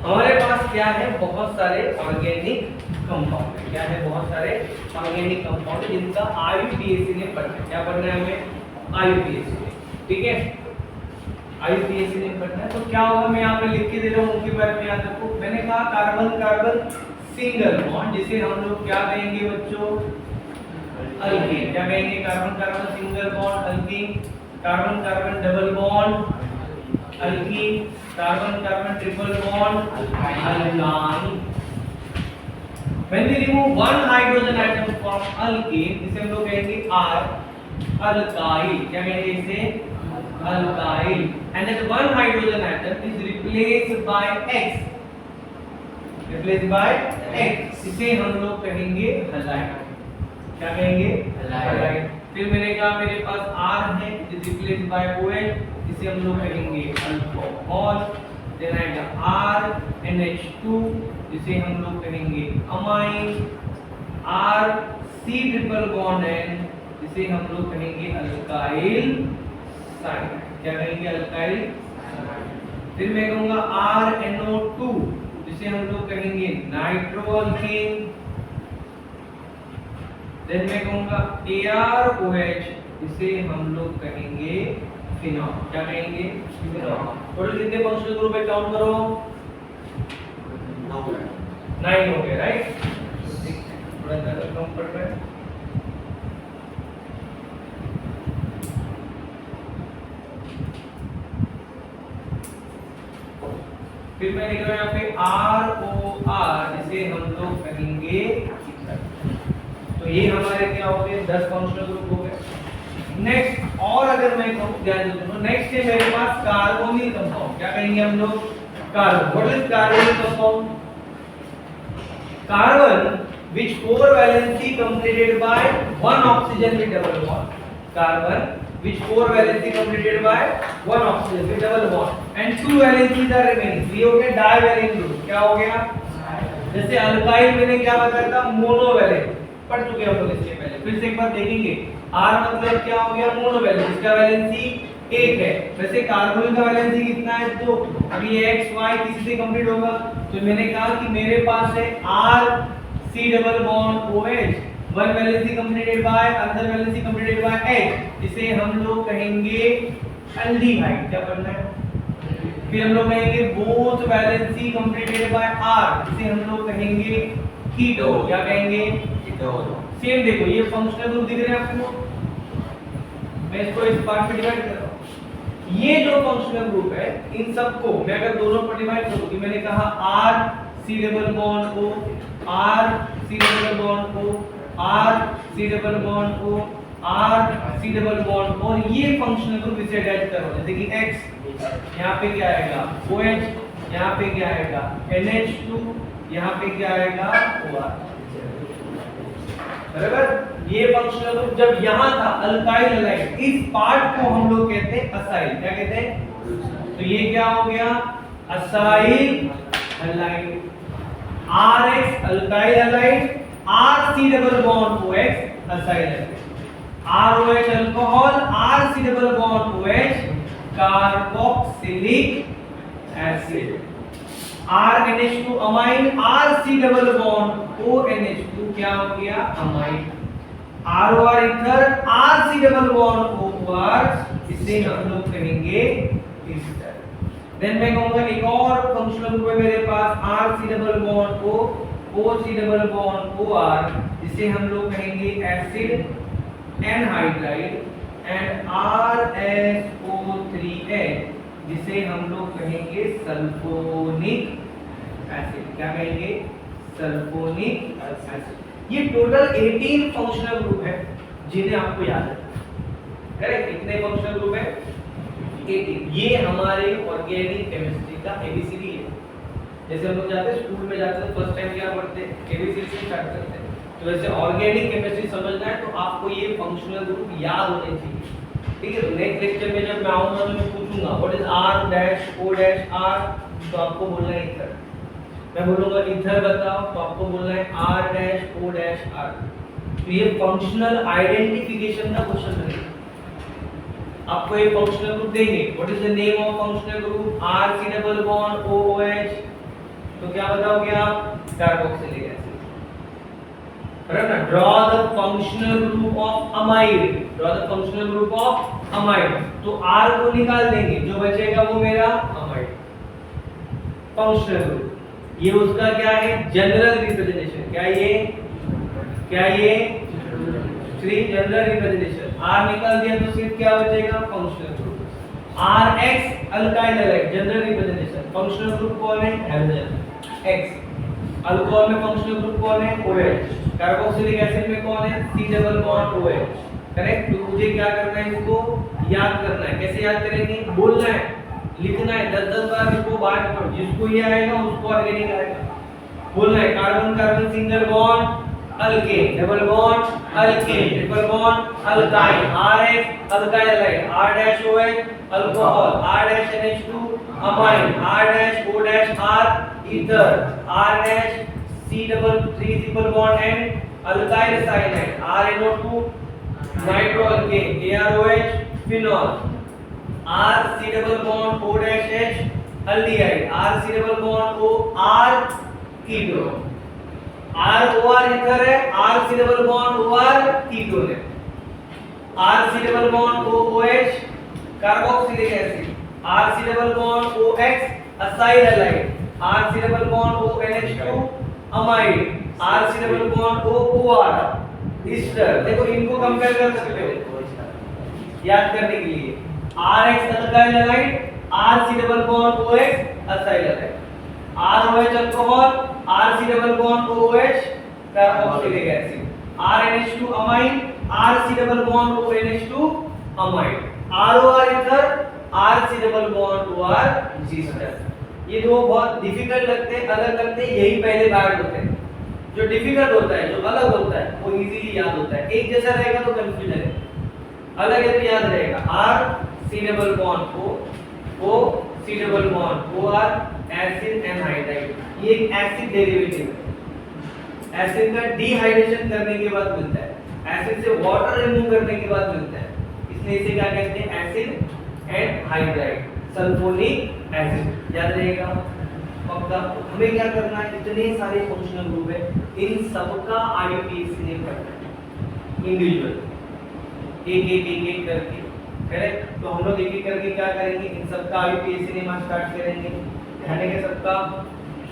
हमारे पास क्या है, बहुत सारे ऑर्गेनिक कंपाउंड है। क्या है, बहुत सारे ऑर्गेनिक कंपाउंड जिनका आईयूपीएसी ने पढ़ना है। क्या पढ़ना है हमें, आईयूपीएसी में। ठीक है, आईयूपीएसी ने पढ़ना है। तो क्या होगा, मैं यहाँ पे लिख के दे रहा हूँ, उनके बारे में याद रखो। मैंने कहा कार्बन कार्बन सिंगल बॉन्ड, जिसे हम लोग क्या कहेंगे बच्चों, अल्कीन। क्या कहेंगे, carbon carbon single bond alkyne, carbon carbon double bond alkyne, carbon carbon triple bond alkyne. When we remove one hydrogen atom from alkene, इसे हम लोग कहेंगे R alkyl। क्या कहेंगे इसे, alkyl। And that one hydrogen atom is replaced by X, replaced by X, इसे हम लोग कहेंगे halide। क्या कहेंगे, halide। फिर मैंने कहा मेरे पास R है, it is replaced by OH, इसे हम लोग कहेंगे अल्कोहल। देन आएगा RNH2, जिसे हम लोग कहेंगे amine. RC triple bond N, जिसे हम लोग कहेंगे अल्काइल साइनाइड। क्या कहेंगे, अल्काइल। फिर मैं कहूंगा RNO2, जिसे हम लोग कहेंगे नाइट्रोअल्कीन। देन मैं कहूंगा AROH, जिसे हम लोग कहेंगे फिनॉल। क्या कहेंगे, फिनॉल। टोटल कितने फंक्शनल ग्रुप है, काउंट करो, 9 हो गए, राइट। थोड़ा ज्यादा कम पड़ रहा है। फिर मैं लिख रहा हूं यहाँ पे ROR, जिसे हम लोग कहेंगे। तो ये हमारे क्या हो गए, 10 फंक्शनल ग्रुप हो गए। नेक्स्ट, और अगर मैं कहूं, ध्यान दो, नेक्स्ट है मेरे पास कार्बोनिल कंपाउंड। क्या कहेंगे हम लोग, carbon. What is carbonyl compound, carbon which 4 valency completed by 1 oxygen with double bond, carbon which 4 valency completed by 1 oxygen with double bond and 2 valencies are remaining। ये हो गया डाइवैलेंट ग्रुप। क्या हो गया, जैसे अल्काइल मैंने क्या बताया था, मोनोवैलेंट, पढ़ चुके हम लोग इससे पहले। फिर से एक बार देखेंगे, R मतलब क्या हो गया, मोनोवैलेंट, इसका वैलेंसी 1 है। वैसे कार्बन का वैलेंसी कितना है, 2। अब ये X Y किसी से कंप्लीट होगा, तो मैंने कहा कि मेरे पास है R C double bond OH, one valency completed by, another valency completed by H, इसे हम लोग कहेंगे एल्डिहाइड। क्या पढ़ना है, फिर हम लोग कहेंगे both valency completed by R, इसे हम लोग कहेंगे कीटोन। क्या कहेंगे, कीटोन। सेम देखो, ये फंक्शनल ग्रुप दिख रहे हैं आपको, मैं इसको इस पार्ट में डिवाइड कर रहा हूं। ये जो फंक्शनल ग्रुप है, इन सबको मैं अगर दोनों पर डिवाइड करूं, तो मैंने कहा R C double bond O, R C double bond O, R C double bond O, R C double bond, और ये फंक्शनल ग्रुप इसे अटैच करो। जैसे कि X, यहाँ पे क्या आएगा OH, यहाँ पे क्या आएगा NH2, यहाँ पे क्या आएगा OR। बराबर। ये फंक्शनल ग्रुप जब यहाँ था अल्काइल हैलाइड, इस पार्ट को हम लोग कहते हैं असाइल। क्या कहते हैं, तो ये क्या हो गया, acyl halide. RX alkyl halide, RC double bond OX acyl halide, ROH alcohol, RC double bond OH carboxylic acid, RNH2 amine, RC double bond ONH2 क्या हो गया, amine, ROR ether, RC double bond OR, इसे हम लोग कहेंगे Easter. Then मैं कहूंगा एक और फंक्शनल ग्रुप है मेरे पास, RC double bond O, OC double bond OR, जिसे हम लोग कहेंगे एसिड एनहाइड्राइड, एंड RSO3H, जिसे हम लोग कहेंगे सल्फोनिक एसिड। क्या कहेंगे, सल्फोनिक एसिड। ये टोटल 18 फंक्शनल ग्रुप है जिन्हें आपको याद रखना। करेक्ट, कितने फंक्शनल ग्रुप है, 18। ये हमारे ऑर्गेनिक केमिस्ट्री का एबीसीडी है। जैसे हम लोग जाते हैं स्कूल में जाते हैं, फर्स्ट टाइम क्या पढ़ते हैं, एबीसीडी से स्टार्ट करते हैं। तो वैसे ऑर्गेनिक केमिस्ट्री समझना है तो आपको ये फंक्शनल ग्रुप याद होने चाहिए। ठीक है, तो नेक्स्ट लेक्चर में जब मैं आऊंगा तो मैं पूछूंगा what is R dash O dash R, तो आपको बोलना है ईथर। मैं बोलूंगा ईथर बताओ, तो आपको बोलना है R dash O dash R। तो ये फंक्शनल आइडेंटिफिकेशन का क्वेश्चन रहेगा। आपको एक फंक्शनल ग्रुप देंगे, what is the name of functional group, RC double bond OOH, तो क्या बताओगे आप? Carboxylic acid. बराबर ना? Draw the functional group of amide, draw the functional group of amide. तो R को निकाल देंगे, जो बचेगा वो मेरा अमाइड फंक्शनल ग्रुप। ये उसका क्या है? General representation. क्या ये 3 जनरल रिप्रेजेंटेशन। R निकाल दिया तो सिर्फ क्या बचेगा? Functional group. RX alkyl halide general representation. Functional group कौन है? Hydrogen X। अल्कोहल में फंक्शनल ग्रुप कौन है? OH। कार्बोक्सिलिक एसिड में कौन है? C double bond OH। Correct. तो मुझे क्या करना है? इसको याद करना है। कैसे याद करेंगे? बोलना है, लिखना है 10-10 बार इसको बार करो। जिसको ये आएगा उसको ऑर्गेनिक आएगा। बोलना है carbon carbon single bond alkane, double bond alkane, triple bond alkyne, RH alkyl halide, R-OH alcohol, R-NH2 amine, R-O-R ether, R-C double 3 triple bond and alkyl cyanide, RNO2 nitro alkane, AROH phenol, RC double bond O-H aldehyde, RC double bond O R ketone, ROR ether है, RC double bond OR ketone है, RC double bond OOH carboxylic acid, RC double bond OX acyl halide, RC double bond ONH2 amide, RC double bond OR Easter. देखो इनको compare कर सकते हो याद करने के लिए। RX alkyl halide, RC double bond OX acyl halide, ROH alcohol, RC double bond OH carboxylic acid, RNH2 amine, RC double bond ONH2 amine, ROR ether, RC double bond OR Easter. ये दो बहुत difficult लगते हैं, अलग लगते हैं, यही पहले पार्ट होते हैं। जो डिफिकल्ट होता है, जो अलग होता है, वो इजीली याद होता है। एक जैसा रहेगा तो कंफ्यूजन है, अलग है तो याद रहेगा। RC double bond O C double bond OR acid anhydride, ये एक एसिड डेरिवेटिव है। एसिड का डिहाइड्रेशन करने के बाद मिलता है, एसिड से वाटर रिमूव करने के बाद मिलता है, इसलिए इसे क्या कहते हैं? Acid anhydride, sulphonic acid. याद रहेगा पक्का। हमें क्या करना है? इतने सारे फंक्शनल ग्रुप है, इन सबका IUPAC नेम करना है इंडिविजुअल, एक करके। करेक्ट। तो हम लोग एक करके क्या करेंगे? इन सबका IUPAC नेम स्टार्ट करेंगे। ध्यान देंगे सबका।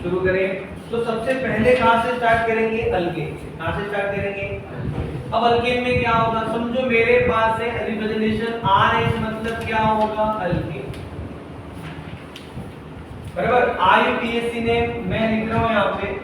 शुरू करें। तो सबसे पहले कहां से स्टार्ट करेंगे? अल्केन से। कहां से स्टार्ट करेंगे? अब अल्केन में क्या होगा? समझो मेरे पास है रिप्रेजेंटेशन RH, मतलब क्या होगा? अल्केन। बराबर। IUPAC नेम मैं लिख रहा हूं यहां पे,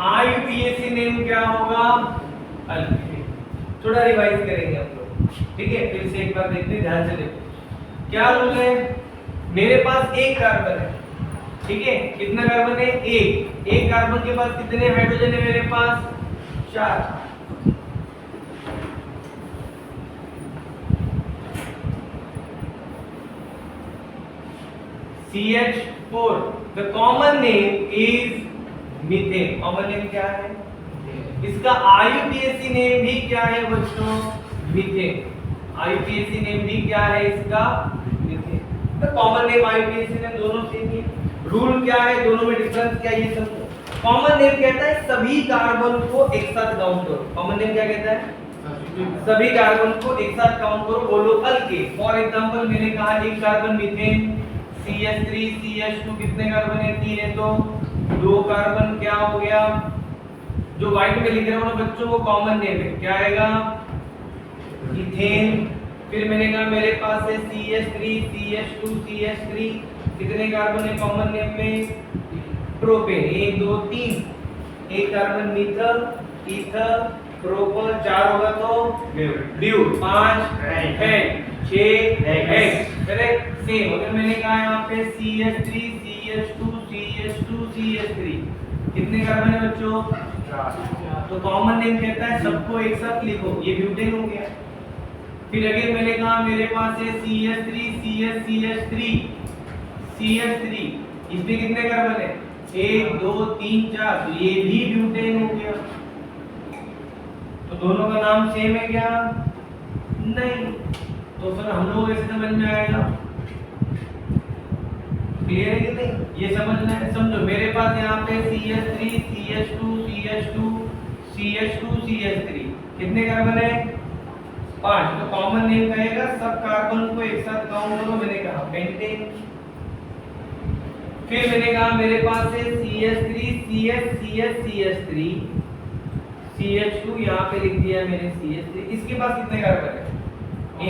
IUPAC नेम क्या होगा? अल्केन। थोड़ा रिवाइज करेंगे हम लोग, ठीक है? फिर से एक बार देखते हैं, ध्यान से देखो। क्या रूल है? मेरे पास एक कार्बन है, ठीक है? कितना कार्बन है? एक कार्बन के पास कितने हाइड्रोजन है मेरे पास? 4। CH4। The common name is methane. Common name क्या है? इसका IUPAC नेम भी क्या है बच्चों? मीथेन। IUPAC नेम भी क्या है इसका? मीथेन। तो कॉमन नेम IUPAC नेम दोनों सेम ही। रूल क्या है? दोनों में डिफरेंस क्या है ये समझो। कॉमन नेम कहता है सभी कार्बन को एक साथ काउंट करो। कॉमन नेम क्या कहता है? सभी कार्बन को एक साथ काउंट करो, बोलो अल्केन। फॉर एग्जांपल मैंने कहा एक कार्बन मीथेन, CH3 CH2 कितने कार्बन है? 3 है, तो 2 कार्बन क्या हो गया? जो व्हाइट में लिख रहा हूं ना बच्चों, वो कॉमन नेम है, क्या आएगा? इथेन। फिर मैंने कहा मेरे पास है CH3 CH2 CH3, कितने कार्बन है कॉमन नेम में? प्रोपेन। 1 2 3, एक कार्बन मीथल, ईथर, प्रोपल, 4 होगा तो but, 5 head, 6 hex. Correct. Same अगर मैंने कहा यहाँ पे CH3 CH2 CH2 CH3 कितने कार्बन है बच्चों? 4। तो कॉमन नेम कहता है सबको एक साथ लिखो, ये ब्यूटेन हो गया। फिर अगेन मैंने कहा मेरे पास है CH3 CH3 CH3, इसमें कितने कार्बन है? 1 2 3 4, तो ये भी ब्यूटेन हो गया। तो दोनों का नाम सेम है क्या? नहीं। तो फिर हम लोग ऐसे समझ में आएगा, क्लियर है कि नहीं? ये समझना है, समझो मेरे पास यहाँ पे CH3 CH2 CH2 CH2 CH3 कितने कार्बन है? 5। तो कॉमन नेम कहेगा सब कार्बन को एक साथ काउंट करो, मैंने कहा पेंटेन। फिर मैंने कहा मेरे पास है CH3 CH CH CH3 CH2, यहाँ पे लिख दिया मैंने CH3, इसके पास कितने कार्बन है?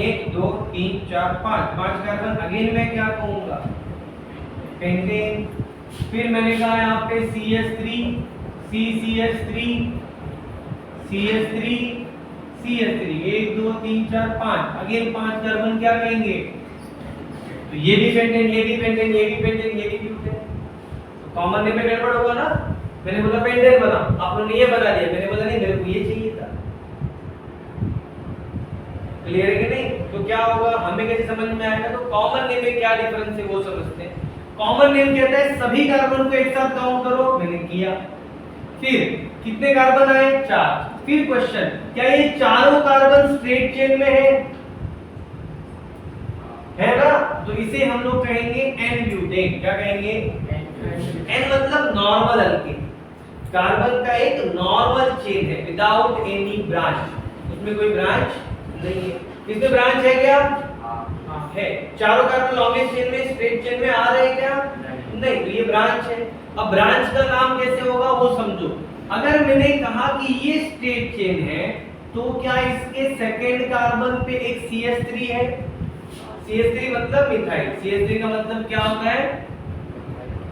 1 2 3 4 5 कार्बन। अगेन मैं क्या कहूँगा? पेंटेन। फिर मैंने कहा यहाँ पे CH3 CCH3 CH3 CH3 1 2 3 4 5, again 5 carbon क्या कहेंगे? तो ये भी पेंटेन, ये भी पेंटेन, ये भी पेंटेन, ये भी ब्यूटेन। तो कॉमन नेम में गड़बड़ होगा ना, मैंने बोला पेंटेन बना, आप लोगों ने ये बता दिया, मैंने बोला नहीं मेरे को ये चाहिए था। क्लियर है कि नहीं? तो क्या होगा, हमें कैसे समझ में आएगा? तो कॉमन नेम में क्या डिफरेंस है वो समझते हैं। कॉमन नेम कहता है सभी कार्बन को एक साथ काउंट करो, मैंने किया। फिर कितने कार्बन आए? 4। फिर क्वेश्चन, क्या ये चारों कार्बन स्ट्रेट चेन में है ना? तो इसे हम लोग कहेंगे एन ब्यूटेन। क्या कहेंगे? एन मतलब नॉर्मल अल्केन। कार्बन का एक नॉर्मल चेन है विदाउट एनी ब्रांच, उसमें कोई ब्रांच नहीं है। इसमें ब्रांच है क्या? है। चारों कार्बन लॉन्गेस्ट चेन में स्ट्रेट चेन में आ रहे हैं क्या? नहीं। तो ये ब्रांच है। अब ब्रांच का नाम कैसे होगा वो समझो। अगर मैंने कहा कि ये स्ट्रेट चेन है, तो क्या इसके सेकंड कार्बन पे एक CH3 है? CH3 मतलब मिथाइल। CH3 का मतलब क्या होता है?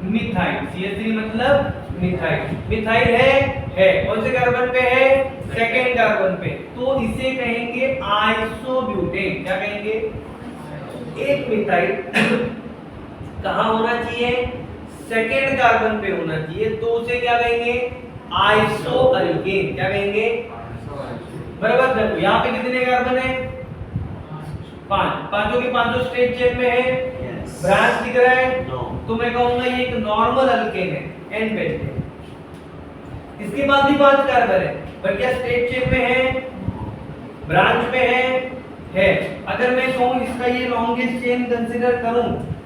मिथाइल। CH3 मतलब मिथाइल। मिथाइल है। कौन से कार्बन पे है? सेकंड कार्बन पे। तो इसे कहेंगे आइसोब्यूटेन। क्या कहेंगे? एक मिथाइल कहाँ होना चाहिए? सेकंड कार्बन पे होना चाहिए, तो उसे क्या कहेंगे? आइसोअल्केन। क्या कहेंगे? बराबर। देखो यहाँ पे कितने कार्बन है? 5। पांचों के पांचों स्ट्रेट चेन में है। ब्रांच दिख रहा है? तो मैं कहूंगा ये एक नॉर्मल अल्केन है, एन पेंटेन। इसके बाद भी 5 कार्बन है, पर क्या स्ट्रेट चेन में है? ब्रांच में है। अगर मैं कहूं इसका ये लॉन्गेस्ट चेन कंसीडर करूं,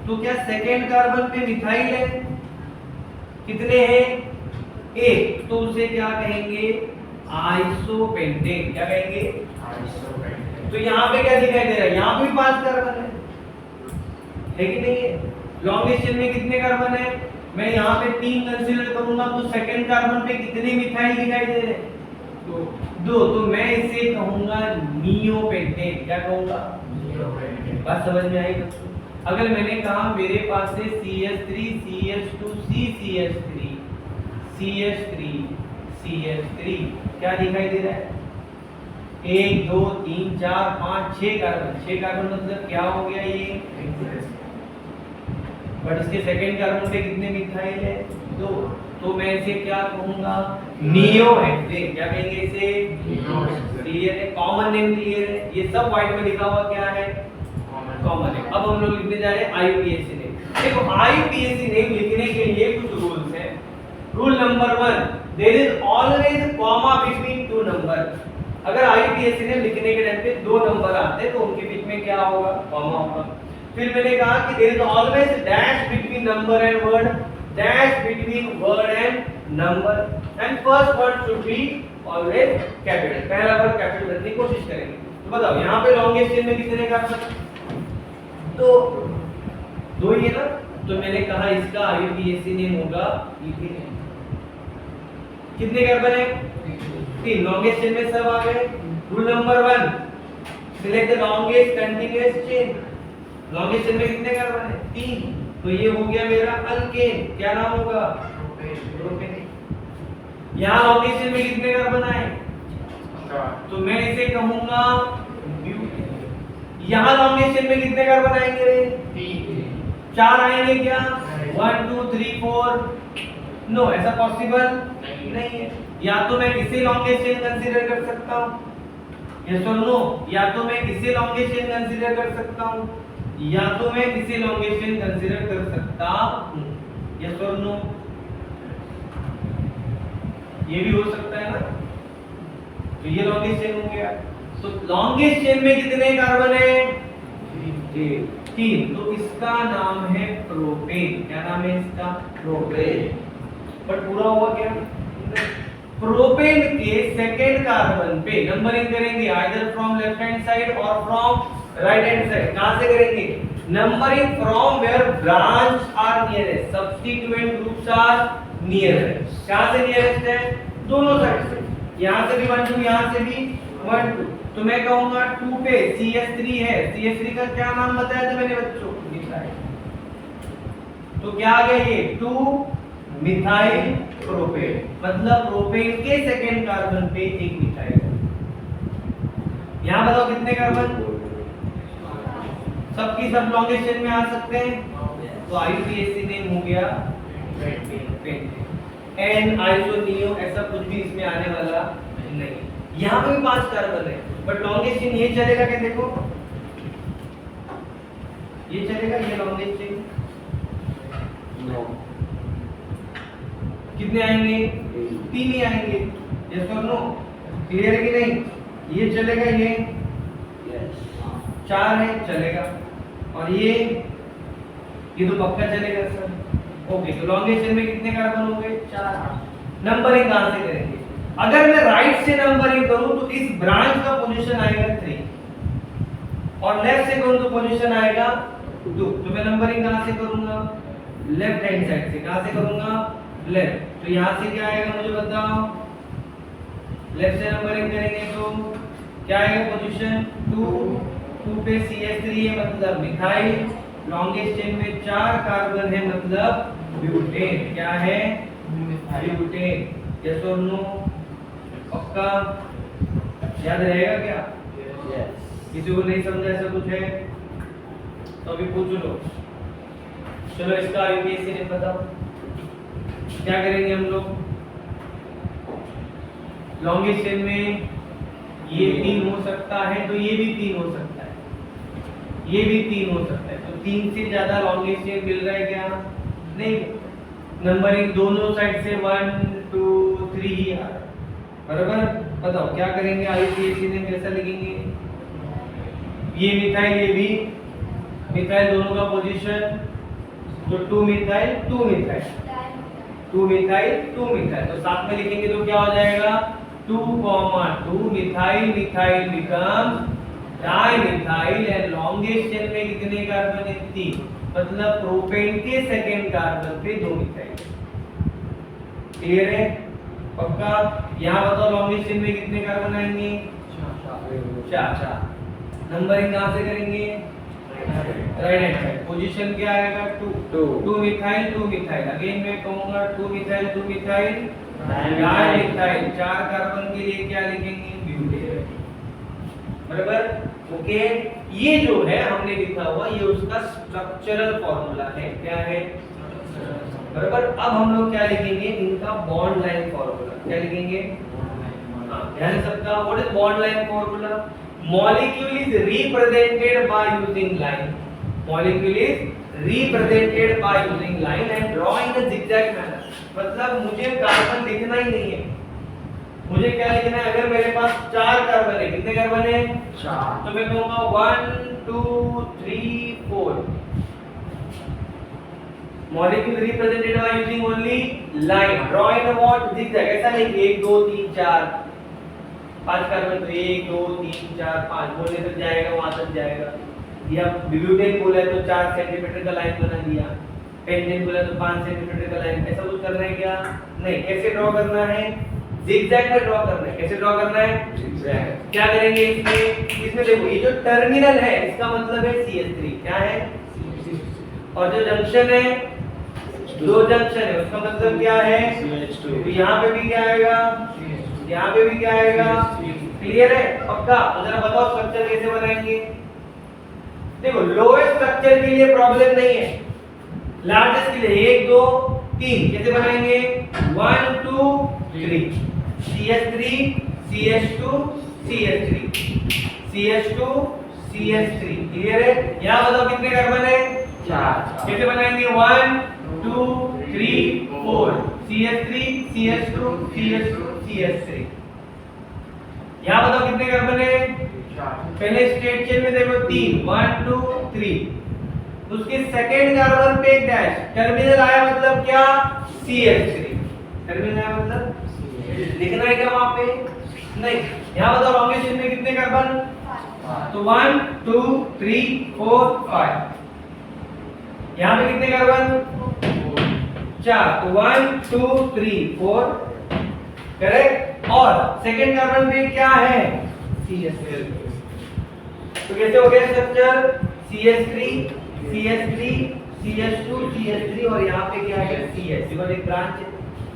तो क्या सेकेंड कार्बन पे मिथाइल है? कितने हैं? 1। तो उसे क्या कहेंगे? आइसोपेंटेन। क्या कहेंगे? आइसोपेंटेन। तो यहाँ पे क्या दिखाई दे रहा है? यहाँ पे भी 5 कार्बन है कि नहीं है? लॉन्गेस्ट चेन में कितने कार्बन है? मैं यहाँ पे 3 कंसीडर करूंगा, तो सेकेंड कार्बन पे कितने मिथाइल दिखाई दे रहे हैं? 2। तो मैं इसे कहूंगा नियोपेंटेन। क्या कहूंगा? नियोपेंटेन। बात समझ में आई बच्चों? अगर मैंने कहा मेरे पास से CH3 CH2 CCH3 CH3 CH3 क्या दिखाई दे रहा है? 1 2 3 4 5 6 कार्बन। 6 कार्बन मतलब क्या हो गया ये? बट इसके सेकंड कार्बन पे कितने मिथाइल है? 2। तो मैं इसे क्या कहूंगा? नियोहेक्सेन। क्या कहेंगे इसे? क्लियर है? कॉमन नेम क्लियर है? ये सब व्हाइट में लिखा हुआ क्या है? Common name. अब हम लोग लिखने जा रहे हैं IUPAC नेम। देखो IUPAC नेम लिखने के लिए कुछ रूल्स हैं। Rule number 1, there is always comma between 2 number. अगर IUPAC नेम लिखने के टाइम पे 2 नंबर आते हैं, तो उनके बीच में क्या होगा? कॉमा होगा। फिर मैंने कहा कि there is always dash between number and word, dash between word and number, and first word should be always capital. पहला वर्ड कैपिटल रखने की कोशिश करेंगे। तो बताओ यहाँ पे लॉन्गेस्ट चेन में कितने कार्बन? तो 2 ही है ना? तो मैंने कहा इसका IUPAC नेम होगा इथेन। कितने कार्बन है? 3। लॉन्गेस्ट चेन में सब आ गए। Rule number 1, select the longest continuous chain. Longest chain में कितने कार्बन है? 3। तो ये हो गया मेरा अल्केन। क्या नाम होगा? प्रोपेन। यहाँ लॉन्गेस्ट चेन में कितने कार्बन आए? 4। तो मैं इसे कहूंगा ब्यूटेन। यहाँ लॉन्गेस्ट चेन में कितने कार्बन आएंगे? 3। 4 आएंगे क्या? 1 2 3 4 नो, ऐसा पॉसिबल नहीं है। या तो मैं इसे लॉन्गेस्ट चेन कंसीडर कर सकता हूं, यस और नो, या तो मैं इसे लॉन्गेस्ट चेन कंसीडर कर सकता हूं, या तो मैं इसे लॉन्गेस्ट चेन कंसीडर कर सकता हूं, यस और नो। ये भी हो सकता है ना, तो ये लॉन्गेस्ट चेन हो गया। तो लॉन्गेस्ट चेन में कितने कार्बन है? 3। तो इसका नाम है प्रोपेन। क्या नाम है इसका? प्रोपेन। बट पूरा हुआ क्या? प्रोपेन के सेकेंड कार्बन पे नंबरिंग करेंगे, either from left hand side और फ्रॉम राइट हैंड साइड। कहां से करेंगे? Numbering from where branch are nearest, substituent groups are nearest. कहां से नियरेस्ट है? दोनों साइड से। यहां से भी 1 2, यहां से भी 1 2। तो मैं कहूंगा 2 पे CH3 है। CH3 का क्या नाम बताया था मैंने बच्चों? मिथाइल। तो क्या आ गया ये? 2 मिथाइल प्रोपेन। मतलब प्रोपेन के सेकेंड कार्बन पे एक मिथाइल। यहां बताओ कितने कार्बन? सबकी सब लॉन्गेस्ट चेन में आ सकते हैं। तो IUPAC नेम हो गया पेंटेन। एन आइसोनियो ऐसा कुछ भी इसमें आने वाला नहीं। यहां पे भी 5 कार्बन है, बट लॉन्गेस्ट चेन ये चलेगा क्या? देखो ये चलेगा, ये लॉन्गेस्ट चेन नो। कितने आएंगे? 3 ही आएंगे, यस और नो। क्लियर है कि नहीं? ये चलेगा, ये यस 4 है, चलेगा। और ये तो पक्का चलेगा सर। ओके, तो लॉन्गेस्ट चेन में कितने कार्बन होंगे? 4। नंबरिंग कहां से करेंगे? अगर मैं राइट से नंबरिंग करूं तो इस ब्रांच का पोजीशन आएगा 3 और लेफ्ट से करूं तो पोजीशन आएगा 2। तो मैं नंबरिंग कहां से करूंगा? लेफ्ट हैंड साइड से। कहां से करूंगा? लेफ्ट। तो यहां से क्या आएगा मुझे बताओ? लेफ्ट से नंबरिंग करेंगे तो क्या आएगा पोजीशन? 2 पे CH3 है मतलब मिथाइल। लॉन्गेस्ट चेन में 4 कार्बन है मतलब ब्यूटेन। क्या है? ब्यूटेन। यस और नो? पक्का याद रहेगा क्या? यस। किसी को नहीं समझा ऐसा कुछ है तो अभी पूछ लो। चलो इसका IUPAC ने बताओ क्या करेंगे हम लोग। लॉन्गेस्ट चेन में ये 3 हो सकता है, तो ये भी 3 हो सकता है, ये भी 3 हो सकता है। तो 3 से ज्यादा लॉन्गेस्ट चेन मिल रहा है क्या? नहीं। नंबरिंग दोनों साइड से 1 2 3 ही आ रहा है, बराबर। बताओ क्या करेंगे? IUPAC ने कैसा लिखेंगे? ये मिथाइल, ये भी मिथाइल, दोनों का पोजीशन तो 2 मिथाइल 2 मिथाइल 2 मिथाइल 2 मिथाइल। तो साथ में लिखेंगे तो क्या हो जाएगा? 2, 2 methyl methyl becomes dimethyl and longest chain में कितने कार्बन है? 3। मतलब प्रोपेन के सेकेंड कार्बन पे 2 मिथाइल। क्लियर है? पक्का? यहां बताओ लॉन्गेस्ट चेन में कितने कार्बन आएंगे? 4। नंबरिंग कहां से करेंगे? Right hand side. पोजीशन क्या आएगा? 2 मिथाइल 2 मिथाइल। अगेन मैं कहूंगा 2 मिथाइल 2 मिथाइल डाइमिथाइल। 4 कार्बन के लिए क्या लिखेंगे? ब्यूटेन। बराबर। ओके, ये जो है हमने लिखा हुआ ये उसका स्ट्रक्चरल फॉर्मूला है। क्या है? बराबर। अब हम लोग क्या लिखेंगे? इनका बॉन्ड लाइन फॉर्मूला। क्या लिखेंगे? ध्यान सबका। What is bond line formula? Molecule is represented by using line. Molecule is represented by using line and draw in a zigzag manner. मतलब मुझे कार्बन लिखना ही नहीं है, मुझे क्या लिखना है? अगर मेरे पास 4 कार्बन है, कितने कार्बन है? 4। तो मैं कहूंगा 1 2 3 4। Molecule represented by using only line. Draw in a what? Zigzag. ऐसा नहीं 1 2 3 4 5 कार्बन, तो 1 2 3 4 5 बोलने तक जाएगा, वहां तक जाएगा। या ब्यूटेन बोला तो 4 सेंटीमीटर का लाइन बना दिया, पेंटेन बोला तो 5 सेंटीमीटर का लाइन। ऐसा कुछ करना है क्या? नहीं। कैसे ड्रॉ करना है? जिगजैग में ड्रॉ करना है। कैसे ड्रॉ करना है? जिगजैग। क्या करेंगे इसमें देखो ये जो टर्मिनल है इसका मतलब है CH3। क्या है? और जो जंक्शन है, 2 जंक्शन है, उसका मतलब क्या है? CH2। तो यहाँ पे भी क्या आएगा? यहाँ पे भी क्या आएगा? क्लियर है? पक्का? तो जरा बताओ स्ट्रक्चर कैसे बनाएंगे। देखो लोएस्ट स्ट्रक्चर के लिए प्रॉब्लम नहीं है, लार्जेस्ट के लिए 1 2 3 कैसे बनाएंगे 1 2 3 CH3 CH2 CH3 CH2 CH3 clear है। यहां बताओ कितने कार्बन है 4 कैसे बनाएंगे 1 2 3 4 CH3 CH2 CH2 CH3 यहां बताओ कितने कार्बन है 4 पहले स्टेट चेन में देखो 3 1 2 3 उसके सेकंड कार्बन पे एक डैश टर्मिनल आया मतलब क्या CH3 टर्मिनल आया मतलब लिखना है क्या वहां पे नहीं। यहां बताओ लॉन्गेस्ट चेन में कितने कार्बन तो 1 2 3 4 5 यहां पे कितने कार्बन 4 तो 1 2 3 4 करेक्ट। और सेकंड कार्बन पे क्या है CH3 तो कैसे हो गया structure CH3 CH3 CH2 CH3 और यहाँ पे क्या है CH बिकॉज़ एक ब्रांच है।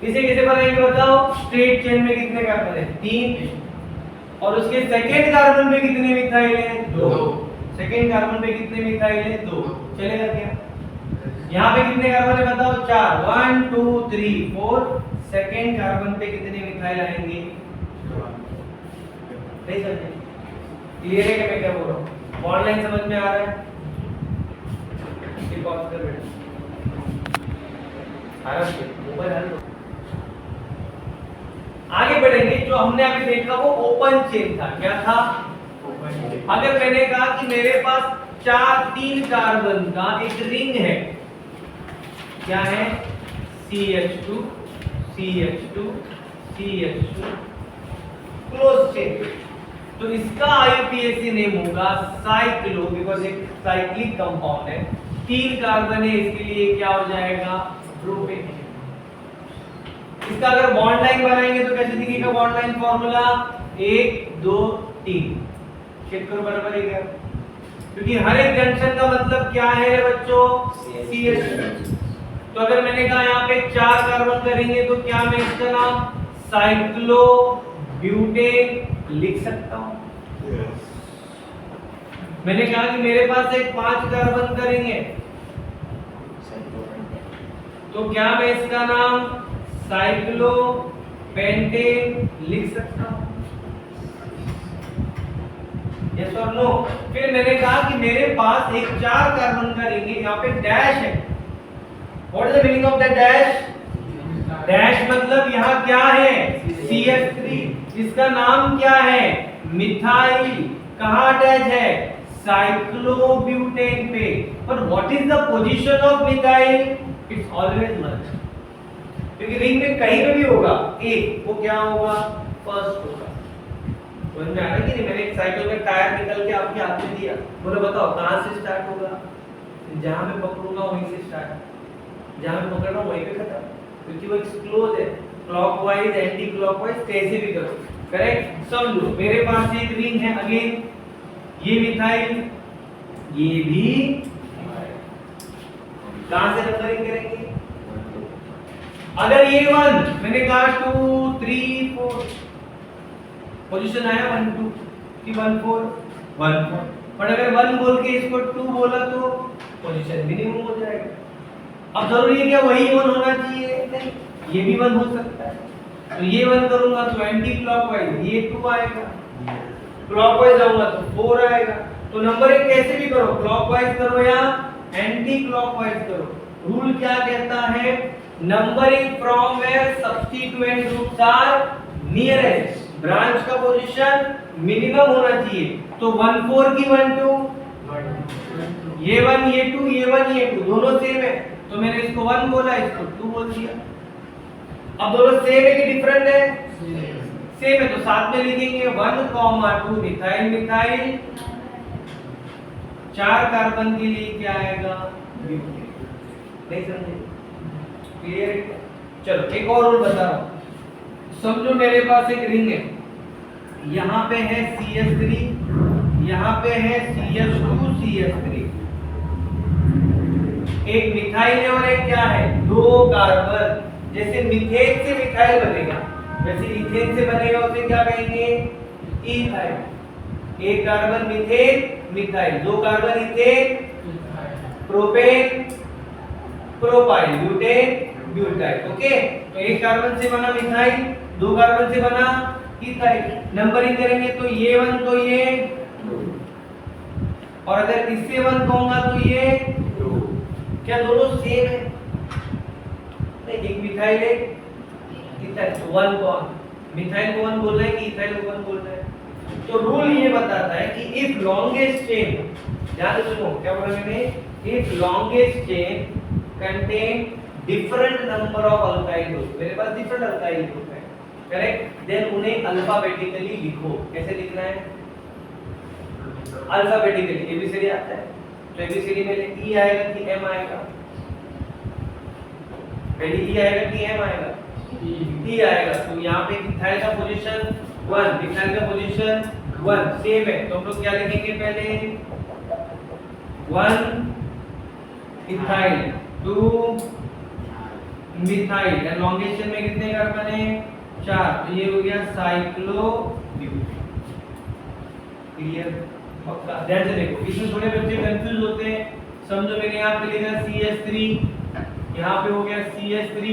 इसे कैसे बनाएंगे बताओ स्ट्रेट चेन में कितने कार्बन है 3 और उसके सेकंड कार्बन पे कितने मिथाइल है 2 सेकंड कार्बन पे कितने मिथाइल है 2 चलेगा क्या। यहाँ पे कितने कार्बन है बताओ 4 1 2 3 4 सेकंड कार्बन पे कितने मिथाइल आएंगे नहीं समझे क्लियर है कि मैं क्या बोल रहा हूँ बॉन्ड लाइन समझ में आ रहा है पॉज कर बेटा आराम से मोबाइल हल आगे बढ़ेंगे। जो हमने अभी देखा वो ओपन चेन था क्या था अगर मैंने कहा कि मेरे पास 3 कार्बन का एक रिंग है क्या है CH2 CH2 CH2 close chain तो इसका IUPAC नेम होगा साइक्लो बिकॉज़ एक साइक्लिक कंपाउंड है 3 कार्बन है इसके लिए क्या हो जाएगा प्रोपेन। इसका अगर बॉन्ड लाइन बनाएंगे तो कैसे दिखेगा बॉन्ड लाइन फॉर्मूला 1 2 3 चेक करो बराबर है क्या क्योंकि हर एक जंक्शन का मतलब क्या है बच्चों CH तो अगर मैंने कहा यहाँ पे 4 कार्बन करेंगे तो क्या मैं इसका नाम साइक्लो ब्यूटेन लिख सकता हूँ मैंने कहा कि मेरे पास एक 5 कार्बन करेंगे तो क्या मैं इसका नाम साइक्लो पेंटेन लिख सकता हूं यस और नो। फिर मैंने कहा कि मेरे पास एक 4 कार्बन का रिंग है यहाँ पे डैश है what is the meaning of that dash dash मतलब यहाँ क्या है CH3 इसका नाम क्या है मिथाइल कहाँ अटैच है साइक्लोब्यूटेन पे पर what is the position of methyl it's always much क्योंकि रिंग में कहीं पे भी होगा एक वो क्या होगा फर्स्ट होगा समझ में आ रहा है कि नहीं। मैंने एक साइकिल में टायर निकल के आपके हाथ में दिया बोले बताओ कहां से स्टार्ट होगा जहां मैं पकड़ूंगा वहीं से स्टार्ट जहां मैं पकड़ रहा हूं वहीं पे खत्म क्योंकि वो एक्सक्लोज है क्लॉकवाइज एंटी क्लॉकवाइज कैसे भी करो करेक्ट। समझो मेरे पास एक रिंग है अगेन ये मिथाइल ये भी कहां से नंबरिंग करेंगे अगर ये 1 मैंने कहा 2 3 4 पोजीशन आया 1 2 कि 1 4 1 4 पर अगर 1 बोल के इसको 2 बोला तो पोजीशन मिनिमम हो जाएगा। अब जरूरी है क्या वही 1 होना चाहिए नहीं ये भी 1 हो सकता है तो ये 1 करूंगा तो एंटी क्लॉकवाइज ये 2 आएगा क्लॉकवाइज जाऊंगा तो 4 आएगा तो नंबरिंग कैसे भी करो क्लॉकवाइज करो या एंटी क्लॉकवाइज करो। रूल क्या कहता है numbering from where substituent groups are nearest branch का पोजीशन मिनिमम होना चाहिए तो 1 4 की 1 2 ये 1 ये 2 ये 1 ये 2 दोनों सेम है तो मैंने इसको 1 बोला इसको 2 बोल दिया। अब दोनों सेम है कि डिफरेंट है सेम है तो साथ में लिखेंगे 1 2 मिथाइल मिथाइल 4 कार्बन के लिए क्या आएगा ब्यूटेन नहीं समझे क्लियर है। चलो एक और रूल बता रहा हूं समझो मेरे पास एक रिंग है यहाँ पे है CH3 यहाँ पे है CH2 CH3 एक मिथाइल है और एक क्या है 2 कार्बन जैसे मीथेन से मिथाइल बनेगा वैसे इथेन से बनेगा उसे क्या कहेंगे इथाइल एक carbon methane methyl 2 carbon ethane propane propyl, butane, butyl. Okay, तो एक कार्बन से बना मिथाइल, दो कार्बन से बना इथाइल। नंबरिंग करेंगे तो ये 1 तो ये 2, और अगर इससे 1 कहूंगा तो ये 2। क्या दोनों सेम है? नहीं, एक मिथाइल है इथाइल, तो 1 कौन? मिथाइल को 1 बोल रहा है कि इथाइल को 1 बोल रहा है? तो रूल ये बताता है कि इफ लॉन्गेस्ट चेन, याद सुनो क्या बोला मैंने, if longest chain contain different number of alkyl group, मेरे पास डिफरेंट अल्काइल ग्रुप है, करेक्ट, देन उन्हें अल्फाबेटिकली लिखो। कैसे लिखना है? अल्फाबेटिकली। एबीसीडी आता है तो एबीसीडी में ई आएगा कि एम आएगा? पहले ई आएगा कि एम आएगा? ई आएगा। तो यहाँ पे इथाइल का पोजीशन 1, इथाइल का पोजीशन 1 सेम है, तो हम लोग क्या लिखेंगे? पहले 1 ethyl 2 methyl, and longest chain में कितने कार्बन है? 4, तो ये हो गया साइक्लोब्यूटेन। क्लियर? पक्का ध्यान से देखो, इसमें थोड़े बच्चे कंफ्यूज होते हैं। समझो मैंने यहाँ पे लिखा CH3, यहाँ पे हो गया CH3,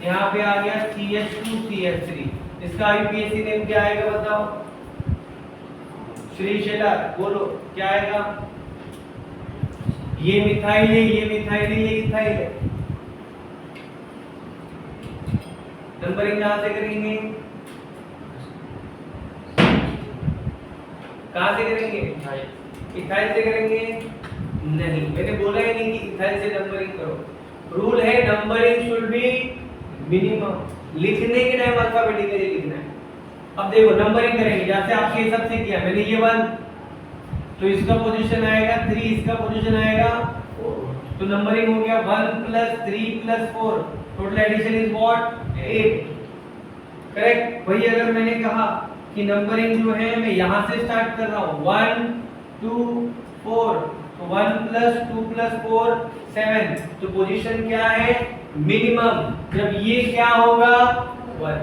यहाँ पे आ गया CH2 CH3, इसका आईयूपीएसी नेम क्या आएगा बताओ? श्री शेला बोलो क्या आएगा? ये मिथाइल है, ये मिथाइल है, ये इथाइल है। नंबरिंग कहां से करेंगे? कहां से करेंगे? इथाइल से करेंगे? नहीं, मैंने बोला ही नहीं कि इथाइल से नंबरिंग करो। रूल है नंबरिंग शुड बी मिनिमम, लिखने के टाइम अल्फाबेटिकली लिखना है। अब देखो नंबरिंग करेंगे, जैसे आपके हिसाब से किया मैंने, ये 1 तो इसका पोजीशन आएगा 3, इसका पोजीशन आएगा 4, तो नंबरिंग हो गया 1 + 3 + 4, total addition is what? 8, correct. वही अगर मैंने कहा कि नंबरिंग जो है मैं यहां से स्टार्ट कर रहा हूं 1 2 4, तो 1 + 2 + 4 7, तो पोजीशन क्या है? मिनिमम। जब ये क्या होगा? 1।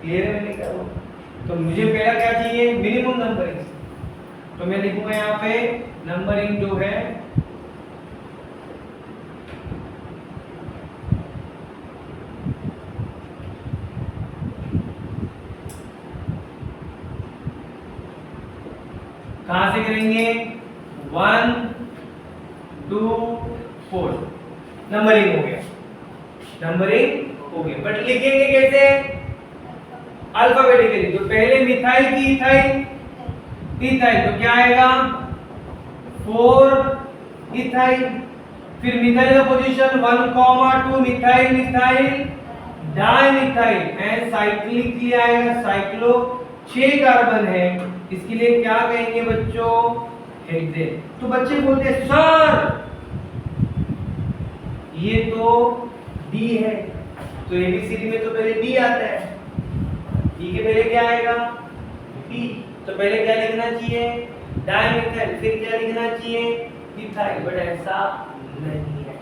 क्लियर है मैंने कहा? तो मुझे पहला क्या चाहिए? Minimum numbering. तो मैं लिखूंगा यहाँ पे नंबरिंग जो है कहां से करेंगे? 1 2 4, नंबरिंग हो गया, नंबरिंग हो गया। बट लिखेंगे कैसे? अल्फाबेटिकली। तो पहले मिथाइल की इथाइल, इथाइल तो क्या आएगा? 4 इथाइल, फिर मिथाइल का position 1, 2 methyl, methyl dimethyl, and cyclically आएगा साइक्लो, 6 कार्बन है, इसके लिए क्या कहेंगे बच्चों? हेक्सेन। तो बच्चे बोलते हैं सर ये तो डी है, तो एबीसीडी में तो पहले डी आता है, डी के पहले क्या आएगा? डी, तो पहले क्या लिखना चाहिए? डाइमिथाइल, फिर क्या लिखना चाहिए? इथाइल। बट ऐसा नहीं है,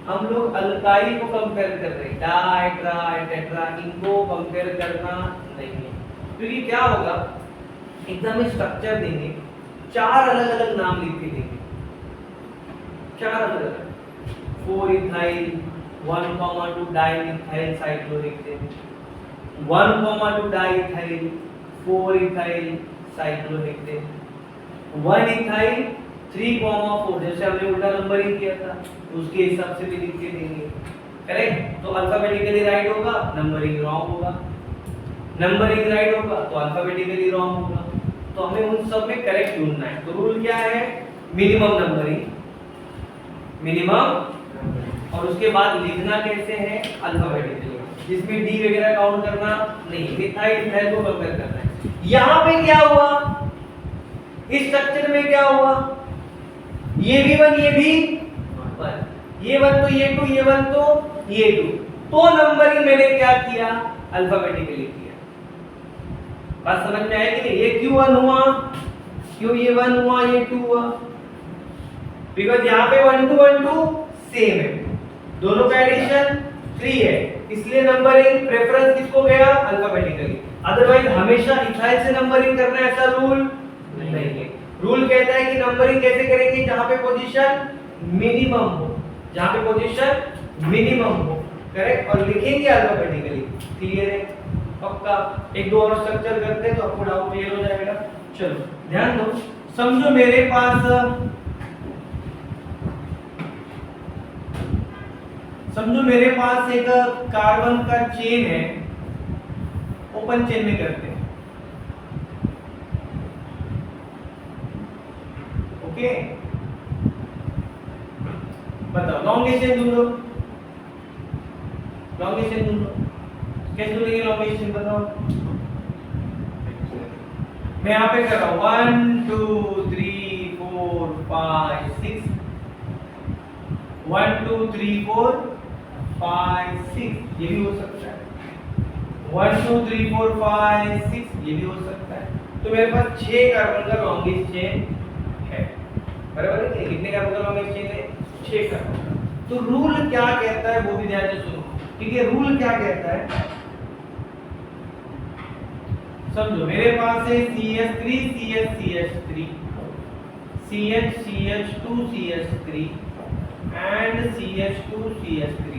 हम लोग अल्काइल को कंपेयर कर रहे हैं, डाई ट्राई टेट्रा, इनको कंपेयर करना नहीं है। क्योंकि क्या होगा, एकदम स्ट्रक्चर देंगे, 4 अलग अलग नाम लिख के देंगे, 4 अलग अलग, 4 ethyl 1, 2 dimethyl cyclohexane, 1, 2 diethyl 4 ethyl cyclohexane, 1 ethyl 3, 4, जैसे हमने उल्टा नंबरिंग किया था उसके हिसाब से भी लिख के देंगे, करेक्ट। तो अल्फाबेटिकली राइट होगा, नंबरिंग रॉन्ग होगा, नंबरिंग राइट होगा तो अल्फाबेटिकली रॉन्ग होगा। तो हमें उन सब में करेक्ट ढूंढना है। तो रूल क्या है? मिनिमम नंबरिंग, मिनिमम, और उसके बाद लिखना कैसे है? अल्फाबेटिकली, जिसमें डी वगैरह काउंट करना नहीं, मिथाइल इथाइल को कंपेयर करना है। यहां पे क्या हुआ? इस स्ट्रक्चर में क्या हुआ? ये भी 1, ये भी 1, ये 1 तो ये 2, ये 1 तो ये 2, तो नंबरिंग मैंने क्या किया? अल्फाबेटिकली किया। बात समझ में आएगी नहीं? ये क्यों 1 हुआ? क्यों ये 1 हुआ, ये 2 हुआ? बिकॉज़ यहाँ पे 1 2 सेम है, दोनों का एडिशन 3 है, इसलिए नंबरिंग प्रेफरेंस किसको गया? अल्फाबेटिकली। अदरवाइज हमेशा इथाइल से नंबरिंग करना ऐसा रूल नहीं है। रूल कहता है कि नंबरिंग कैसे करेंगे? जहां पे पोजीशन मिनिमम हो, जहां पे पोजीशन मिनिमम हो, करेक्ट, और लिखेंगे अल्फाबेटिकली। क्लियर है? पक्का? एक दो और स्ट्रक्चर करते हैं तो आपको डाउट क्लियर हो जाएगा। चलो ध्यान दो, समझो मेरे पास एक कार्बन का चेन है, ओपन चेन में करते हैं, ओके। बताओ लॉन्गेस्ट चेन ढूंढो, लॉन्गेस्ट चेन ढूंढो, कैसे ढूंढेंगे लॉन्गेस्ट चेन बताओ। मैं यहाँ पे कर रहा हूँ 1 2 3 4 5 6, 1 2 3 4 5 6, ये भी हो सकता है। 1 2 3 4 5 6, ये भी हो सकता है। तो मेरे पास 6 कार्बन का लॉन्गेस्ट चेन है, बराबर है? कितने कार्बन का लॉन्गेस्ट चेन है? 6 कार्बन का। तो रूल क्या कहता है वो भी ध्यान से सुनो, ठीक है? रूल क्या कहता है समझो, मेरे पास है CH3 CH CH3 CH CH2 CH3 and CH2 CH3।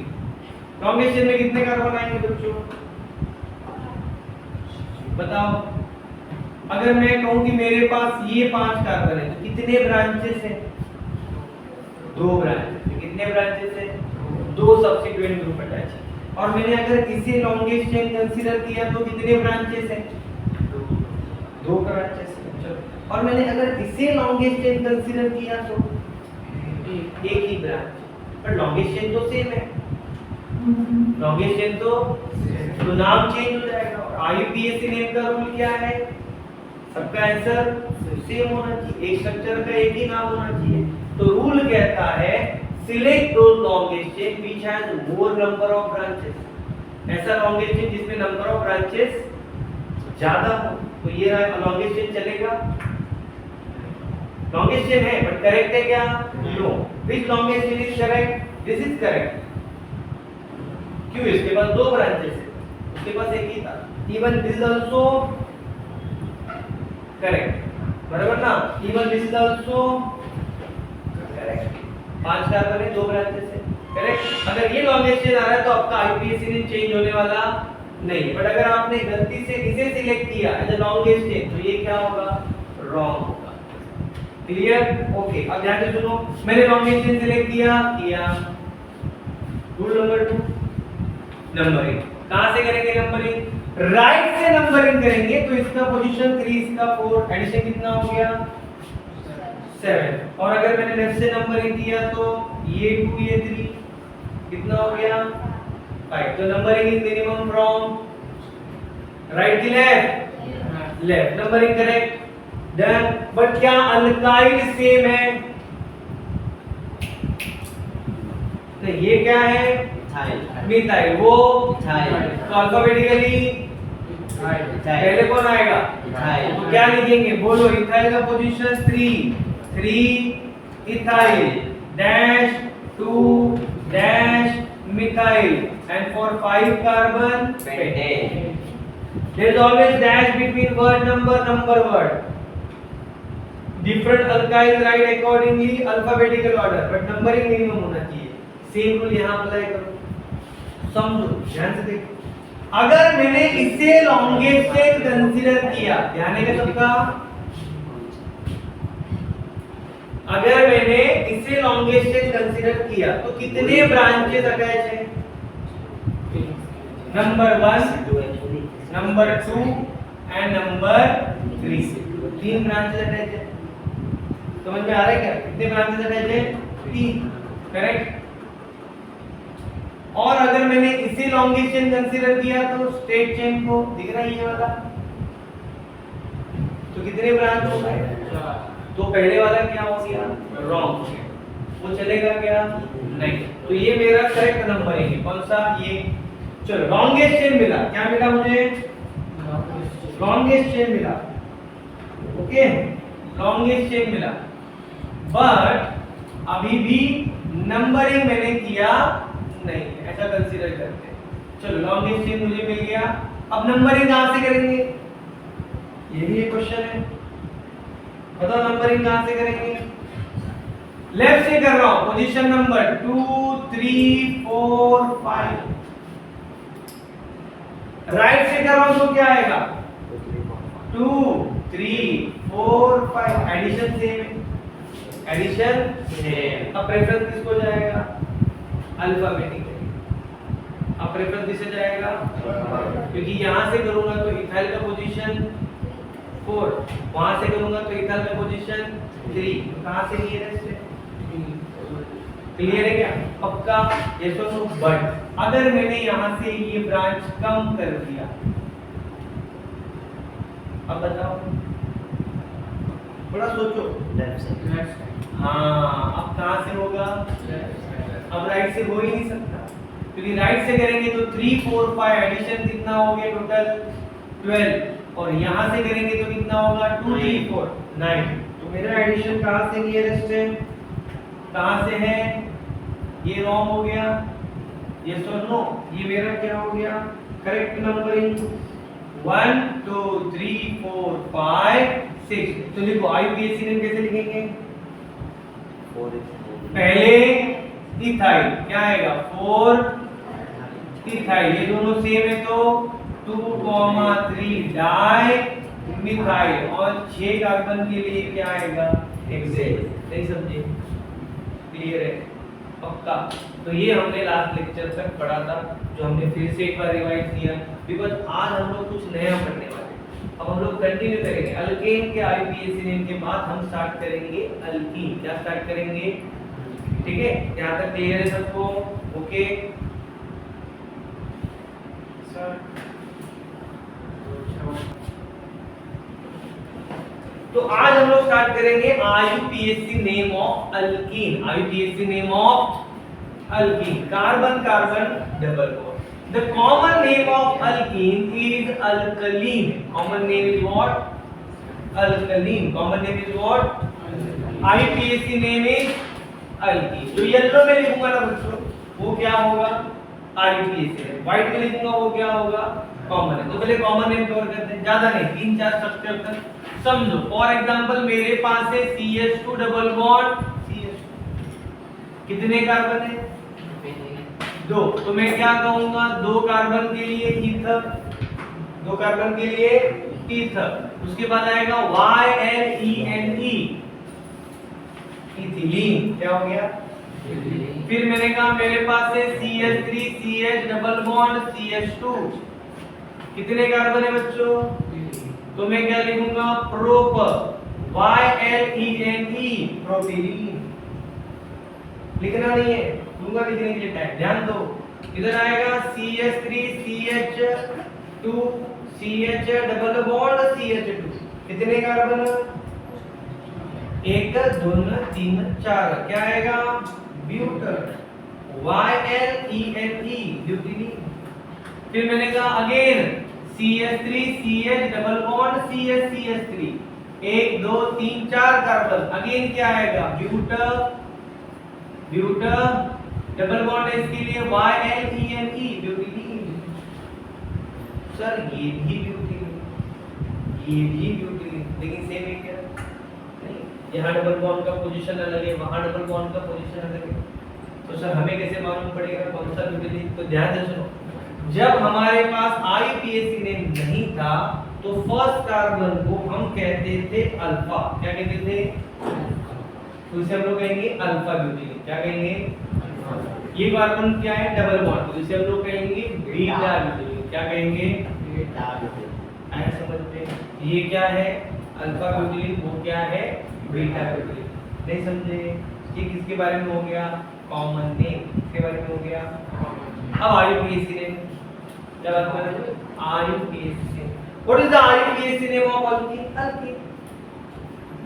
Longest chain में कितने कार्बन आएंगे बच्चों बताओ? अगर मैं कहूं कि मेरे पास ये 5 कार्बन है तो कितने ब्रांचेस हैं? 2 ब्रांचेस। कितने ब्रांचेस हैं? 2 सब्सिक्वेंट ग्रुप अटैच है। और मैंने अगर इसे लॉन्गेस्ट चेन कंसीडर किया तो कितने ब्रांचेस हैं? 2 ब्रांचेस हैं। चलो, और मैंने अगर इसे लॉन्गेस्ट चेन कंसीडर किया तो एक ही ब्रांच, पर लॉन्गेस्ट चेन तो सेम है, लॉन्गेस्ट चेन तो नाम चेंज हो जाएगा। और आईयूपीएसी नेम का रूल क्या है? सबका आंसर सेम होना चाहिए, एक स्ट्रक्चर का एक ही नाम होना चाहिए। तो रूल कहता है select those longest chain which has more number of branches. ऐसा लॉन्गेस्ट चेन जिसमें नंबर ऑफ ब्रांचेस ज्यादा हो, तो ये लॉन्गेस्ट चेन चलेगा। लॉन्गेस्ट चेन है बट करेक्ट है क्या? No. Which longest chain is correct? This is correct. क्यों? इसके पास 2 ब्रांचेस है, उसके पास एक ही था। Even this is also correct, बराबर ना? Even this is also correct. 5 carbon है, 2 ब्रांचेस है, करेक्ट। अगर ये लॉन्गेस्ट चेन आ रहा है तो आपका आईपीएसी नेम चेंज होने वाला नहीं। बट अगर आपने गलती से इसे सिलेक्ट किया एज अ लॉन्गेस्ट चेन तो ये क्या होगा? रॉन्ग होगा। क्लियर? ओके। अब ध्यान से सुनो, मैंने लॉन्गेस्ट चेन सिलेक्ट किया। Rule number 2, numbering. कहां से करेंगे नंबरिंग? राइट से नंबरिंग करेंगे। तो इसका पोजीशन 3, इसका 4, एडिशन कितना हो गया? 7। और अगर मैंने लेफ्ट से नंबरिंग किया तो ये 2 ये 3, कितना हो गया? 5। तो numbering is minimum from right to left, left. Numbering correct, done. But क्या अल्काइल सेम है? नहीं, ये क्या है? मिथाइल। वो तो अल्फाबेटिकली पहले कौन आएगा? तो क्या लिखेंगे? बोलो। इथाइल का position 3 ethyl dash 2 dash methyl and for 5 carbon pentane there is always dash between word number word. Different alkyls write accordingly alphabetical order but numbering minimum होना चाहिए। सेम रूल यहाँ अप्लाई करो, समझो, ध्यान से देखो। अगर मैंने इसे लॉन्गेस्ट चेन कंसीडर किया, ध्यान है सबका? अगर मैंने इसे लॉन्गेस्ट चेन कंसीडर किया तो कितने ब्रांचेस अटैच है? Number 1, number 2 and number 3। 3 branches attach है। समझ में आ रहा है क्या? कितने ब्रांचेस अटैच है? 3, करेक्ट। और अगर मैंने इसे लॉन्गेस्ट चेन कंसीडर किया तो स्ट्रेट चेन को, दिख रहा है ये वाला, तो कितने ब्रांच हो गए? 4। तो पहले वाला क्या हो गया? रॉन्ग हो गया। वो चलेगा क्या? नहीं। तो ये मेरा करेक्ट नंबर है। कौन सा? ये। चलो, लॉन्गेस्ट चेन मिला। क्या मिला मुझे? लॉन्गेस्ट चेन मिला, ओके, लॉन्गेस्ट चेन मिला। बट अभी भी नंबरिंग मैंने किया नहीं, ऐसा कंसीडर करते हैं। चलो, लॉन्गेस्ट चेन मुझे मिल गया। अब नंबरिंग कहां से करेंगे? ये भी एक क्वेश्चन है। बताओ नंबरिंग कहां से करेंगे? लेफ्ट से कर रहा हूं, पोजीशन नंबर 2 3 4 5। राइट से कर रहा हूं तो क्या आएगा 2 3 4 5। एडिशन सेम है, एडिशन सेम। अब प्रेफरेंस किसको जाएगा, अल्फाबेटिक। अब प्रेफरेंस किसे जाएगा, क्योंकि यहां से करूंगा तो इथाइल का पोजीशन 4, वहां से करूंगा तो इथाइल का पोजीशन 3। कहां से नियरेस्ट है, क्लियर है क्या, पक्का। ये तो बट अगर मैंने यहां से ये ब्रांच कम कर दिया, अब बताओ, थोड़ा सोचो। हाँ, अब कहां से होगा, अब राइट से हो ही नहीं सकता, क्योंकि राइट से करेंगे तो 3 4 5 एडिशन कितना हो गया टोटल 12, और यहां से करेंगे तो कितना होगा 2 3 4 9। तो मेरा एडिशन कहां से नियरेस्ट है, कहां से है, ये रॉन्ग हो गया, ये सो नो, ये मेरा क्या हो गया, करेक्ट नंबरिंग 1 2 3 4 5 6। तो देखो आईपीएससी नेम कैसे लिखेंगे, पहले इथाइल क्या आएगा 4 इथाइल, ये दोनों सेम है तो 2 3 डाई मिथाइल, और 6 कार्बन के लिए क्या आएगा हेक्सेन। नहीं समझे, क्लियर है, पक्का। तो ये हमने लास्ट लेक्चर तक पढ़ा था, जो हमने फिर से एक बार रिवाइज किया, बिकॉज़ आज हम लोग कुछ नया पढ़ने वाले हैं। अब हम लोग कंटिन्यू करेंगे अल्केन के आईपीएससी नेम के बाद हम स्टार्ट करेंगे अल्कीन। क्या स्टार्ट करेंगे, ठीक है, यहां तक क्लियर है सबको, ओके सर। तो आज हम लोग स्टार्ट करेंगे IUPAC name of alkyne. IUPAC name of alkyne, carbon carbon double bond. The common name of alkene is alkaline. Common name is what, alkaline. Common name is what, IUPAC name is alkyne. जो yellow में लिखूंगा ना बच्चों, वो क्या होगा IUPAC name, white में लिखूंगा वो क्या होगा कॉमन नेम। तो पहले कॉमन नेम कवर करते हैं, ज्यादा नहीं, 3 4 स्ट्रक्चर तक समझो। फॉर एग्जांपल मेरे पास है CH2 डबल बॉन्ड CH2, कितने कार्बन है 2, तो मैं क्या कहूंगा 2 कार्बन के लिए ईथर, 2 कार्बन के लिए ईथर। उसके बाद आएगा YLENE इथिलीन, क्या हो गया। फिर मैंने कहा मेरे पास है CH3 CH double bond CH2, कितने कार्बन है बच्चों, तो मैं क्या लिखूंगा प्रोप, YLENE प्रोपिलीन। लिखना नहीं है, दूंगा लिखने के लिए टाइम, ध्यान दो। इधर आएगा CH3 CH2 CH double bond CH2, कितने कार्बन, 1 2 3 4, क्या आएगा ब्यूटर, YLENE ब्यूटिलीन। फिर मैंने कहा again CH3 CH double bond CH CH3, 1 2 3 4 carbon, again क्या आएगा ब्यूटर, ब्यूटर डबल बॉन्ड है इसके लिए YLENE ब्यूटिलीन। सर ये भी ब्यूटिलीन, ये भी ब्यूटिलीन, लेकिन सेम है क्या, नहीं, यहाँ डबल बॉन्ड का पोजीशन अलग है, वहां डबल बॉन्ड का पोजीशन अलग है। तो सर हमें कैसे मालूम पड़ेगा कौन सा ब्यूटिलीन। तो ध्यान से सुनो, जब हमारे पास आईपीएसी नेम नहीं था तो फर्स्ट कार्बन को हम कहते थे अल्फा, क्या कहते थे, तो इसे हम लोग कहेंगे अल्फा ब्यूटिलीन, क्या कहेंगे, ये कार्बन क्या है डबल बॉन्ड, तो इसे हम लोग कहेंगे बीटा ब्यूटिलीन, क्या कहेंगे बीटा ब्यूटिलीन। आया समझ में, ये क्या है अल्फा ब्यूटिलीन, वो क्या है बीटा ब्यूटिलीन। नहीं समझे, ये किसके बारे में हो गया कॉमन नेम, किसके बारे में हो गया। अब आईयूपीएसी नेम, क्या बात कर रहे हैं, IUPAC name, what is the IUPAC name of alkyne, alkyne.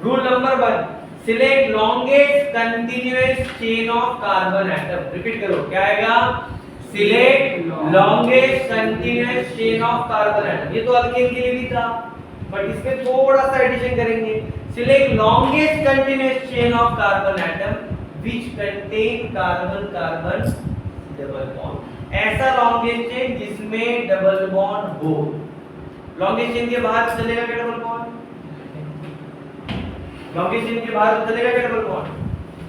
Rule number 1, select longest continuous chain of carbon atom. Repeat करो, क्या आएगा, select longest continuous chain of carbon atom. ये तो अल्कीन के लिए भी था, बट इसमें थोड़ा सा एडिशन करेंगे। Select longest continuous chain of carbon atom which contain carbon carbon double bond. ऐसा लॉन्गेस्ट चेन जिसमें डबल बॉन्ड हो। लॉन्गेस्ट चेन के बाहर चलेगा क्या डबल बॉन्ड, लॉन्गेस्ट चेन के बाहर चलेगा क्या डबल बॉन्ड,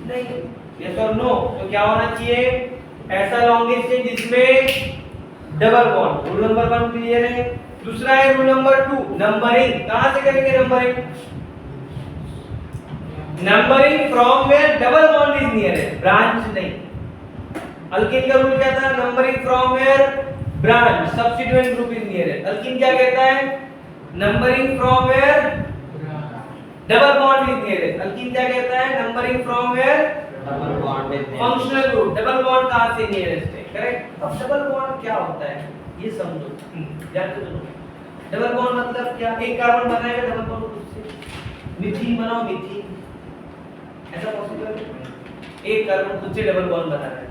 नहीं, यस और नो। तो क्या होना चाहिए, ऐसा लॉन्गेस्ट चेन जिसमें double bond. Rule number 1 clear है। दूसरा है रूल नंबर 2, नंबरिंग। कहां से करेंगे numbering? Numbering from where double bond is near है, ब्रांच नहीं। अल्किन का रूल क्या था, numbering from where branch substituent group is near है। अल्किन क्या कहता है, numbering from where double bond is near है। अल्किन क्या कहता है, numbering from where double bond is functional group. Double bond कहां से नियरेस्ट है, करेक्ट। अब डबल बॉन्ड क्या होता है ये समझो, ध्यान से सुनो। डबल बॉन्ड मतलब क्या, एक कार्बन बनाएगा डबल बॉन्ड खुद से। मीथीन बनाओ, मीथीन, ऐसा पॉसिबल है? एक कार्बन खुद से डबल बॉन्ड बना रहा है।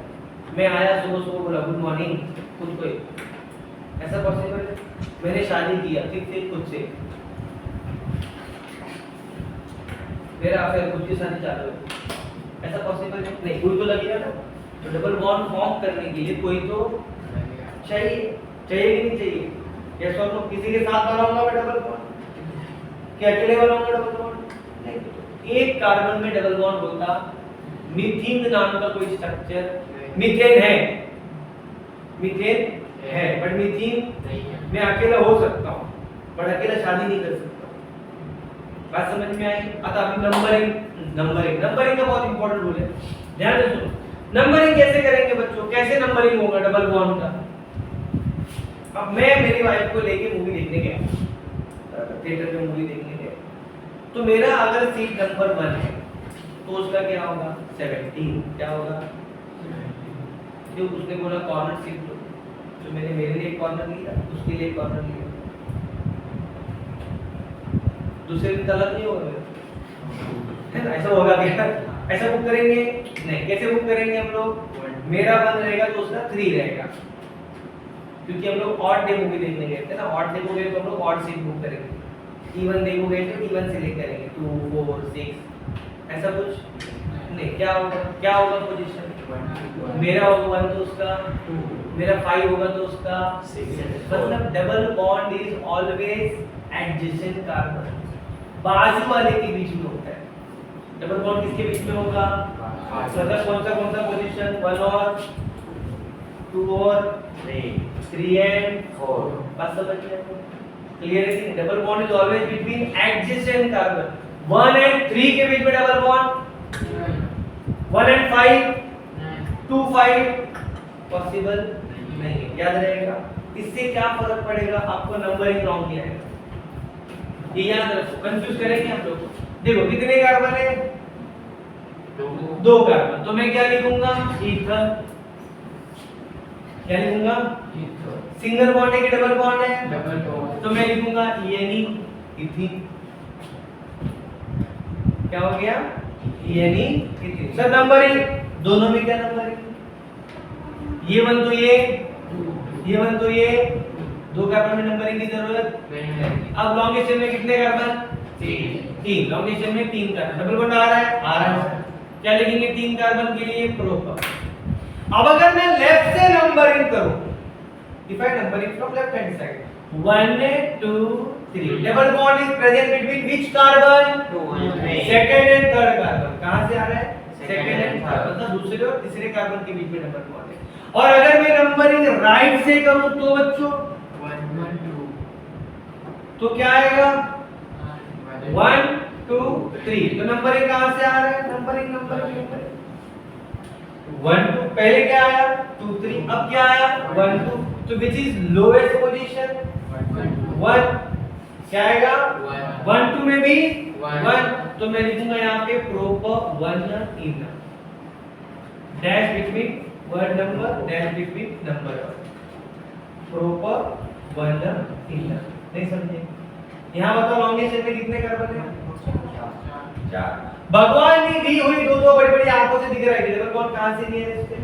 मैं आया सुबह सुबह बोला गुड मॉर्निंग खुद को, ऐसा पॉसिबल है? मैंने शादी किया ठीक से खुद से, मेरा अफेयर खुद की शादी चालू है, ऐसा पॉसिबल है? नहीं, कोई तो लगेगा ना। तो डबल बॉन्ड फॉर्म करने के लिए कोई तो चाहिए, चाहिए कि नहीं चाहिए? यस और नो। किसी के साथ बनाऊंगा मैं डबल बॉन्ड, क्या अकेले बनाऊंगा डबल बॉन्ड? नहीं। एक कार्बन में डबल बॉन्ड होता, मीथेन नाम का कोई स्ट्रक्चर, मीथेन है, मीथेन है बट मीथेन मैं अकेला हो सकता हूं, बट अकेला शादी नहीं कर सकता। बात समझ में आई? आता अभी नंबरिंग, नंबरिंग का बहुत इंपॉर्टेंट रूल है, ध्यान से सुनो। नंबरिंग कैसे करेंगे बच्चों, कैसे नंबरिंग होगा डबल बॉन्ड का? अब मैं मेरी वाइफ को लेके मूवी देखने गया, थिएटर में मूवी देखने गया, तो मेरा अगर सीट नंबर 1 है तो उसका क्या होगा, 17। क्या होगा, क्यों? उसने बोला कॉर्नर सीट लो, तो मैंने मेरे लिए कॉर्नर लिया, उसके लिए कॉर्नर लिया। दूसरे दिन गलत नहीं होगा है ना? ऐसा होगा क्या? ऐसा बुक करेंगे नहीं। कैसे बुक करेंगे हम लोग? मेरा 1 रहेगा तो उसका 3 रहेगा, क्योंकि हम लोग ऑड डे मूवी देखने गए थे ना। ऑड डे मूवी तो हम लोग ऑड सीट बुक करेंगे। इवन डे को गए तो इवन से लेकर करेंगे 2 4 6, ऐसा कुछ नहीं। क्या होगा, क्या होगा पोजीशन? मेरा होगा 1 तो उसका 2, मेरा 5 होगा तो उसका 6। मतलब double bond is always adjacent carbon, बाजू वाले के बीच में होता है। डबल बॉन्ड किसके बीच में होगा? मतलब कौन सा पोजीशन? 1 और 2 और 3 एंड 4। बस समझ गए? क्लियर है? Double bond is always between adjacent carbon. 1 and 3 के बीच में डबल बॉन्ड, 1 एंड 5, 2 5 पॉसिबल नहीं है, याद रहेगा। इससे क्या फर्क पड़ेगा, आपको नंबरिंग रॉन्ग नहीं आएगा, ये याद रखो। कंफ्यूज करेंगे हम लोग। देखो कितने कार्बन है? 2 कार्बन, तो मैं क्या लिखूंगा? ईथर। क्या लिखूंगा? सिंगल बॉन्ड है कि डबल बॉन्ड है? डबल बॉन्ड, तो मैं लिखूंगा ईएनई, इथीन। क्या हो गया? ईएनई, इथीन। सर नंबरिंग दोनों में क्या नंबरिंग? ये 1 तो ये 1 तो ये 2 कार्बन में नंबरिंग की जरूरत नहीं। अब लॉन्गेस्ट चेन में कितने कार्बन? 3। लॉन्गेस्ट चेन में 3 कार्बन। डबल बॉन्ड आ रहा है? आ रहा है। क्या लिखेंगे 3 कार्बन के लिए? प्रोपर। अब अगर मैं लेफ्ट से नंबरिंग करूं, if I numbering from left hand side, 1 2 3, double bond is present between which carbon? 2 and 3, second and third carbon. कहां से आ रहा है? Second second and and third, third। मतलब दूसरे और तीसरे कार्बन के बीच में डबल बॉन्ड है। और अगर मैं नंबरिंग राइट से करूं तो बच्चों 1 1 2, तो क्या आएगा? 1 2 3। तो नंबरिंग कहां से आ रहा है? नंबरिंग 1 2, पहले क्या आया? 2 3, अब क्या आया? 1 2। तो विच इज लोएस्ट पोजीशन? 1। क्या आएगा? 1 2 में भी 1। तो मैं लिखूंगा यहाँ पे proper 1 in dash between word number dash between number, proper 1 इन। नहीं समझे? यहाँ बताओ लॉन्गेस्ट चेन में कितने कार्बन है? 4। भगवान ने दी हुई दो बड़ी बड़ी आंखों से दिख रहा है, डबल बॉन्ड कहां से नियर है इसके?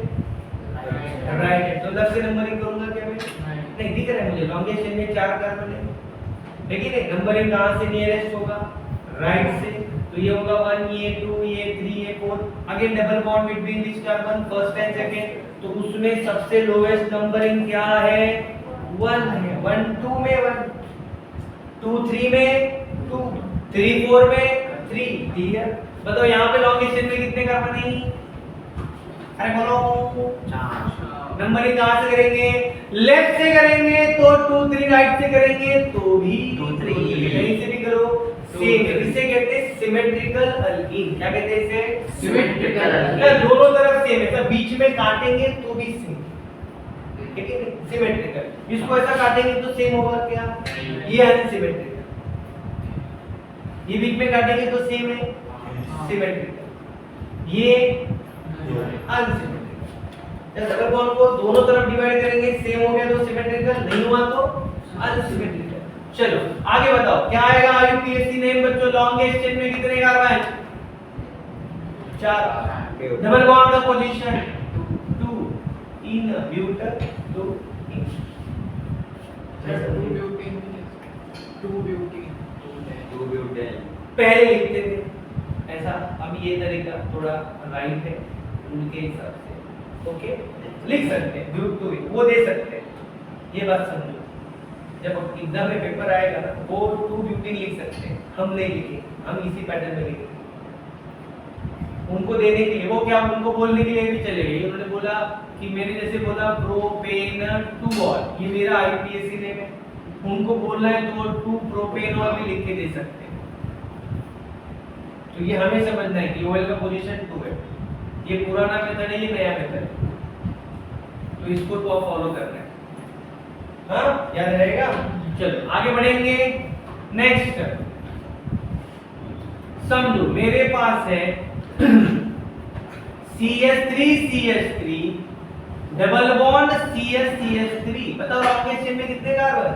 राइट है। तो लेफ्ट से नंबरिंग करूंगा क्या मैं? नहीं दिख रहा है मुझे, लॉन्गेस्ट चेन में 4 कार्बन है, लेकिन नंबरिंग कहां से नियरेस्ट होगा? राइट से। तो ये होगा 1 ये 2 ये 3 ये 4। Again double bond between this carbon first and second, तो उसमें सबसे लोएस्ट नंबरिंग क्या है? 1 है। 1 2 में 1, 2 3 में 2, 3 4 में 3। क्लियर? बताओ यहाँ पे लॉन्गेस्ट चेन में कितने कार्बन है? अरे बोलो। 4 नंबरिंग कहाँ से करेंगे? लेफ्ट से करेंगे तो 2 3, राइट से करेंगे तो भी 2 3, कहीं से भी करो सेम। इसे कहते हैं सिमेट्रिकल अल्कीन। क्या कहते हैं इसे? Symmetrical alkyne. दोनों तरफ सेम है, सब बीच में काटेंगे तो भी सेम, ठीक है? सिमेट्रिकल। इसको ऐसा काटेंगे तो सेम होगा क्या? ये अनसिमेट्रिकल। ये बीच में काटेंगे तो सेम है, सिमेट्रिकल। ये अनसिमेट्रिकल। डबल बॉन्ड को दोनों तरफ डिवाइड करेंगे, सेम हो गया तो सिमेट्रिकल, नहीं हुआ तो अनसिमेट्रिकल। चलो आगे बताओ क्या आएगा आईयूपीएसी नेम बच्चों? लॉन्गेस्ट चेन में कितने कार्बन? 4। डबल बॉन्ड का पोजीशन 2 इन ब्यूटन 2 इन 2 ब्यूटेन। पहले लिखते थे ऐसा, अब ये तरीका थोड़ा राइट है उनके हिसाब से। ओके, लिख सकते हैं ब्यूट टू वो दे सकते हैं। ये बात समझो, जब एग्जाम में पेपर आएगा ना वो 2 ब्यूटीन लिख सकते हैं, हम नहीं लिखेंगे, हम इसी पैटर्न में लिखेंगे। उनको देने के लिए वो क्या, उनको बोलने के लिए भी चलेगा। उन्होंने बोला कि मेरे जैसे बोला प्रोपेन 2-ऑल, ये मेरा आईपीएससी नेम है, उनको बोलना है तो 2 प्रोपेनॉल भी लिख के दे सकते हैं। तो ये हमें समझना है कि ओएल का पोजीशन 2 है। ये पुराना मेथड है, ये नया मेथड है, तो इसको तो आप फॉलो करना है। हाँ, याद रहेगा? चलो आगे बढ़ेंगे। नेक्स्ट समझो, मेरे पास है CH3 डबल बॉन्ड CH3। बताओ लॉन्गेस्ट चेन में कितने कार्बन?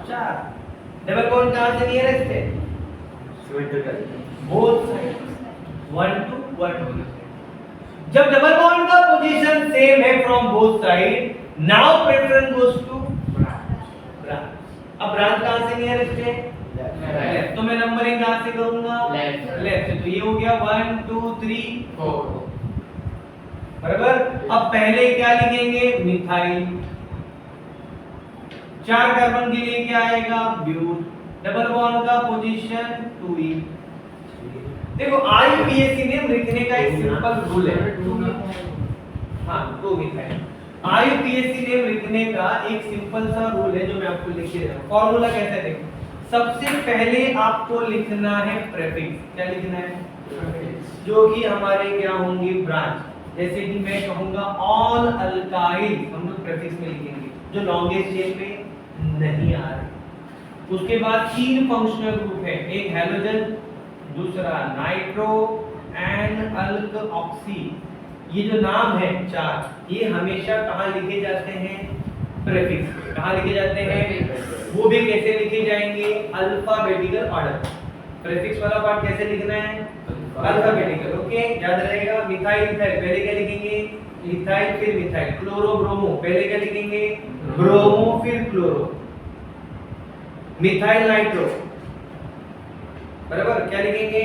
4। डबल बॉन्ड कहां से नियरेस्ट है? Symmetrical. Both side 1 to 1 to। जब डबल बॉन्ड का पोजीशन सेम है from both side, now preference goes to branch. अब ब्रांच कहां से नियरेस्ट है? लेफ्ट। तो मैं नंबरिंग कहां से करूंगा? लेफ्ट से। तो ये हो गया 1 2 3 4, बराबर। अब पहले क्या लिखेंगे? मिथाइल। 4 कार्बन के लिए क्या आएगा? ब्यूट। डबल बॉन्ड का पोजीशन 2e। देखो आईपीएससी नेम लिखने का एक सिंपल रूल है। हाँ, 2 मिथाइल। आईपीएससी नेम लिखने का एक सिंपल सा रूल है जो मैं आपको लिख के दे रहा हूं। फॉर्मूला कैसे है देखो, सबसे पहले आपको लिखना है प्रेफिक्स। क्या लिखना है? प्रेफिक्स, जो कि हमारे क्या होंगे? ब्रांच। जैसे कि मैं कहूंगा ऑल अल्काइल, हम लोग प्रेफिक्स में लिखेंगे जो लॉन्गेस्ट चेन में नहीं आ रहे। उसके बाद 3 फंक्शनल ग्रुप है, एक हैलोजन, दूसरा नाइट्रो एंड अल्क ऑक्सी। ये जो नाम है 4, ये हमेशा कहाँ लिखे जाते हैं? प्रेफिक्स। कहाँ लिखे जाते हैं? वो भी कैसे लिखे जाएंगे? Alphabetical order. प्रेफिक्स वाला पार्ट कैसे लिखना है? अल्फाबेटिकल। ओके, याद रहेगा। मिथाइल पहले क्या लिखेंगे? इथाइल फिर मिथाइल। क्लोरो ब्रोमो पहले क्या लिखेंगे? ब्रोमो फिर क्लोरो। मिथाइल नाइट्रो, बराबर। क्या लिखेंगे?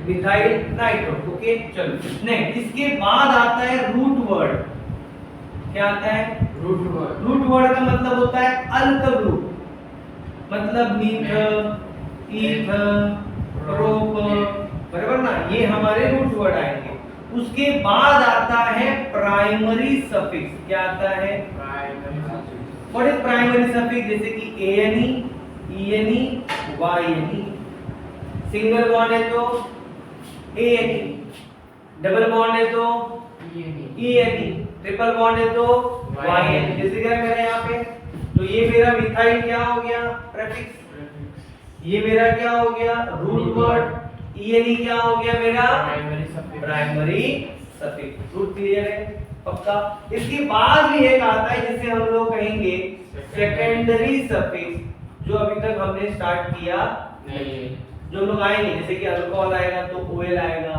Methyl nitro. ओके, चलो नेक्स्ट। इसके बाद आता है रूट वर्ड। क्या आता है? Root word. रूट वर्ड का मतलब होता है अल्क ग्रुप, मतलब मीथ, ईथ, प्रोप, बराबर ना। ये हमारे रूट वर्ड आएंगे। उसके बाद आता है प्राइमरी सफिक्स। क्या आता है? What is primary suffix? जैसे कि ANE, ENE, YNE। Single bond है तो ANE, डबल बॉन्ड है तो ENE, ट्रिपल बॉन्ड है तो YNE। जैसे कि मेरा यहाँ पे, तो ये मेरा मिथाइल क्या हो गया? प्रेफिक्स। ये मेरा क्या हो गया? Root word. ENE क्या हो गया मेरा? Primary suffix. रूट क्लियर है? पक्का। इसके बाद भी एक आता है जिसे हम लोग कहेंगे सेकेंडरी सफिक्स, जो अभी तक हमने स्टार्ट किया नहीं। जो लोग आएंगे, जैसे कि अल्कोहल आएगा तो OL आएगा,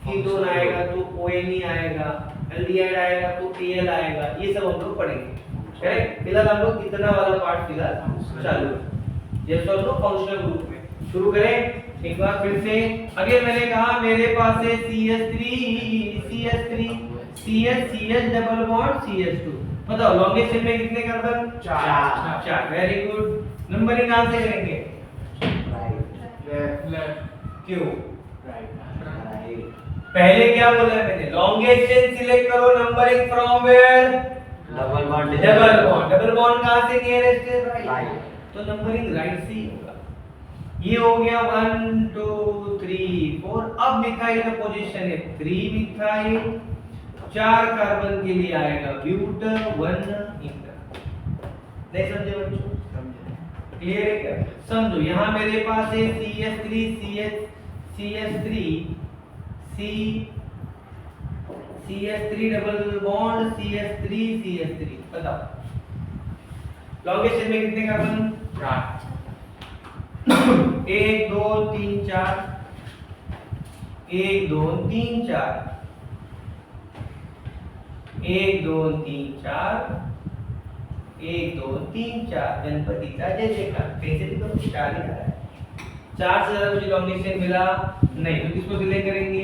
कीटोन आएगा तो ONE आएगा, एल्डिहाइड आएगा तो AL आएगा। ये सब हम लोग पढ़ेंगे। करेक्ट? फिलहाल हम लोग इतना वाला पार्ट फिलहाल चालू है। ये सब लोग फंक्शनल ग्रुप में शुरू करें। एक बार फिर से अगर मैंने कहा मेरे पास है CH डबल बॉन्ड CH2। बताओ लॉन्गेस्ट चेन में कितने कार्बन? 4। Very good. नंबरिंग कहां से करेंगे? लेफ्ट। क्यों? राइट। पहले क्या बोला है मैंने, लॉन्गेस्ट चेन सिलेक्ट करो, numbering from where, double bond double bond कहां से नियरेस्ट है, राइट, राइट, तो नंबरिंग राइट से ही होगा। ये हो गया 1 2 3 4। अब मिथाइल का पोजीशन है 3 मिथाइल, 4 कार्बन के लिए आएगा ब्यूट 1 इंटर। नहीं समझे बच्चों? क्लियर है क्या? समझो यहां मेरे पास है CH3 CH3 CH3 double bond CH3 बताओ लॉन्गेस्ट चेन में कितने कार्बन? 1 2 3 4 1 2 3 4 1 2 3 4 1 2 3 4। गणपति का जय जयकार। कैसे भी करो, 4 ही आ रहा है। 4 से ज्यादा मुझे लॉन्गेस्ट चेन मिला नहीं तो किसको सिलेक्ट करेंगे?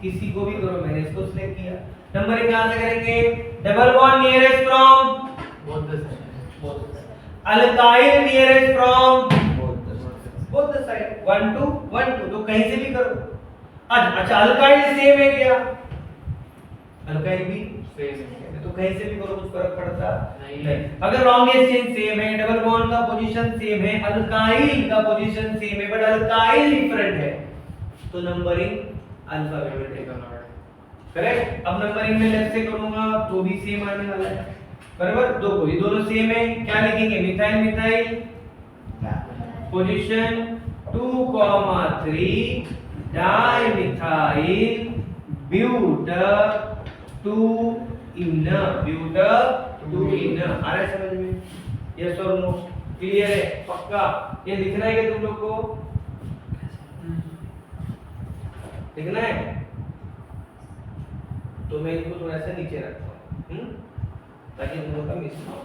किसी को भी करो, मैंने इसको सिलेक्ट किया। नंबरिंग कहां से करेंगे? Double bond nearest from alkyl nearest from both the side 1 2 1 2, तो कहीं से भी करो। अच्छा अल्काइल सेम है क्या? अल्काइल भी सेम है तो कहीं से भी करो, कुछ फर्क पड़ता नहीं। अगर लॉन्गेस्ट चेन सेम है, डबल बॉन्ड का पोजीशन सेम है, अल्काइल का पोजीशन सेम है बट अल्काइल डिफरेंट है, तो नंबरिंग अल्फाबेटिक है, करेक्ट। अब नंबरिंग में लेफ्ट से करूंगा तो भी सेम आने वाला है, बराबर। दो को ये दोनों सेम है, क्या लिखेंगे? Methyl methyl position 2, 3 dimethyl but 2 ene, but 2 ene. आ रहा है समझ में? यस और नो? क्लियर है? पक्का? ये लिखना है क्या तुम लोग को? लिखना है तो मैं इसको थोड़ा सा नीचे रखता हूं ताकि तुम लोग का मिस ना हो।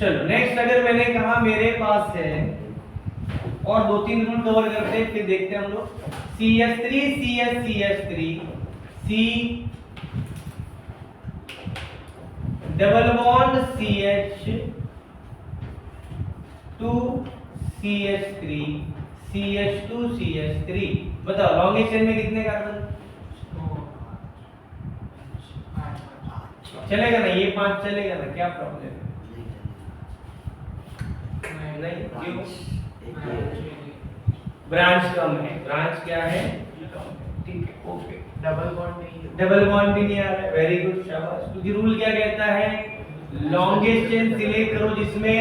चलो नेक्स्ट, अगर मैंने कहा मेरे पास है और 2-3 रूल कवर करते हैं फिर देखते हैं हम लोग। CH3 CH3 C double bond CH2 CH3 CH2 CH3। बताओ लॉन्गेस्ट चेन में कितने कार्बन? चलेगा ना? ये 5 चलेगा ना? क्या प्रॉब्लम है? नहीं, क्यों? ब्रांच कम है। ब्रांच क्या है? ठीक है, ओके। डबल बॉन्ड भी नहीं आ रहा है, वेरी गुड, शाबाश। क्योंकि रूल क्या कहता है? लॉन्गेस्ट चेन सिलेक्ट करो जिसमें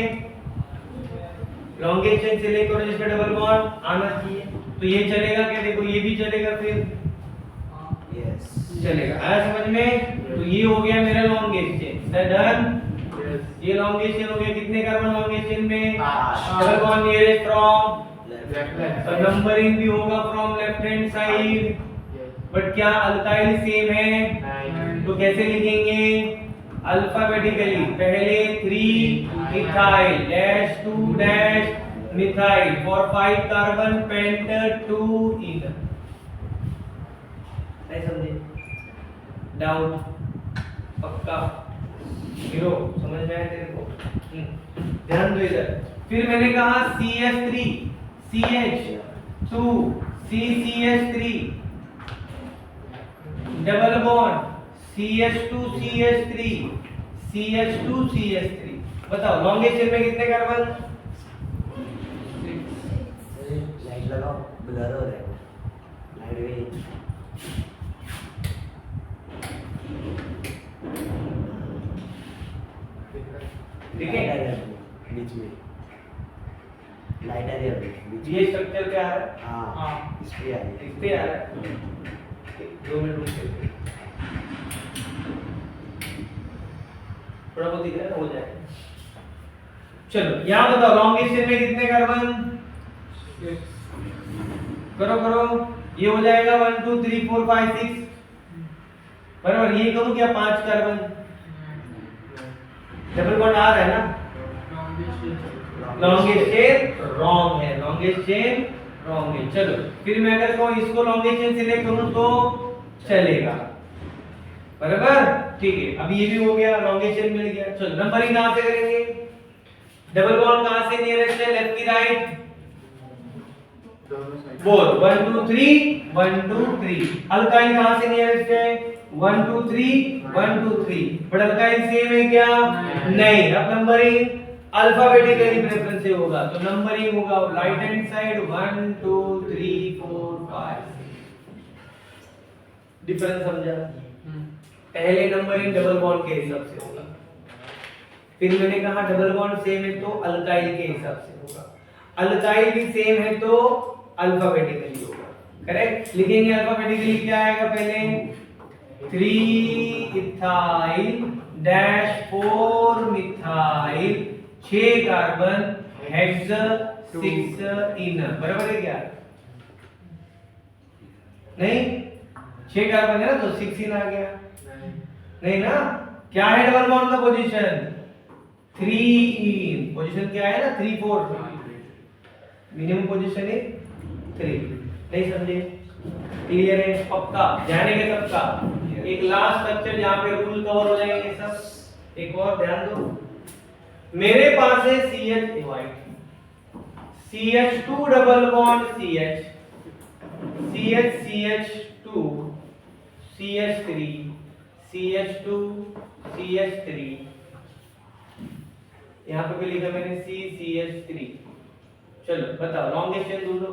डबल बॉन्ड आना चाहिए। तो ये चलेगा क्या? देखो ये भी चलेगा, फिर यस चलेगा। आया समझ में? तो ये हो गया मेरा लॉन्गेस्ट चेन, डन। ये लॉन्गेस्ट चेन हो गया। कितने कार्बन लॉन्गेस्ट चेन में? 5। Double bond nearest from left, तो नंबरिंग भी होगा from left hand side, but क्या अल्काइल सेम है? तो कैसे लिखेंगे? अल्फाबेटिकली। पहले 3 methyl dash 2 dash methyl for 5 carbon pent 2 ene. नहीं समझे? डाउट? पक्का? हीरो समझ में आया तेरे को? ध्यान दो इधर। फिर मैंने कहा CH3 CH2 CCH3 double bond CH2 CH3 CH2 CH3। बताओ लॉन्गेस्ट चेन में कितने कार्बन? लाइट लगाओ, ब्लर हो रहा है लाइट वे। ठीक है, बीच में लाइट आ रही है बीच में। ये स्ट्रक्चर क्या है? हाँ इस पे आ रही है। इस पे आ रहा है। 2 मिनट रुक जाओ, थोड़ा बहुत दिख रहा है ना, हो जाएगा। चलो यहाँ बताओ लॉन्गेस्ट चेन में कितने कार्बन? करो ये हो जाएगा 1 2 3 4 5 6 बराबर। ये करूँ क्या? 5 कार्बन डबल बॉन्ड आ रहा है ना? लॉन्गेस्ट चेन रॉन्ग है, लॉन्गेस्ट चेन रॉन्ग है। चलो फिर मैं अगर कहूँ इसको लॉन्गेस्ट चेन सिलेक्ट करूँ तो चलेगा, बराबर। ठीक है, अब ये भी हो गया, लॉन्गेस्ट चेन मिल गया। चलो नंबरिंग कहां से करेंगे? डबल बॉन्ड कहां से नियरेस्ट है? लेफ्ट की राइट? बोथ 1 2 3 1 2 3। अल्काइल कहां से नियरेस्ट है 1 2 3 1 2 3, बट अल्काइल सेम है क्या नहीं। अब नंबरिंग अल्फाबेटिकली प्रेफरेंस से होगा, तो नंबरिंग होगा राइट हैंड साइड 1 2 3 4 5। डिफरेंस समझा? पहले नंबरिंग डबल बॉन्ड के हिसाब से होगा, फिर मैंने कहा डबल बॉन्ड सेम है तो अल्काइल के हिसाब से होगा, अल्काइल भी सेम है तो अल्फाबेटिकली होगा। करेक्ट? लिखेंगे अल्फाबेटिकली क्या आएगा पहले 3 ethyl dash 4 methyl 6 carbon hex 6 inner, बराबर है क्या नहीं? 6 कार्बन है ना तो 6 इन आ गया नहीं ना? क्या है डबल बॉन्ड का पोजीशन 3 इन, पोजीशन क्या है ना 3 4, मिनिमम पोजीशन है 3। नहीं समझे? क्लियर है? पक्का ध्यान है सबका? एक लास्ट स्ट्रक्चर जहां पे रूल कवर हो जाएंगे सब। एक और ध्यान दो, मेरे पास है CH CH2 double bond CH CH CH2 CH3 CH2 CH3, यहां पे भी लिखा मैंने CH3। चलो बताओ लॉन्गेस्ट चेन ढूंढो।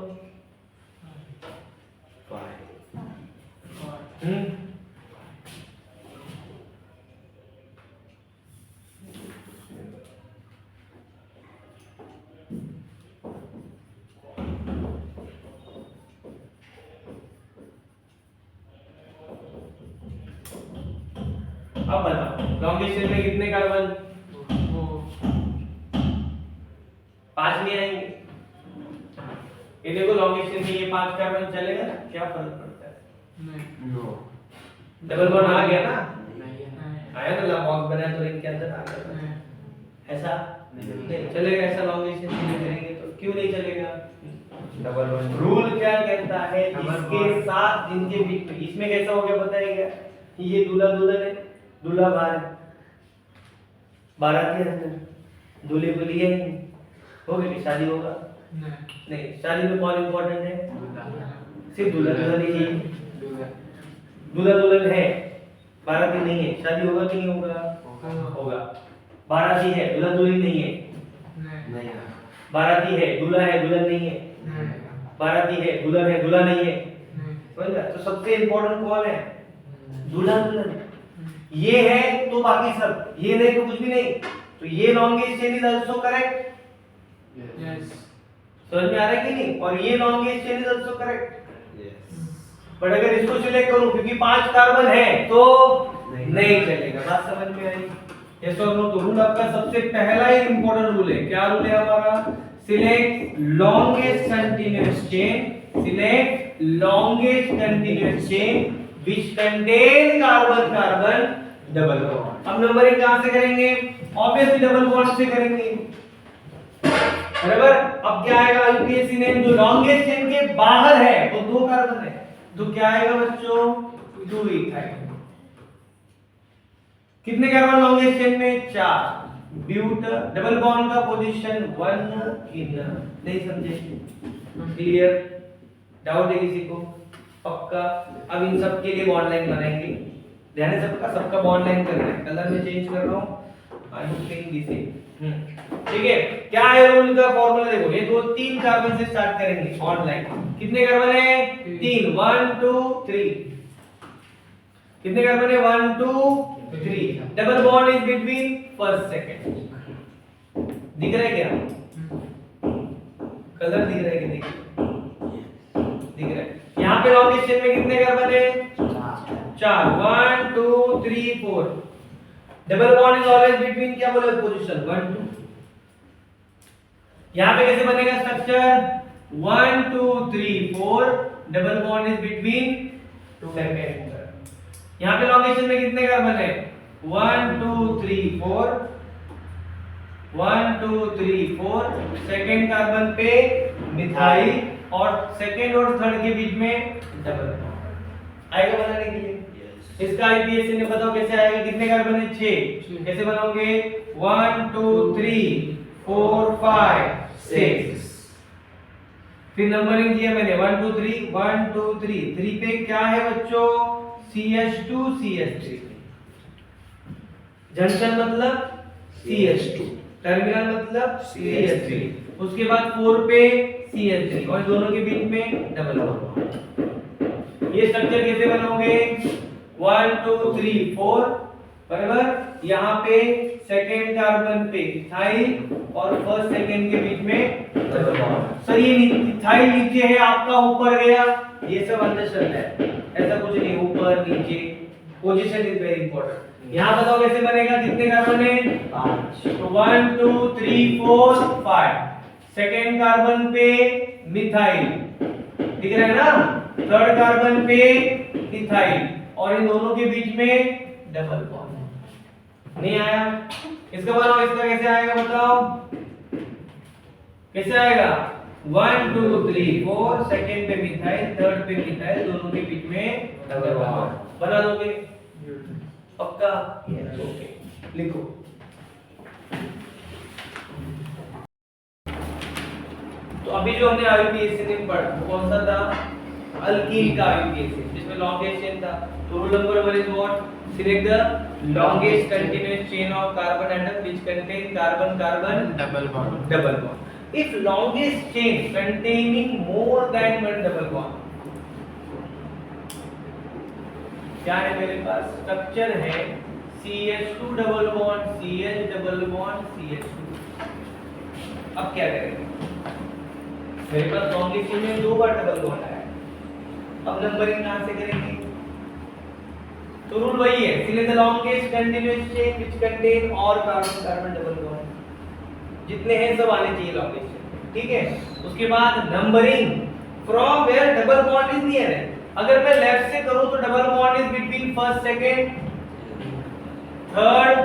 अब बताओ लॉन्गेस्ट चेन में कितने कार्बन 5 में आएंगे। ये देखो लॉन्गेस्ट चेन में ये 5 कार्बन चलेगा ना, क्या फर्क पड़ता है? नो डबल बॉन्ड आ गया ना, आया ना, बॉक्स बनाया तो रिंग के अंदर आ गया, ऐसा नहीं चलेगा। ऐसा लॉन्गेस्ट चेन में करेंगे तो क्यों नहीं चलेगा? डबल बॉन्ड रूल क्या कहता है इसके साथ जिनके बीच में, इसमें कैसा हो गया बताइएगा? ये दूल्हा दुल्हन है, दूल्हा बाहर बारात के अंदर दूल्हे को लिए हो गई, शादी होगा नहीं। शादी में कौन इंपॉर्टेंट है? सिर्फ दूल्हा दुल्हन ही चाहिए। दूल्हा दुल्हन है, बाराती नहीं है, शादी होगा कि नहीं होगा? होगा। बाराती है, दूल्हा दुल्हन नहीं है, नहीं बाराती है, दूल्हा है, दुल्हन नहीं है, बाराती है, दुल्हन है, दूल्हा नहीं है। समझा? तो सबसे इंपॉर्टेंट कौन है? दूल्हा दुल्हन। ये है तो बाकी सब, ये नहीं तो कुछ भी नहीं। तो ये longest chain is also correct. Yes समझ में आ रहा है कि नहीं? और ये longest chain is also correct. But अगर इसको सिलेक्ट करूं क्योंकि 5 कार्बन है तो नहीं चलेगा। बात समझ में आई? यस और नो? तो रूल आपका सबसे पहला ही इंपॉर्टेंट रूल है। क्या रूल है हमारा? Select longest continuous chain, select longest continuous chain which contain carbon carbon double bond। अब नंबरिंग कहां से करेंगे? ऑब्वियसली डबल बॉन्ड से करेंगे, बराबर। अब क्या आएगा? यूपीएससी ने जो लॉन्गेस्ट चेन के बाहर है वो 2 कार्बन है, तो क्या आएगा बच्चों? 2 इथाइल। कितने कार्बन लॉन्गेस्ट चेन में? 4। ब्यूट डबल बॉन्ड का पोजीशन 1 इन। नहीं समझे? क्लियर? डाउट है किसी को? पक्का? अब इन सब के लिए बॉन्ड लाइन बनाएंगे। ध्यान है सबका? सबका बॉन्ड लाइन करना है। कलर में चेंज कर रहा हूं, आई एम सेइंग दिस। ठीक है? क्या है रूल का फार्मूला? देखो ये 3 कार्बन से स्टार्ट करेंगे बॉन्ड लाइन। कितने कार्बन है? 3 1 2 3। कितने कार्बन है? 1 2 3। Double bond is between first second. दिख रहा है क्या? कलर दिख रहा है कि नहीं दिख रहा है? यहाँ पे लॉन्गेस्ट चेन में कितने कार्बन है? 4 1 2 3 4। Double bond is always between क्या बोले पोजीशन 1 2। यहाँ पे कैसे बनेगा structure? 1 2 3 4। Double bond is between second. यहाँ पे लॉन्गेस्ट चेन में कितने कार्बन है? 1 2 3 4। 1 2 3 4। सेकंड कार्बन पे मिथाइल और सेकंड और थर्ड के बीच में डबल बॉन्ड आएगा बनाने के लिए। इसका आईपीएससी ने बताओ कैसे आएगा? कितने कार्बन है? 6। कैसे बनाओगे? 1 2 3 4 5 6। फिर नंबरिंग किया मैंने 1 2 3 1 2 3 3 पे क्या है बच्चों CH2 CH3 जंक्शन मतलब CH2 टर्मिनल मतलब CH3 उसके बाद 4 पे CH3 और दोनों के बीच में डबल बॉन्ड ये स्ट्रक्चर कैसे बनोगे 1 2 3 4 बराबर यहाँ पे सेकेंड कार्बन पे इथाइल और फर्स्ट सेकेंड के बीच में डबल बॉन्ड सर ये इथाइल नीचे है आपका ऊपर गया ये सब अंडरस्टैंड है ऐसा कुछ नहीं ऊपर नीचे पोजीशन इज वेरी इंपॉर्टेंट यहाँ बताओ कैसे बनेगा कितने कार्बन है 5 तो 1 2 3 4 5 सेकेंड कार्बन पे मिथाइल दिख रहा है ना थर्ड कार्बन पे इथाइल और इन दोनों के बीच में डबल बॉन्ड नहीं आया इसका बनाओ इसका कैसे आएगा बताओ कैसे आएगा 1 2 3 4 सेकंड पे मिथाइल थर्ड पे मिथाइल दोनों के बीच में डबल बॉन्ड बना दोगे पक्का ओके लिखो तो अभी जो हमने आईयूपीएसी ने पढ़ा वो कौन सा था अल्कीन का आईयूपीएसी जिसमें लॉन्गेस्ट चेन था तो rule number 1 is what select the longest continuous chain of carbon atom which contain carbon carbon double bond. if longest chain containing more than one double bond क्या है मेरे पास structure है CH2 double bond CH double bond CH2 अब क्या करेंगे मेरे पास longest chain में दो बार डबल बॉन्ड आया अब नंबरिंग कहां से करेंगे तो रूल वही है select the longest continuous chain which contain और कार्बन कार्बन डबल बॉन्ड जितने हैं सब आने चाहिए लॉन्गेस्ट चेन ठीक है उसके बाद numbering from where double bond is near है अगर मैं लेफ्ट से करूं तो double bond is between first second third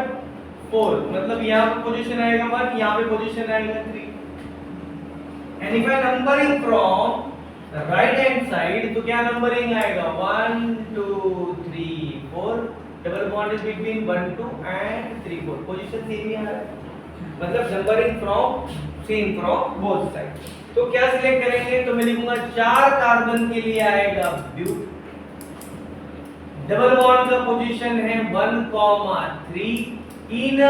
fourth मतलब यहां पे पोजीशन आएगा 1 यहां पे पोजीशन आएगा 3 and if I numbering from right hand side तो क्या नंबरिंग आएगा 1 2 3 4 double bond is between 1 2 and 3 4 position same ही आ रहा है मतलब numbering from same from both side तो क्या सिलेक्ट करेंगे तो मैं लिखूंगा 4 कार्बन के लिए आएगा ब्यूट डबल बॉन्ड का पोजीशन है 1 3 इन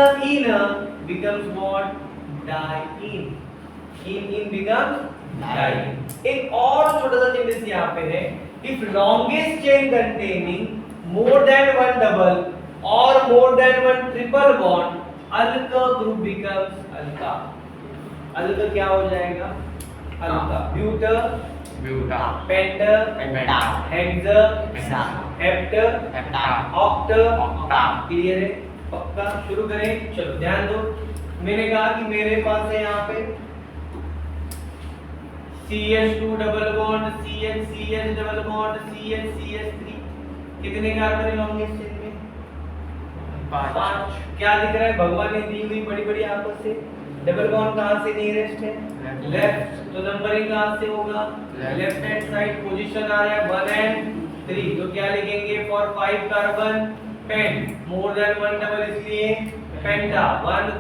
becomes what diene in becomes diene एक और छोटा सा चेंजेस यहाँ पे है if longest chain containing more than one double or more than one triple bond alkyl group becomes alka alka क्या हो जाएगा alka buta Buta. penta Penta. hexa hexa, hepta Hepta. octa Octa. Clear है पक्का शुरू करें चलो ध्यान दो मैंने कहा कि मेरे पास है यहाँ पे CH2 double bond CH double bond CH3 कितने कार्बन है लॉन्गेस्ट चेन में 5 क्या दिख रहा है भगवान ने दी हुई बड़ी बड़ी आपस से डबल बॉन्ड कहां से नियरेस्ट है लेफ्ट तो नंबरिंग कहां से होगा लेफ्ट हैंड साइड पोजीशन आ रहा है 1 एंड 3 तो क्या लिखेंगे for 5 carbon pent more than one double इसलिए पेंटा 1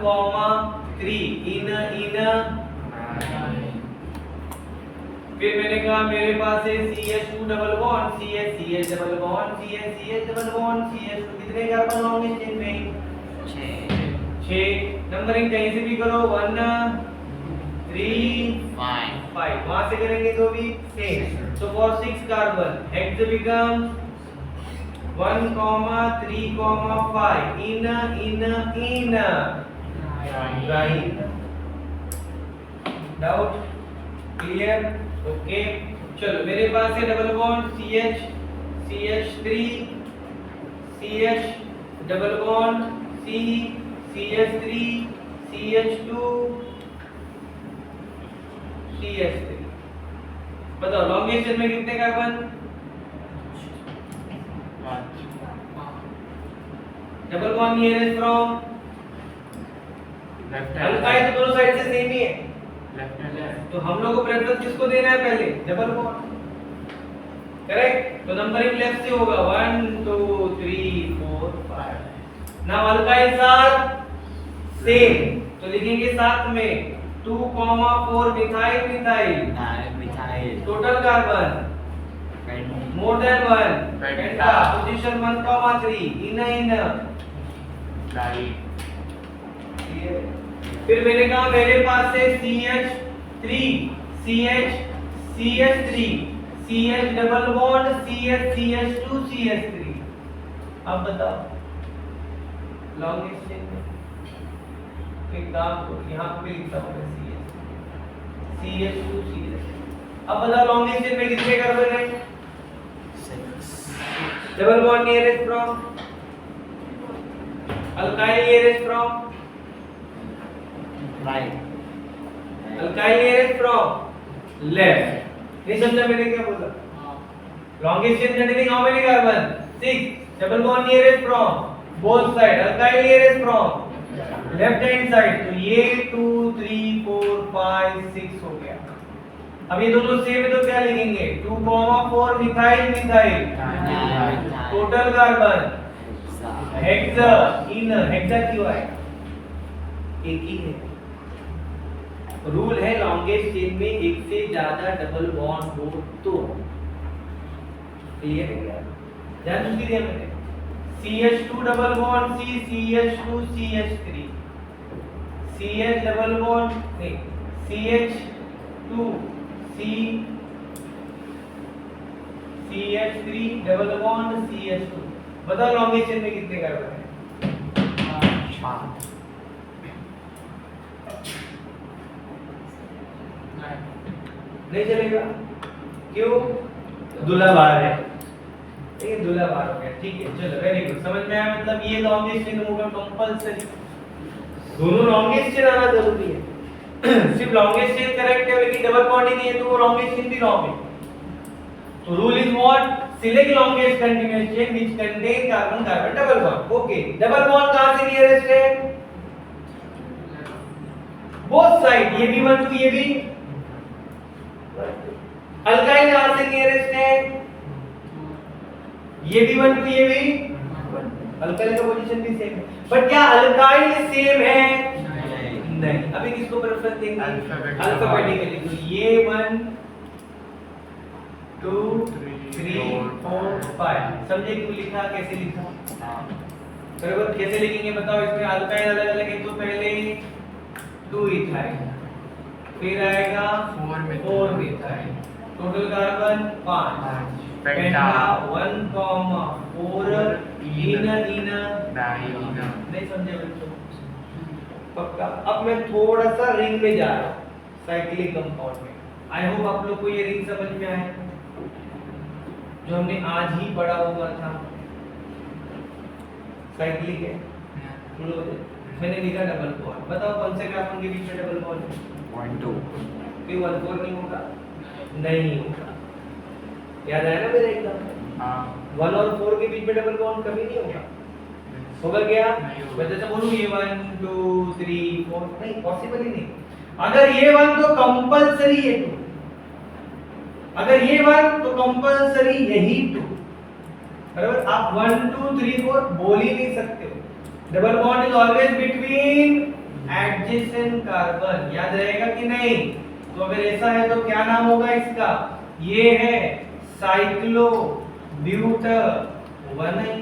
3 इन फिर मैंने कहा मेरे पास है CH2 double bond CH double bond CH double bond CH कितने कार्बन होंगे चेन में 6 नंबरिंग कहीं से भी करो 1 3 5 वहां से करेंगे तो भी same so for 6 carbon hex becomes 1 3 5 in right doubt clear okay चलो मेरे पास है double bond CH3 CH double bond CH3 CH2 CH3 बताओ लॉन्गेस्ट चेन में कितने carbon double bond nearest from alkyl तो दोनों साइड से सेम ही है तो हम लोग को प्रेफरेंस किसको देना है पहले डबल बॉन्ड करेक्ट तो नंबरिंग लेफ्ट से होगा 1 2 3 4 5 नाउ अल्काइल साथ सेम तो लिखेंगे साथ में 2 4 methyl methyl total carbon more than one penta position 1,3 inner फिर मैंने कहा मेरे पास है CH3 CH double bond CH2 CH3 अब बताओ लॉन्गेस्ट चेन में एक काम को यहाँ पे लिखता हूँ CH2 CH अब बताओ लॉन्गेस्ट चेन में कितने कार्बन है double bond nearest from alkyl nearest from right alkyl nearest from left नहीं समझा मैंने क्या बोला longest chain containing how many carbon 6 double bond nearest from both side alkyl nearest from left hand side तो ये 2 3 4 5 6 हो गया अब ये दोनों सेम है तो क्या लिखेंगे 2,4 methyl methyl total carbon hexa inner hexa क्यों है एक ही है रूल है लॉन्गेस्ट चेन में एक से ज्यादा डबल बॉन्ड हो तो क्लियर है क्या ध्यान दीजिए मैंने CH2 double bond C CH2 CH3 CH double bond नहीं CH2 C CH3 double bond CH2 बताओ लॉन्गेस्ट चेन में कितने कार्बन है नहीं चलेगा क्यों दूल्हा बार है ठीक है दूल्हा बार हो गया ठीक है चलो वेरी गुड समझ में आया मतलब ये लॉन्गेस्ट चेन होगा कंपलसरी दोनों लॉन्गेस्ट चेन आना जरूरी है सिर्फ लॉन्गेस्ट चेन करेक्ट है लेकिन डबल बॉन्ड ही नहीं है तो वो लॉन्गेस्ट चेन भी रॉन्ग है तो rule is what select longest continuous chain which contain carbon carbon double bond okay double bond कहां से नियरेस्ट है बोथ साइड ये भी 1 2 ये भी अल्काइल कहां से नियरेस्ट है ये भी 1 2 ये भी अल्काइल का पोजीशन भी सेम है बट क्या अल्काइल सेम है नहीं अभी किसको प्रेफरेंस देंगे अल्फाबेटिकली तो ये 1 2 3 4 5 समझे क्यों लिखा कैसे लिखा बराबर कैसे लिखेंगे बताओ इसमें अल्काइल अलग अलग है तो पहले 2 इथाइल फिर आएगा 4 मिथाइल टोटल कार्बन 5 पेंटा 1,4 इनर नहीं समझे बच्चों पक्का अब मैं थोड़ा सा रिंग में जा रहा हूं साइक्लिक कंपाउंड में आई होप आप लोग को ये रिंग समझ में आया जो हमने आज ही पढ़ा हुआ था साइक्लिक है मैंने लिखा डबल बॉन्ड बताओ कौन से कार्बन के बीच में डबल बॉन्ड है 1 2 फिर 1 4 नहीं होगा नहीं होगा याद आया ना मेरा एकदम हां 1 और 4 के बीच में डबल बॉन्ड कभी नहीं होगा होगा क्या मैं जैसे बोलूं ये 1 2 3 4 नहीं पॉसिबल ही नहीं अगर ये 1 तो कंपलसरी है 2 अगर ये 1 तो कंपलसरी यही 2 बराबर आप 1 2 3 4 बोल ही नहीं सकते हो double bond is always between adjacent carbon याद रहेगा कि नहीं तो अगर ऐसा है तो क्या नाम होगा इसका ये है साइक्लो ब्यूटाइल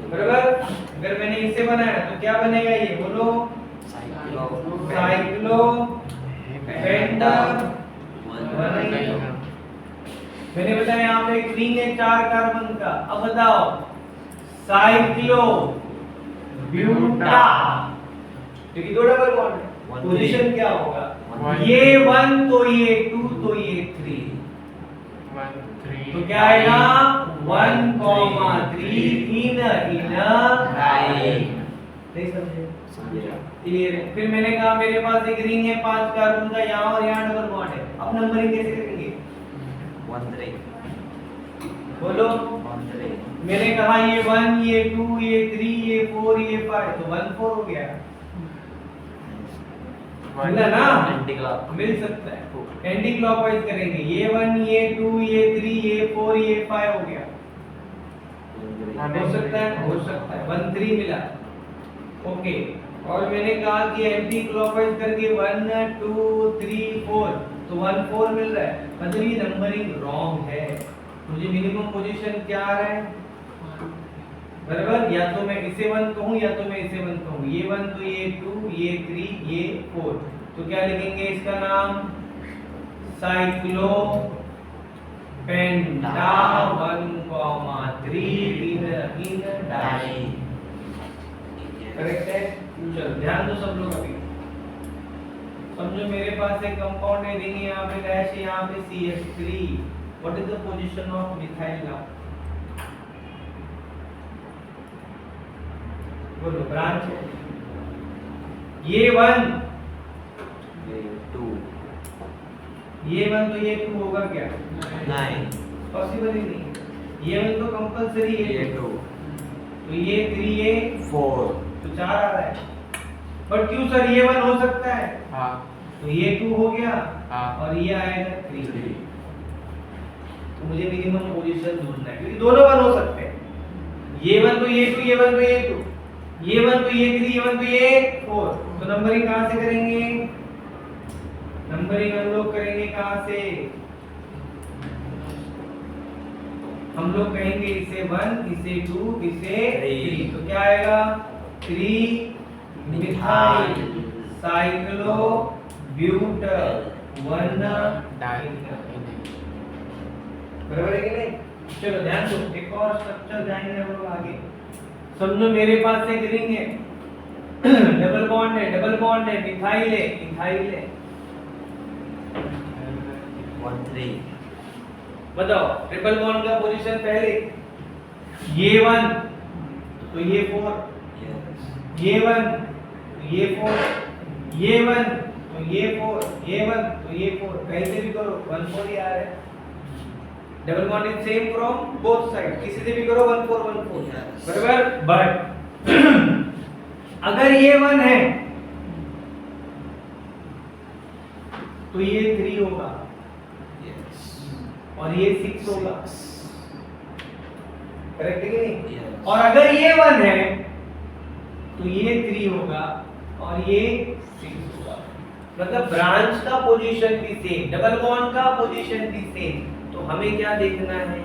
बराबर अगर मैंने इसे बनाया तो क्या बनेगा ये बोलो साइक्लो पेंटा मैंने बताया यहाँ पे एक रिंग है 4 कार्बन का अब बताओ साइक्लो ब्यूटा क्योंकि 2 डबल बॉन्ड है पोजीशन क्या होगा ये 1 तो ये 2 तो ये 3 तो क्या आएगा 1,3 इनर नहीं समझे क्लियर है फिर मैंने कहा मेरे पास एक रिंग है 5 कार्बन का यहाँ और यहाँ डबल बॉन्ड है अब नंबरिंग कैसे करेंगे 1 3 बोलो 1 3 मैंने कहा ये 1 ये 2 ये 3 ये 4 ये 5 तो 1 4 हो गया मिला ना एंटी क्लॉक मिल सकता है एंटी क्लॉकवाइज करेंगे ये 1 ये 2 ये 3 ये 4 ये 5 हो गया हो सकता है 1 3 मिला ओके और मैंने कहा कि एंटी क्लॉकवाइज करके 1 2 3 4 तो 1 4 मिल रहा है, मतलब ये नंबरिंग रॉन्ग है। मुझे मिनिमम पोजीशन क्या आ रहा है, बराबर, या तो मैं इसे 1 कहूं या तो मैं इसे 1 कहूं। ये 1 तो ये 2 ये 3 ये 4, तो क्या लिखेंगे इसका नाम, साइक्लो पेंटा 1,3 इन डाई। करेक्ट है। चलो ध्यान दो सब लोग। अभी समझो मेरे पास एक कंपाउंड है, रिंग यहाँ पे डैश है, यहाँ पे CH3। What is the position of methyl now, बोलो ब्रांच। ये 1 ये 2 ये 1 तो ये 2 होगा क्या, 9 पॉसिबल ही नहीं। ये 1 तो कंपलसरी है, ये 2 तो ये 3 ये 4 तो 4 आ रहा है। बट क्यों सर ये 1 हो सकता है, हाँ तो ये 2 हो गया हाँ और ये आएगा 3। 3 तो मुझे मिनिमम पोजीशन ढूंढना है, क्योंकि दोनों 1 हो सकते हैं। ये 1 तो ये 2 ये 1 तो ये 2, ये 1 तो ये 3 ये 1 तो ये 4। तो नंबरिंग कहां से करेंगे, नंबरिंग हम लोग करेंगे कहां से, हम लोग कहेंगे इसे 1 इसे 2 इसे 3। तो क्या आएगा, 3 मिथाइल साइक्लो ब्यूटल 1 डाई। बराबर है कि नहीं। चलो ध्यान दो, एक और स्ट्रक्चर जाएंगे हम लोग आगे। समझो मेरे पास एक रिंग है, डबल बॉन्ड है, मिथाइल है, इथाइल है। 1 3 बताओ ट्रिपल बॉन्ड का पोजीशन पहले, ये 1 तो ये 4, यस ये 1 तो ये 4, ये 1 तो ये 4, ये 1 तो ये 4। कहीं से भी करो 1 4 ही आ रहा है। Double bond is same from both side, किसी से भी करो 1 4 1 4, Yes. बराबर। बट अगर ये 1 है तो ये 3 होगा यस और ये 6 होगा, करेक्ट है कि नहीं। Yes. और अगर ये 1 है तो ये 3 होगा और ये 6 होगा, मतलब ब्रांच का पोजीशन भी सेम, डबल बॉन्ड का पोजीशन भी सेम। तो हमें क्या देखना है,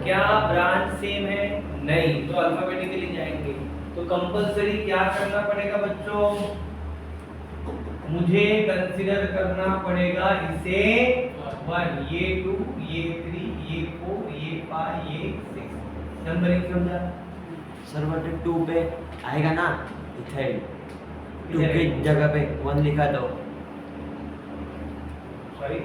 क्या ब्रांच सेम है, नहीं, तो अल्फाबेटिकली जाएंगे। तो कंपलसरी क्या करना पड़ेगा बच्चों, मुझे कंसीडर करना पड़ेगा इसे 1 ये 2 ये 3 ये 4 ये 5 ये 6। नंबरिंग समझा। सर बट 2 पे आएगा ना इथाइल, 2 की जगह पे 1 लिखा दो, सॉरी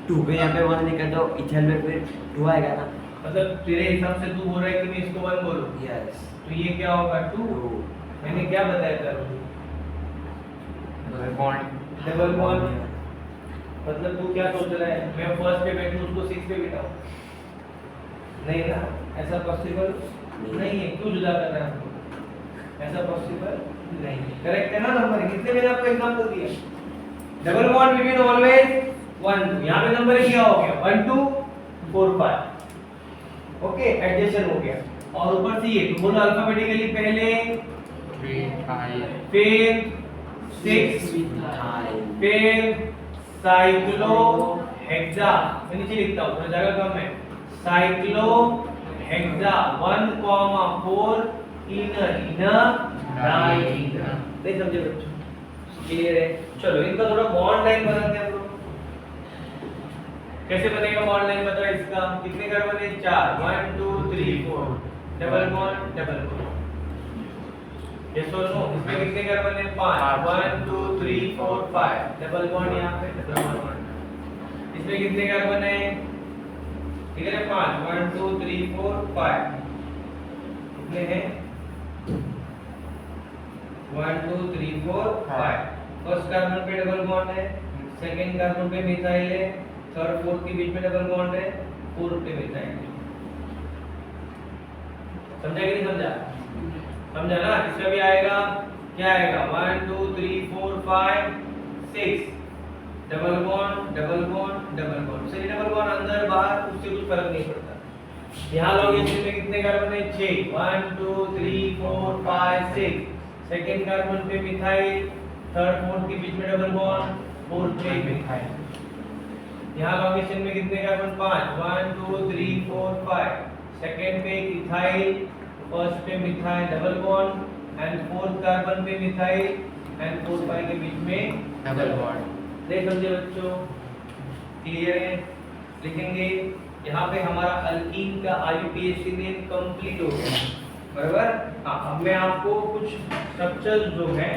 2 पे यहाँ पे 1 लिखा दो, इथाइल पे फिर 2 आएगा ना। मतलब तेरे हिसाब से तू बोल रहा है कि मैं इसको 1 बोलूं, यस तो ये क्या होगा 2। 2 मैंने क्या बताया था, बॉन्ड डबल बॉन्ड। मतलब तू क्या सोच रहा है, मैं फर्स्ट पे बैठूं उसको 6 पे बिठाऊं, नहीं ना, ऐसा पॉसिबल नहीं है। क्यों जुदा कर रहा है हमको, ऐसा पॉसिबल नहीं है। करेक्ट है ना नंबर, कितने मैंने आपको एग्जांपल दिया, डबल बॉन्ड बिटवीन ऑलवेज 1 2। यहां पे नंबर क्या हो गया 1 2 4 5, ओके एडजस्टन हो गया। और ऊपर से ये तो बोलो अल्फाबेटिकली पहले 3 5 फिर 6 इथाइल फिर साइक्लो हेक्सा, मैं नीचे लिखता हूं थोड़ा जगह कम है, साइक्लो हेक्सा 1,4 इनर डाई। नहीं समझे बच्चों, क्लियर है। चलो इनका थोड़ा बॉन्ड लाइन बनाते हैं हम लोग। कैसे बनेगा बॉन्ड लाइन, बताओ इसका कितने कार्बन है, 4 1 2 3 4, double bond double bond. Yes और नो, इसमें कितने कार्बन है, 5 1 2 3 4 5, डबल बॉन्ड यहाँ पे डबल बॉन्ड। इसमें कितने कार्बन है, ठीक है 5 1 2 3 4 5, कितने हैं 1 2 3 4 5। फर्स्ट कार्बन पे डबल बॉन्ड है, सेकंड कार्बन पे मिथाइल है, थर्ड फोर्थ के बीच में डबल बॉन्ड है, फोर्थ पे मिथाइल है। समझा कि नहीं समझा, समझा ना। इसमें भी आएगा क्या आएगा 1 2 3 4 5 6, double bond double bond double bond. सही, डबल बॉन्ड अंदर बाहर उससे कुछ फर्क नहीं पड़ता। यहाँ लोग इसमें कितने कार्बन है, 6 1 2 3 4 5 6, सेकंड कार्बन पे मिथाइल, थर्ड फोर्थ के बीच में डबल बॉन्ड, फोर्थ पे मिथाइल। यहाँ लॉन्गेशन में कितने कार्बन? 5, 1 2 3 4 5। सेकंड पे इथाइल, फर्स्ट पे methyl double bond and fourth carbon पे मिथाइल एंड 4 5 के बीच में डबल बॉन्ड। देख समझे बच्चों, क्लियर है? लिखेंगे यहाँ पे हमारा अल्कीन का आईयूपीएसी नेम कंप्लीट हो गया, बराबर। हाँ, अब मैं आपको कुछ स्ट्रक्चर्स जो है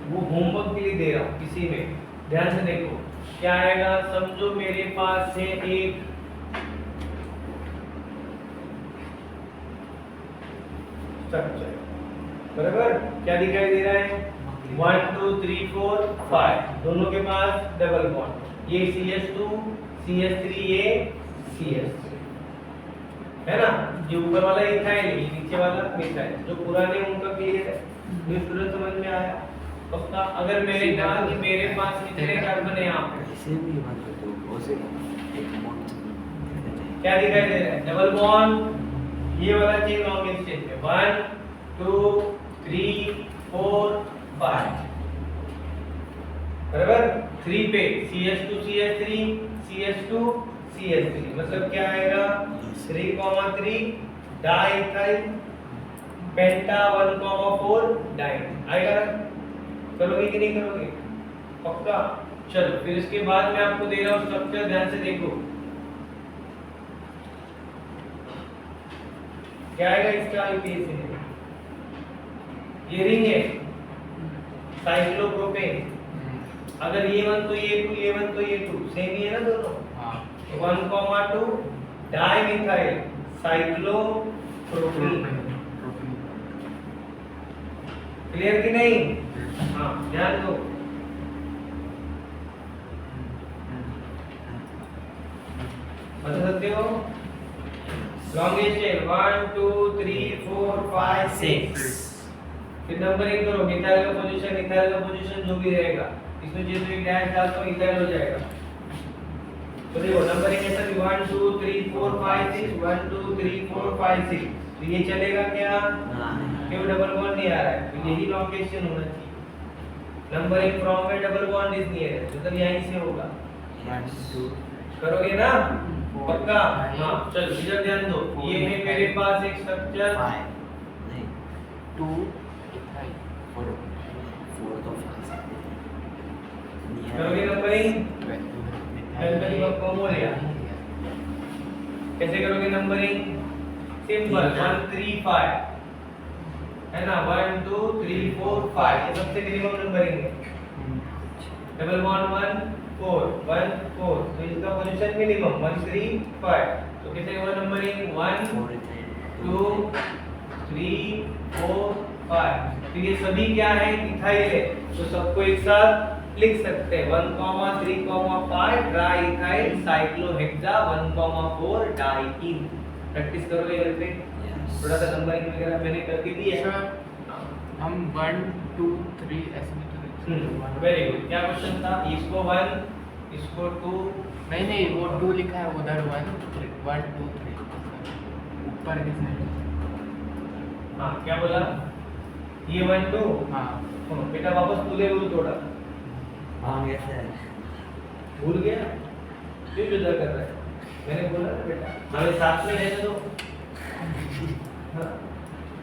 वो होमवर्क के लिए दे रहा हूँ। किसी में ध्यान से देखो क्या आएगा। समझो मेरे पास है एक स्ट्रक्चर, बराबर। क्या दिखाई दे रहा है? 1 2 3 4 5, दोनों के पास डबल बॉन्ड। ये CH2 CH3, ये CH3 है ना। जो ऊपर वाला इथाइल, ये नीचे वाला मिथाइल। जो पुराने उनका क्लियर है, ये तुरंत समझ में आया पक्का। अगर मैंने कहा कि मेरे पास कितने कार्बन है यहाँ पे, ऐसे भी बात करते हो उसे एक बॉन्ड क्या दिखाई दे रहा है? Double bond. ये वाला चेन लॉन्ग चेन है 1 2 3 4 5, बराबर। 3 पे CH2 CH3 CH2 CH3, मतलब क्या आएगा? 3,3 डाइथाइल पेंटा 1,4 डाइन आएगा। करोगे कि नहीं करोगे? पक्का। चलो फिर इसके बाद मैं आपको दे रहा हूँ स्ट्रक्चर, ध्यान से देखो क्या आएगा इसका आईयूपीएसी में। ये रिंग है साइक्लोप्रोपेन। अगर ये 1 तो ये 2, ये 1 तो ये 2, सेम ही है ना दोनों। हाँ। 1,2 डाइमिथाइल साइक्लोप्रोपीन। क्लियर कि नहीं? हाँ, ध्यान दो। बता सकते हो? Longest chain 1 2 3 4 5 6। फिर नंबरिंग करो। मिथाइल का पोजीशन, इथाइल का पोजीशन जो भी रहेगा, इसमें जो एक डैश डालता हूं इथाइल हो जाएगा। तो देखो नंबरिंग है सर 1 2 3 4 5 6, 1 2 3 4 5 6। तो ये चलेगा क्या? क्यों डबल बॉन्ड नहीं आ रहा है? तो यही लॉन्गेशन होना चाहिए। नंबरिंग फ्रॉम में डबल बॉन्ड इज नियर, मतलब यहीं से होगा। करोगे ना पक्का? हाँ चलो इधर ध्यान दो। ये है मेरे पास एक स्ट्रक्चर 5 नहीं 2 4 तो 5 करोगे नंबरिंग? गणपति बप्पा मोरया। कैसे करोगे नंबरिंग? सिंपल 1 3 5 है ना। 1 2 3 4 5 ये सबसे मिनिमम नंबरिंग है। डबल बॉन्ड 1 4 1 4, तो इसका पोजीशन मिनिमम 1 3 5। तो कैसे होगा नंबरिंग? 1 2 3 4 5। तो ये सभी क्या है? इथाइल है। तो सबको एक साथ लिख सकते हैं 1,3,5 ट्राई इथाइल साइक्लोहेक्सा 1,4 डाइईन। प्रैक्टिस करोगे घर पे? थोड़ा सा नंबरिंग वगैरह मैंने करके दिया है। सर हम 1 2 3 ऐसे भी तो वेरी गुड। क्या क्वेश्चन था? इसको 1 इसको 2। नहीं नहीं, वो 2 लिखा है उधर 1 2 3 ऊपर के साइड। हाँ क्या बोला? ये 1 2। हाँ सुनो बेटा, वापस पूरे रूल तोड़ा। हाँ कैसे है भूल गया? क्यों जुदा कर रहा है? मैंने बोला ना बेटा हमें साथ में रहने दो। हाँ,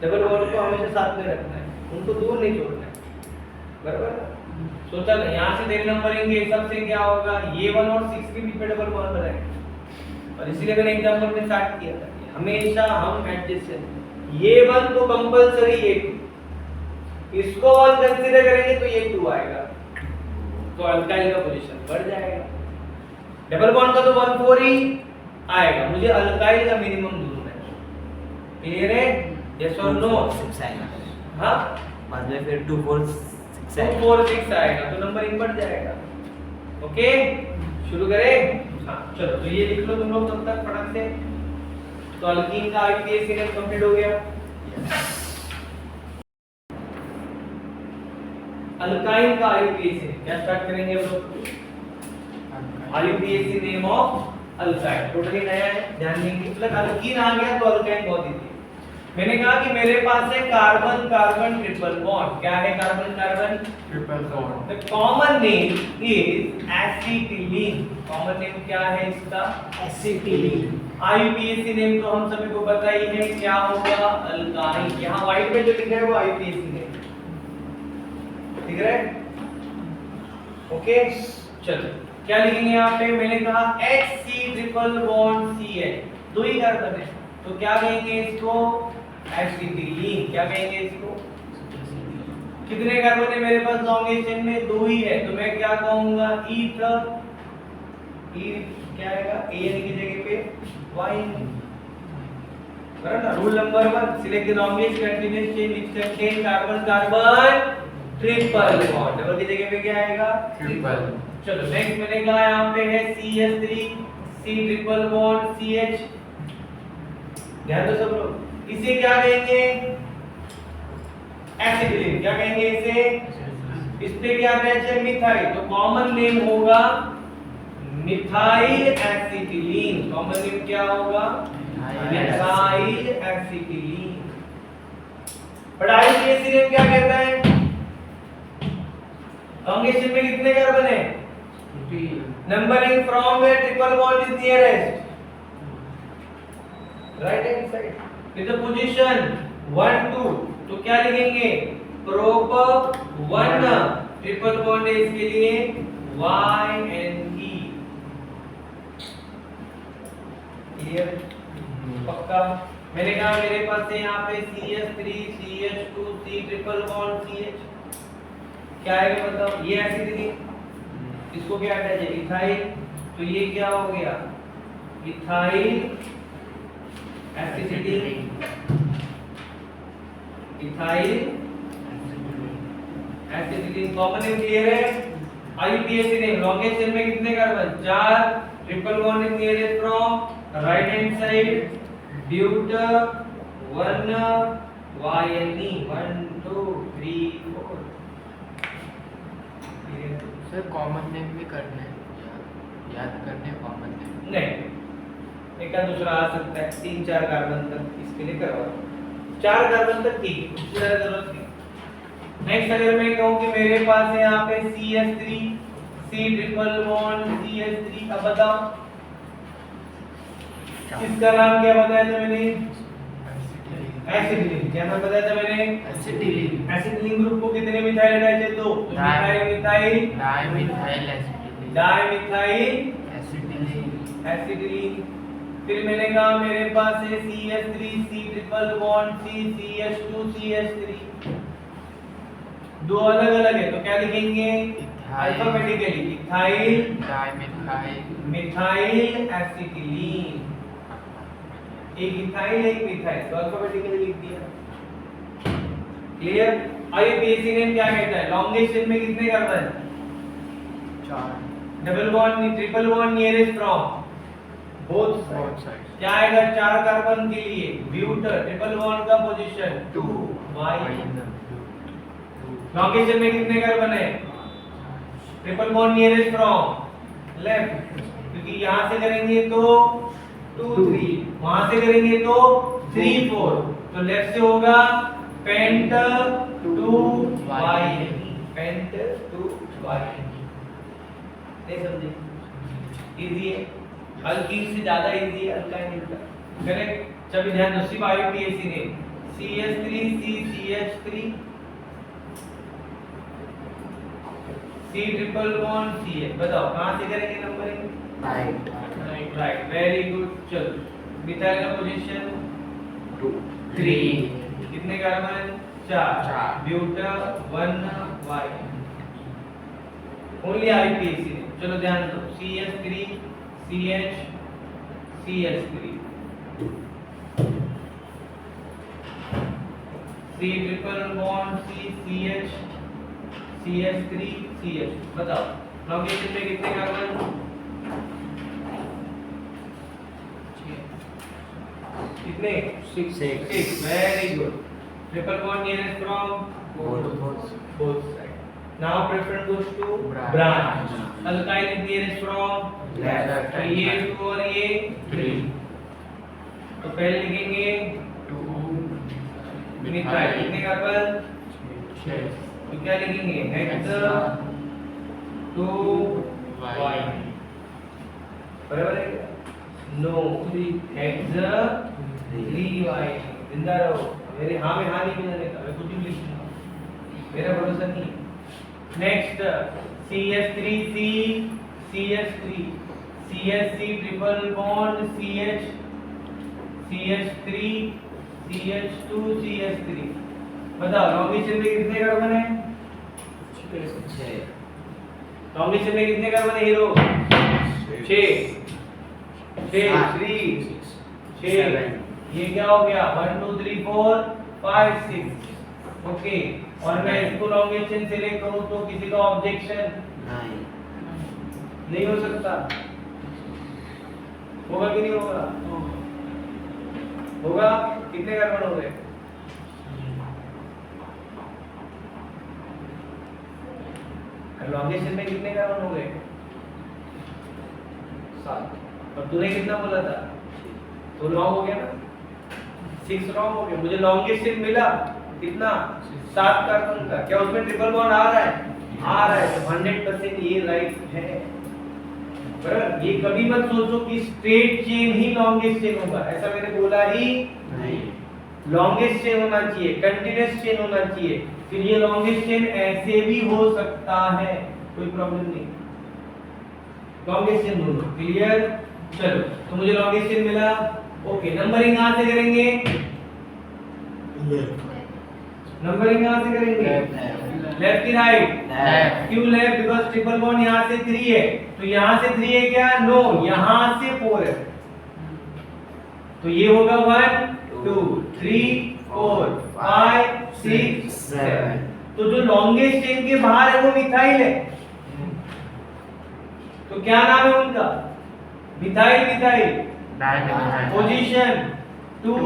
डबल बॉन्ड को हमेशा साथ में रखना है, उनको दूर नहीं छोड़ना है, बराबर। सोचा ना यहाँ से देख नंबरिंग के हिसाब से क्या होगा? ये 1 और 6 के बीच में डबल बॉन्ड बनाएंगे। और इसीलिए मैंने एग्जांपल में स्टार्ट किया था कि हमेशा हम एडजस्टेंट ये 1 तो कंपलसरी ये 2, इसको 1 कंसीडर करेंगे तो ये 2 आएगा, तो अल्काइल का पोजीशन बढ़ जाएगा। डबल बॉन्ड का तो 1 4 ही आएगा। मुझे अल्काइल का मिनिमम ढूंढना है। क्लियर है? यस और नो? 6 आएगा। हाँ, बाद में फिर 2 4 6 2 4 6 आएगा तो नंबरिंग बढ़ जाएगा। ओके, शुरू करें? हाँ चलो, तो ये लिख लो तुम लोग तब तक फटाक से। तो अल्कीन का आईयूपीएसी सीरीज कंप्लीट हो गया। अल्काइन का आईयूपीएसी क्या स्टार्ट करेंगे हम लोग? IUPAC name of alkyne totally नया है, ध्यान देंगे। मतलब अल्कीन आ गया तो अल्काइन बहुत इजी है। मैंने कहा कि मेरे पास है कार्बन कार्बन ट्रिपल बॉन्ड। क्या है carbon carbon? Triple bond. The common name is acetylene. Common name क्या है इसका? एसिटिलीन। आईयूपीएसी नेम तो हम सभी को पता ही है, क्या होगा? अल्काइन। यहाँ व्हाइट में जो लिखा है वो आईयूपीएसी नेम, ठीक है? ओके, चलो क्या लिखेंगे यहाँ पे? मैंने कहा HC ट्रिपल बॉन्ड CH, दो ही कार्बन है, तो क्या कहेंगे इसको? एसिटिलीन। क्या कहेंगे इसको? कितने कार्बन है मेरे पास लॉन्गेस्ट चेन में? दो ही है, तो मैं क्या कहूंगा? ईथर। ई क्या आएगा? AN की जगह पे YN। बराबर ना? Rule number 1, select the longest continuous chain which contain carbon carbon triple bond. Double की जगह पे क्या आएगा? ट्रिपल। चलो नेक्स्ट मैंने कहा यहाँ पे है CH3 C triple bond CH। ध्यान दो सब लोग, इसे क्या कहेंगे? एसिटिलीन। क्या कहेंगे इसे? इस पे क्या अटैच है? मिथाइल, तो कॉमन नेम होगा मिथाइल एसिटिलीन। कॉमन नेम क्या होगा? Methyl acetylene. पढ़ाई के एसिड नेम क्या कहता है? लॉन्गेस्ट चेन में कितने कार्बन है? Numbering from where triple bond is nearest, right hand side with the position 1 2, तो क्या लिखेंगे? प्रोप 1 ट्रिपल बॉन्ड है इसके लिए YNE। क्लियर? पक्का? मैंने कहा मेरे पास है यहाँ पे CH3 CH2 C triple bond CH। क्या आएगा बताओ? ये एसिटिलीन, इसको क्या अटैच है? इथाइल, तो ये क्या हो गया? Ethyl acetylene. Ethyl acetylene common name clear है? IUPAC name. लॉन्गेस्ट चेन में कितने carbon? 4, triple bond is nearest from right hand side, ब्यूटर 1 YNE 1 2 3 4। सर कॉमन नेम भी करना है, याद करने कॉमन नेम नहीं, एक का दूसरा आ सकता है, 3-4 कार्बन तक इसके लिए करवा, 4 कार्बन तक ठीक, उसकी ज्यादा जरूरत नहीं। नेक्स्ट अगर मैं कहूं कि मेरे पास है यहाँ पे CH3 C triple bond CH3, अब बताओ इसका नाम क्या बताया था मैंने? एसिटिलीन। क्या नाम बताया था मैंने? एसिटिलीन। एसिटिलीन ग्रुप को कितने मिथाइल अटैच है? दो, methyl methyl dimethyl acetylene. Dimethyl acetylene. Acetylene. फिर मैंने कहा मेरे पास है CH3 C triple bond C CH2 CH3, दो अलग अलग है, तो क्या लिखेंगे? Alphabetically ethyl dimethyl methyl acetylene. एक इथाइल एक मिथाइल, तो अल्फाबेटिकली लिख दिया। क्लियर? आईयूपीएसी नेम क्या कहता है? लॉन्गेस्ट चेन में कितने carbon? 4, double bond triple bond nearest from both side, क्या आएगा? 4 कार्बन के लिए ब्यूटर, ट्रिपल बॉन्ड का पोजीशन 2 Y। लॉन्गेस्ट चेन में कितने कार्बन है? Triple bond nearest from left, क्योंकि यहां से करेंगे तो 2 3, वहां से करेंगे तो 3 4, तो लेफ्ट से होगा पेंट 2 Y, पेंट 2 Y। नहीं समझे? इजी है, अल्कीन से ज्यादा इजी है अल्काइन उल्टा, करेक्ट? चलो ध्यान दो, सिर्फ आईयूपीएसी ने CH3 C CH3 C triple bond CH, बताओ कहां से करेंगे नंबरिंग? राइट। Right, very good. चलो मिथाइल का पोजीशन 2 3, कितने कार्बन? 4, चार। Buta 1 Y। Only IUPAC. चलो ध्यान दो, CH3 CH CH3 C triple bond C CH CH3 CH, बताओ लॉन्गेस्ट में कितने कार्बन? कितने? 6, very good. Triple bond nearest from both side. Now preference goes to branch. Alkyl is nearest from left. तो ये 2 और ये 3, तो पहले लिखेंगे 2 मिथाइल कितने कार्बन? 6 तो क्या लिखेंगे? हेक्स 2 y बराबर है क्या? No, hex 3 y। जिंदा रहो, मेरे हाँ में हाँ नहीं मिलाने का, मैं कुछ भी लिख दूंगा, मेरा भरोसा नहीं है। Next CH3C CH3 CHC triple bond CH CH3 CH2 CH3। बताओ लॉन्ग चेन में कितने कार्बन है? 6 लॉन्ग चेन में कितने कार्बन है हीरो? 6 6 3 6। ये क्या हो गया? 1 2 3 4 5 6। ओके, और मैं इसको लॉन्ग चेन सेलेक्ट करूं तो किसी का ऑब्जेक्शन नहीं हो सकता? होगा कि नहीं होगा? होगा। कितने कार्बन हो गए? लॉन्ग चेन में कितने कार्बन हो गए? 7। और तूने कितना बोला था? तो लॉन्ग हो गया ना, 6 लॉन्ग हो गया। मुझे लॉन्गेस्ट चेन मिला कितना? 7 कार्बन का। क्या उसमें ट्रिपल बॉन्ड आ रहा है? आ रहा है। तो 100% ये राइट है। बराबर। ये कभी मत सोचो कि स्ट्रेट चेन ही लॉन्गेस्ट चेन होगा, ऐसा मैंने बोला ही नहीं। लॉन्गेस्ट चेन होना चाहिए, कंटीन्यूअस चेन होना चाहिए। फिर ये लॉन्गेस्ट चेन ऐसे भी हो सकता है, कोई प्रॉब्लम नहीं। लॉन्गेस्ट चेन दोनों क्लियर। चलो, तो मुझे लॉन्गेस्ट चेन मिला। ओके, नंबरिंग कहां से करेंगे? नंबरिंग कहां से करेंगे? लेफ्ट की राइट? लेफ्ट। क्यों लेफ्ट? बिकॉज़ ट्रिपल बॉन्ड यहां से 3 है, तो यहां से 3 है क्या? नो, यहां से 4 है। तो ये होगा 1 2 3 4 5 6 7। तो जो लॉन्गेस्ट चेन के बाहर है वो मिथाइल है। तो क्या नाम है उनका? Methyl methyl. Position 2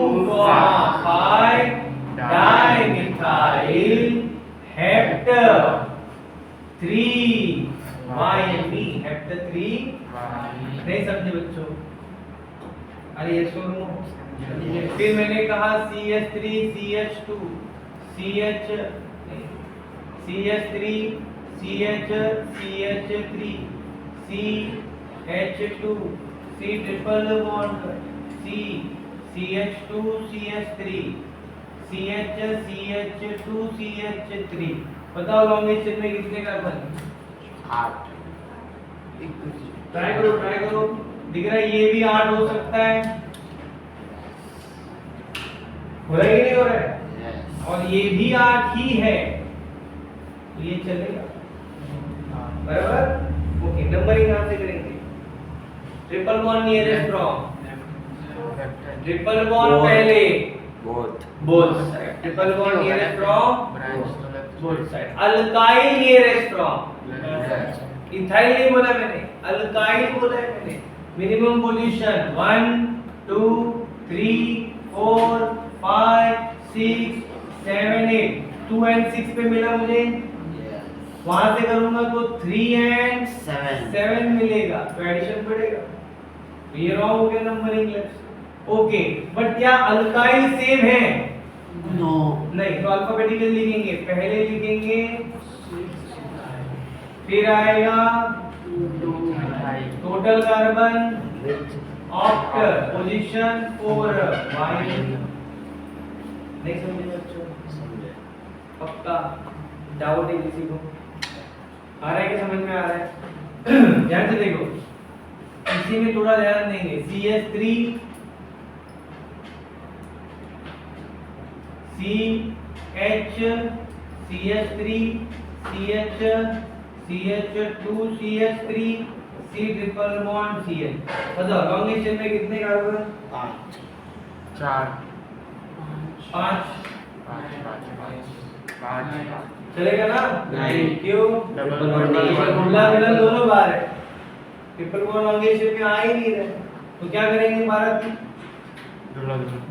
5 dimethyl hept 3 YME hept 3। नहीं समझे बच्चों? अरे ये सुनो। फिर मैंने कहा CH3 CH2 CH CH3 CH CH3 CH2 C triple bond C CH2 CH3 CH CH2 CH3। बताओ लॉन्गेस्ट चेन में कितने कार्बन? 8। ट्राई करो। दिख रहा है ये भी 8 हो सकता है। हो रहा है कि नहीं हो रहा है? और ये भी 8 ही है, तो ये चलेगा। बराबर। ओके, नंबरिंग कहां से करेंगे? Triple bond nearest from. Triple bond पहले both side. Triple bond nearest from both side. Alkyl nearest from. Ethyl नहीं बोला मैंने, अल्काइल बोला है मैंने। Minimum position 1 2 3 4 5 6 7 8। 2 and 6 पे मिला मुझे, वहां से करूंगा तो 3 and 7 मिलेगा, तो एडिशन पड़ेगा। तो ये रॉन्ग हो गया नंबरिंग लेफ्ट। ओके, बट क्या अल्काइल सेम है? नो। नहीं, तो अल्फाबेटिकल लिखेंगे। पहले लिखेंगे, फिर आएगा total carbon after position 4 y। नहीं समझे बच्चों? पक्का डाउट है किसी को? आ रहा है कि समझ में आ रहा है? ध्यान से देखो, इसी में थोड़ा ध्यान देंगे। CH3 CH CH3 CH CH2 CH3 C triple bond CH। बताओ लॉन्गेस्ट चेन में कितने कार्बन? 4 5। चलेगा ना? नहीं। क्यों? डबल बॉन्ड मिला दोनों बार है, ट्रिपल बॉन्ड लॉन्गेस्ट चेन में आ ही नहीं रहे, तो क्या करेंगे? भारत में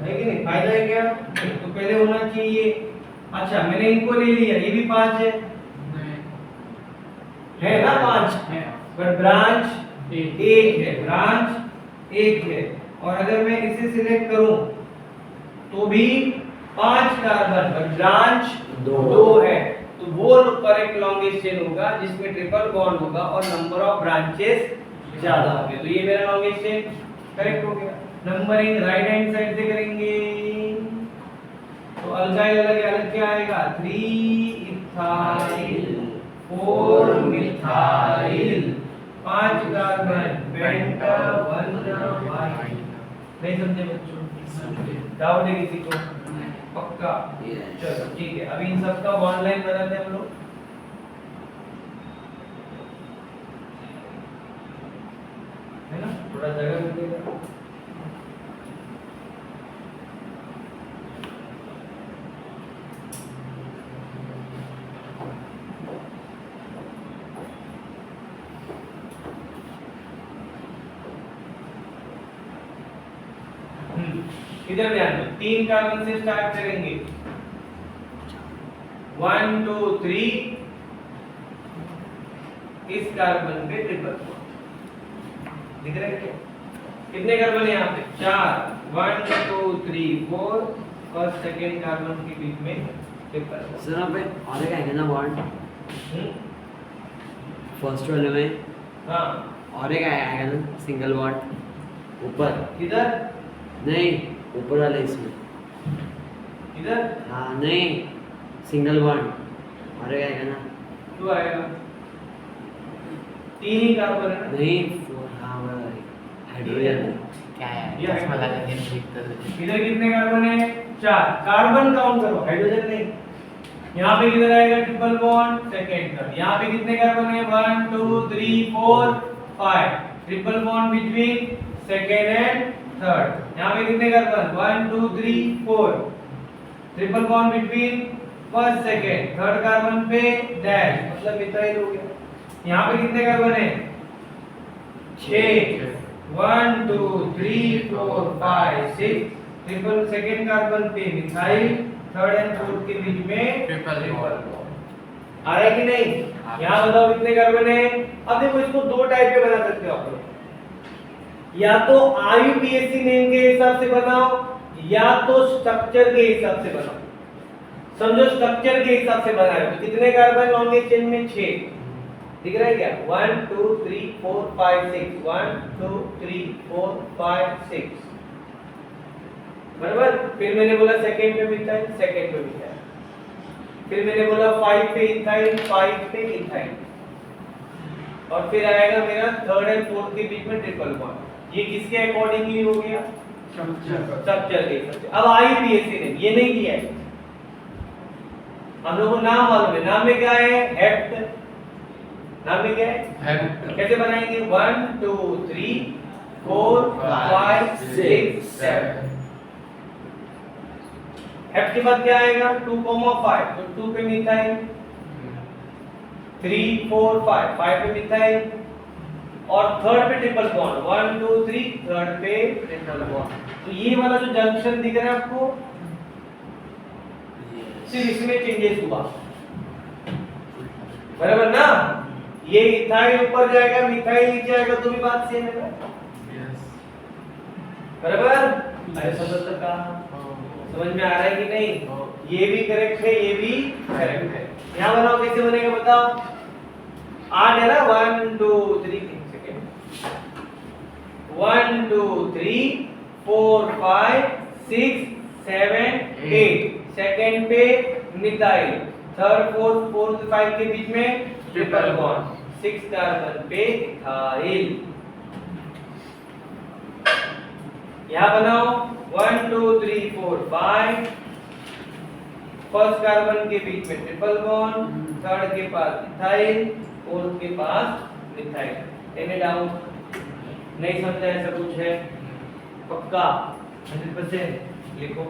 है कि नहीं? फायदा है क्या? तो पहले होना चाहिए। अच्छा, मैंने इनको ले लिया, ये भी 5 है ना? 5 है, बट ब्रांच एक है, ब्रांच एक है। और अगर मैं इसे सिलेक्ट करूं तो भी 5 कार्बन पर ब्रांच दो। 2 है, तो वो करेक्ट लॉन्गेस्ट चेन होगा जिसमें ट्रिपल बॉन्ड होगा और नंबर ऑफ ब्रांचेस ज्यादा होंगे। तो ये मेरा लॉन्गेस्ट चेन करेक्ट हो गया। नंबरिंग राइट हैंड साइड से करेंगे, तो अल्काइल अलग अलग क्या आएगा, 3 इथाइल 4 मिथाइल 5 कार्बन पेंटा 1 वाई। नहीं समझे बच्चों? डाउट है किसी को? पक्का? चलो ठीक है, अभी इन सब का बॉन्ड लाइन बदलते हैं हम लोग। है ना, थोड़ा जगह मिलेगा। इधर ध्यान दो, 3 कार्बन से स्टार्ट करेंगे, 1 2 3 इस कार्बन पे ट्रिपल बॉन्ड दिख रहा है क्या? कितने कार्बन है यहाँ पे? 4 1 2 3 4 फर्स्ट सेकंड कार्बन के बीच में ट्रिपल बॉन्ड। सर यहाँ पे और एक आएगा ना बॉन्ड फर्स्ट वाले में? हाँ और एक आएगा ना सिंगल बॉन्ड ऊपर? इधर नहीं, ऊपर वाले इसमें। इधर हाँ नहीं, सिंगल बॉन्ड और एक आएगा ना? क्यों आएगा? 3 ही कार्बन है ना? नहीं, हाँ वो हाइड्रोजन। क्या है ये चश्मा है। लगा के देखते थे। इधर कितने कार्बन है? 4 कार्बन काउंट करो, हाइड्रोजन नहीं। यहाँ पे किधर आएगा ट्रिपल बॉन्ड? Second third. यहाँ पे कितने कार्बन है? 1 2 3 4 5 triple bond between second and third. यहाँ पे कितने carbon? 1 2 3 4 triple bond between first second third carbon पे डैश, मतलब मिथाइल हो गया। यहाँ पे कितने कार्बन है? 6 1 2 3 4 5 6 ट्रिपल सेकंड कार्बन पे मिथाइल, थर्ड एंड फोर्थ के बीच में ट्रिपल बॉन्ड। आ रहा है कि नहीं? यहाँ बताओ कितने कार्बन है? अब देखो इसको दो टाइप पे बना सकते हो आप लोग, या तो IUPAC नेम के हिसाब से बनाओ या तो स्ट्रक्चर के हिसाब से बनाओ। समझो स्ट्रक्चर के हिसाब से बना रहे हो, कितने कार्बन लॉन्गेस्ट चेन में? 6 दिख रहा है क्या? 1 2 3 4 5 6 1 2 3 4 5 6 बराबर। फिर मैंने बोला सेकंड पे मिथाइल, सेकंड पे मिथाइल। फिर मैंने बोला 5 पे इथाइल, 5 पे इथाइल, और फिर आएगा मेरा थर्ड एंड फोर्थ के बीच में ट्रिपल बॉन्ड। ये किसके अकॉर्डिंगली हो गया? स्ट्रक्चर के हिसाब से। अब IUPAC ने ये नहीं दिया है, हम लोगों को नाम मालूम है। नाम में क्या है? हेप्ट। नाम में क्या है? कैसे बनाएंगे? 1 2 3 4 5 6 7 हेप्ट के बाद क्या आएगा? 2 5 तो 2 पे मिथाइल, 3 4 5 पे मिथाइल, और थर्ड पे ट्रिपल बॉन्ड 1 2 3 थर्ड पे ट्रिपल बॉन्ड। तो ये वाला जो जंक्शन दिख रहा है आपको, सिर्फ इसमें चेंजेस हुआ, बराबर ना? ये इथाइल ऊपर जाएगा, मिथाइल नीचे आएगा, तो भी बात सेम है, बराबर? अरे समझ लगा? समझ में आ रहा है कि नहीं? ये भी करेक्ट है, ये भी करेक्ट है। यहाँ बनाओ, कैसे बनेगा बताओ? 8 है ना? 1 2 3 1 2 3 4 5 6 7 8 सेकंड पे मिथाइल, थर्ड फोर्थ फोर्थ 5 के बीच में ट्रिपल बॉन्ड, 6 कार्बन पे इथाइल। यहाँ बनाओ 1 2 3 4 5 फर्स्ट कार्बन के बीच में ट्रिपल बॉन्ड, थर्ड के पास इथाइल, फोर्थ के पास मिथाइल। Any doubt? नहीं समझा ऐसा कुछ है? पक्का 100% लिखो।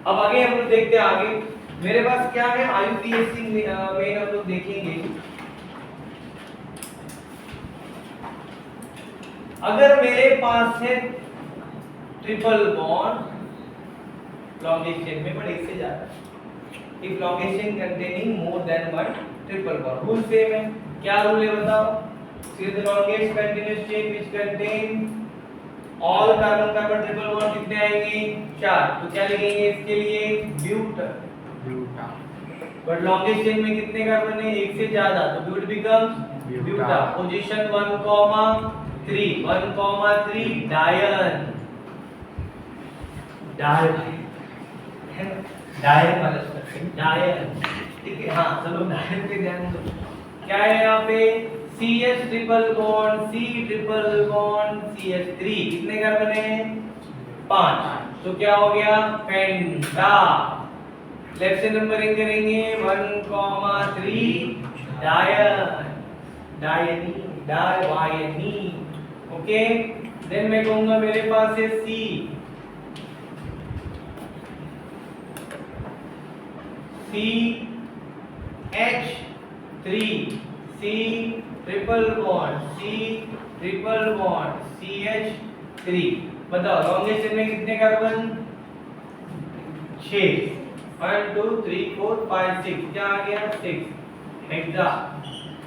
अब आगे हम लोग देखते हैं आगे मेरे पास क्या है। IUPAC में हम लोग देखेंगे, अगर मेरे पास है ट्रिपल बॉन्ड लॉन्गेस्ट चेन में, बट इससे ज्यादा, if longest chain containing more than one triple bond, rule same है। क्या रूल है बताओ? See the longest continuous chain which contain all carbon carbon triple bond कितने आएंगे 4 तो क्या लिखेंगे इसके लिए but buta but longest chain में कितने कार्बन है एक से ज्यादा तो ब्यूट बिकम्स ब्यूटा पोजीशन 1,3 1,3 डायन डायन वाला स्ट्रक्चर डायन ठीक है हाँ चलो डायन पे ध्यान दो क्या है यहाँ पे CH triple bond C triple bond CH3 कितने कार्बन है 5 तो क्या हो गया पेंटा लेफ्ट से नंबरिंग करेंगे 1,3 डायन डायनी डायवायनी ओके देन मैं कहूंगा मेरे पास है C CH3 C triple bond C triple bond CH3 बताओ लॉन्गेस्ट चेन में कितने कार्बन 6 1 2 3 4 5 6 क्या आ गया 6 हेक्सा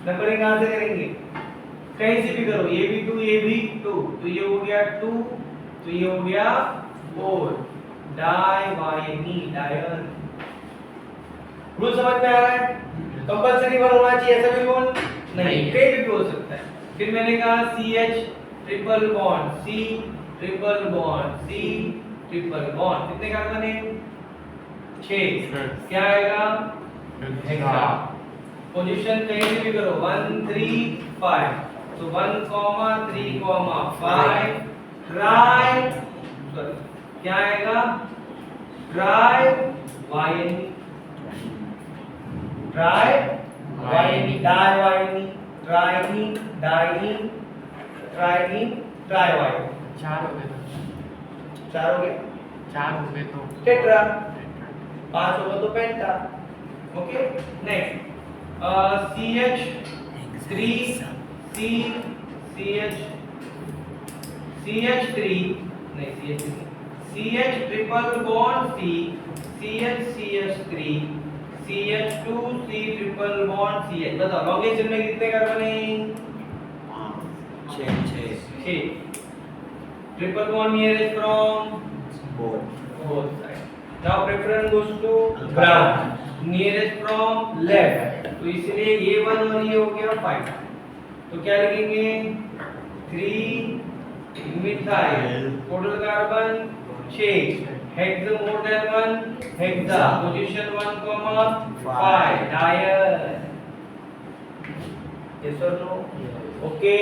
नंबरिंग कहां से करेंगे कहीं से भी करो ये भी 2 ये भी 2 तो ये हो गया 2 तो ये हो गया 4 डायवायनी डायन रूल समझ में आ रहा है कंपलसरी वन होना चाहिए ऐसा भी रूल नहीं कहीं भी हो सकता है फिर मैंने कहा CH triple bond C triple bond C triple bond कितने कार्बन है 6 क्या आएगा हेक्सा पोजीशन कहीं से भी करो 1 3 5 तो 1, 3, 5 ट्राई सॉरी क्या आएगा tri yne tri yne di yne triyne diyne triyne tri yne 4 हो गए तो 4 हो गए 4 हो गए तो टेट्रा 5 होगा तो penta okay next CH3 C CH CH3 नहीं CH triple bond C CH CH3 CH2 C triple bond CH बताओ लॉन्गेस्ट चेन में कितने कार्बन है 6 triple bond nearest from both sides now preference goes to branch nearest from left तो इसलिए ये 1 और ये हो गया 5 तो क्या लिखेंगे 3 methyl total carbon 6 hexa more then 1 hexa position 1,5 डायन यस और नो ओके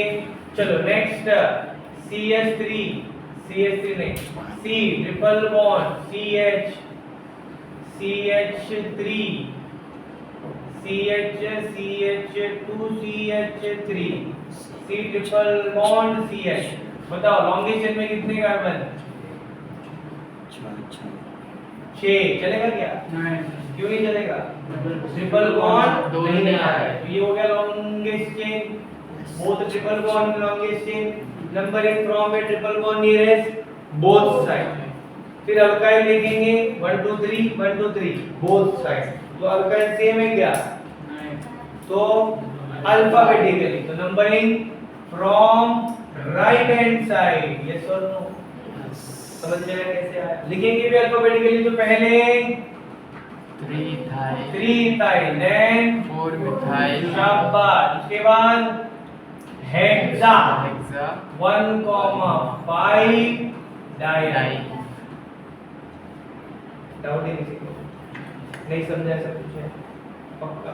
चलो नेक्स्ट CH3 नहीं C triple bond CH CH3 CH2 CH3 C triple bond CH बताओ लॉन्गेस्ट चेन में कितने कार्बन 6 चलेगा क्या क्यों नहीं चलेगा ट्रिपल बॉन्ड नहीं आ रहा है तो ये हो गया longest chain both triple bond longest chain numbering from A triple bond nearest both side फिर अल्काइल लिखेंगे 1 2 3 1 2 3 बोथ साइड तो अल्काइल सेम है क्या तो अल्फाबेटिकली तो numbering from right hand side yes और नो समझ जाएगा कैसे आया लिखेंगे भी अल्फाबेटिकली तो पहले 3 इथाइल देन 4 मिथाइल शाबाश उसके बाद हेक्सा 1,5 डाई डाउट ही नहीं समझा सब कुछ है पक्का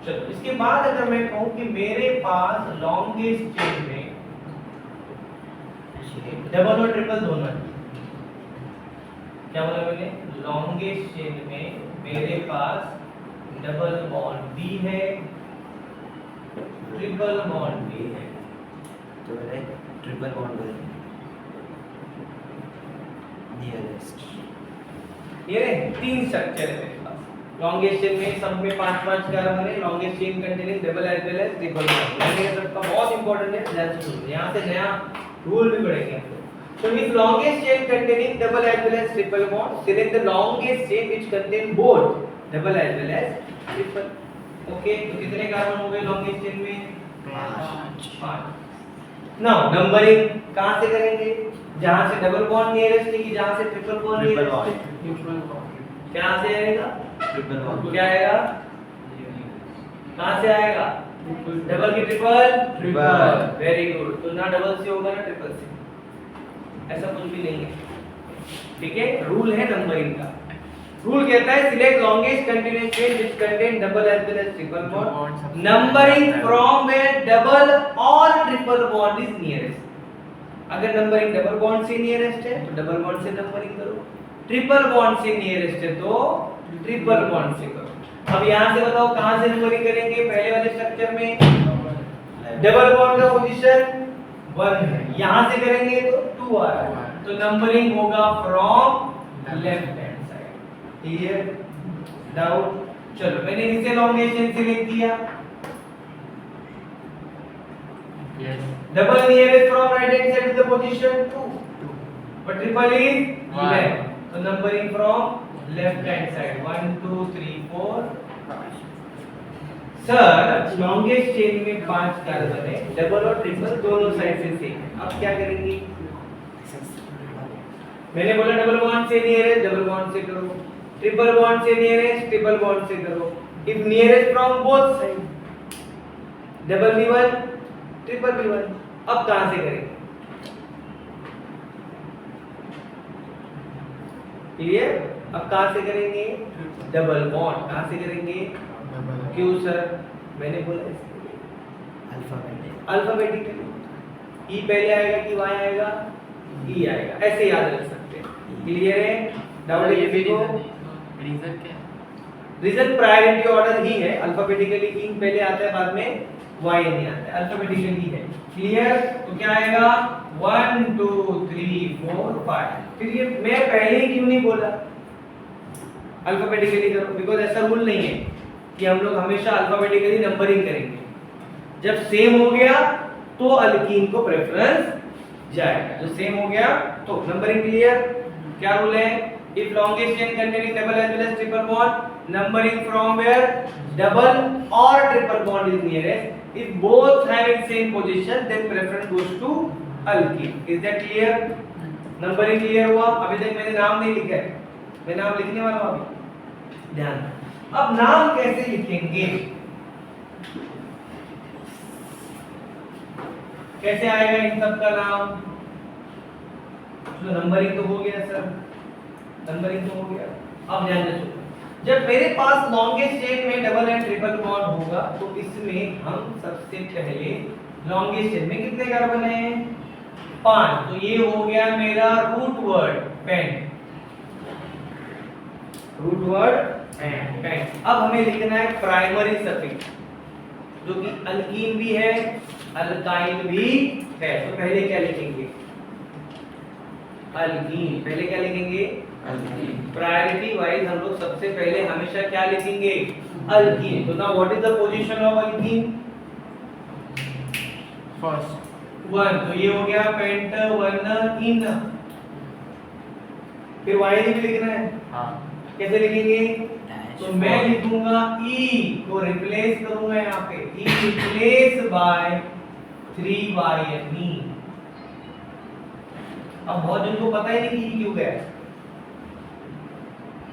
चलो इसके बाद अगर मैं कहूं कि मेरे पास लॉन्गेस्ट चेन में डबल और ट्रिपल दोनों है क्या बोला मैंने लॉन्गेस्ट चेन में मेरे पास डबल बॉन्ड भी है ट्रिपल बॉन्ड भी है तो मैंने ट्रिपल बॉन्ड कर नियरेस्ट ये रे 3 स्ट्रक्चर है मेरे पास लॉन्गेस्ट चेन में सब में 5 कार्बन है longest chain containing double as well as triple bond यानी ये सबका बहुत इंपॉर्टेंट है ध्यान से सुनो यहां से नया रूल भी पढ़ेंगे हम लोग so if longest chain containing double as well as triple bond select the longest chain which contain both double as well as triple okay तो कितने कार्बन हो गए लॉन्गेस्ट चेन में नाउ नंबरिंग कहाँ से करेंगे? जहाँ से डबल बॉन्ड नियरेस्ट है कि जहाँ से ट्रिपल बॉन्ड ट्रिपल नियरेस्ट है? बॉन्ड कहाँ से आएगा? ट्रिपल बॉन्ड क्या आएगा? कहाँ से आएगा? डबल की ट्रिपल? ट्रिपल। Very good. तो ना डबल से होगा ना ट्रिपल से, ऐसा कुछ भी नहीं है। ठीक है, रूल है नंबरिंग का। रूल कहता है select longest continuous chain which contain double as well as triple bond, numbering from where double और ट्रिपल बॉन्ड इज नियरेस्ट। अगर नंबरिंग डबल बॉन्ड से नियरेस्ट है तो डबल बॉन्ड से नंबरिंग करो, ट्रिपल बॉन्ड से नियरेस्ट है तो ट्रिपल बॉन्ड से करो। अब यहां से बताओ कहां से नंबरिंग करेंगे? पहले वाले स्ट्रक्चर में डबल बॉन्ड का पोजीशन 1 है, यहां से करेंगे तो 2 आ रहा है, तो नंबरिंग होगा from left hand side. Clear? Doubt? चलो मैंने इसे लॉन्गेशन से लिख दिया। Double nearest from right hand side is the position 2, but triple is 11, तो numbering from left hand side 1 2 3 4 5। Sir longest chain में 5 कार्बन है, डबल और ट्रिपल दोनों साइड से सेम है, अब क्या करेंगे? मैंने बोला डबल बॉन्ड से नियरेस्ट डबल बॉन्ड से करो, ट्रिपल बॉन्ड से नियरेस्ट ट्रिपल बॉन्ड से करो। If nearest from both side, double B1 triple B1। अब कहां से करेंगे? क्लियर? अब कहां से करेंगे? डबल बॉन्ड कहां से करेंगे? क्यों सर? मैंने बोला अल्फाबेटिकली। ई पहले आएगा कि वाई आएगा? ई आएगा, ऐसे याद रख सकते हैं। क्लियर है? डाउट है किसी को? रीजन क्या है? रीजन प्रायोरिटी ऑर्डर ही है, अल्फाबेटिकली किंग पहले आता है बाद में वाई नहीं आता है, अल्फाबेटिकली है। क्लियर? तो क्या आएगा? 1 2 3 4 5। फिर ये मैं पहले ही क्यों नहीं बोला अल्फाबेटिकली करो? बिकॉज़ ऐसा रूल नहीं है कि हम लोग हमेशा अल्फाबेटिकली नंबरिंग करेंगे। जब सेम हो गया तो अल्कीन को प्रेफरेंस जाएगा, जो सेम हो गया तो नंबरिंग। क्लियर? क्या रूल है? If longest chain containing double as well as triple bond, numbering from where double और triple bond is nearest, if both having same position then preference goes to alkene. Is that clear? Numbering clear हुआ? अभी तक मैंने नाम नहीं लिखा है, मैं नाम लिखने वाला हूं अभी, ध्यान। अब नाम कैसे लिखेंगे? कैसे आएगा इन सब का नाम? तो नंबरिंग तो हो गया सर, नंबरिंग तो हो गया। अब ध्यान से सुनो, जब मेरे पास लॉन्गेस्ट चेन में डबल एंड ट्रिपल बॉन्ड होगा तो इसमें हम सबसे पहले लॉन्गेस्ट चेन में कितने कार्बन हैं? 5। तो ये हो गया मेरा root word pent, root word pent. अब हमें लिखना है प्राइमरी सफिक्स, जो कि अल्कीन भी है अल्काइल भी है। तो पहले क्या लिखेंगे? अल्कीन। पहले क्या लिखेंगे? अल्कीन। प्रायोरिटी वाइज हम लोग सबसे पहले हमेशा क्या लिखेंगे? अल्कीन। तो now what is the position of alkyne? First 1। तो ये हो गया पेंट 1 इन। फिर वाई भी लिखना है। हाँ कैसे लिखेंगे? तो मैं लिखूंगा E को रिप्लेस करूंगा यहाँ पे, E रिप्लेस बाय 3YME। अब बहुत जन को पता ही नहीं कि E क्यों गया,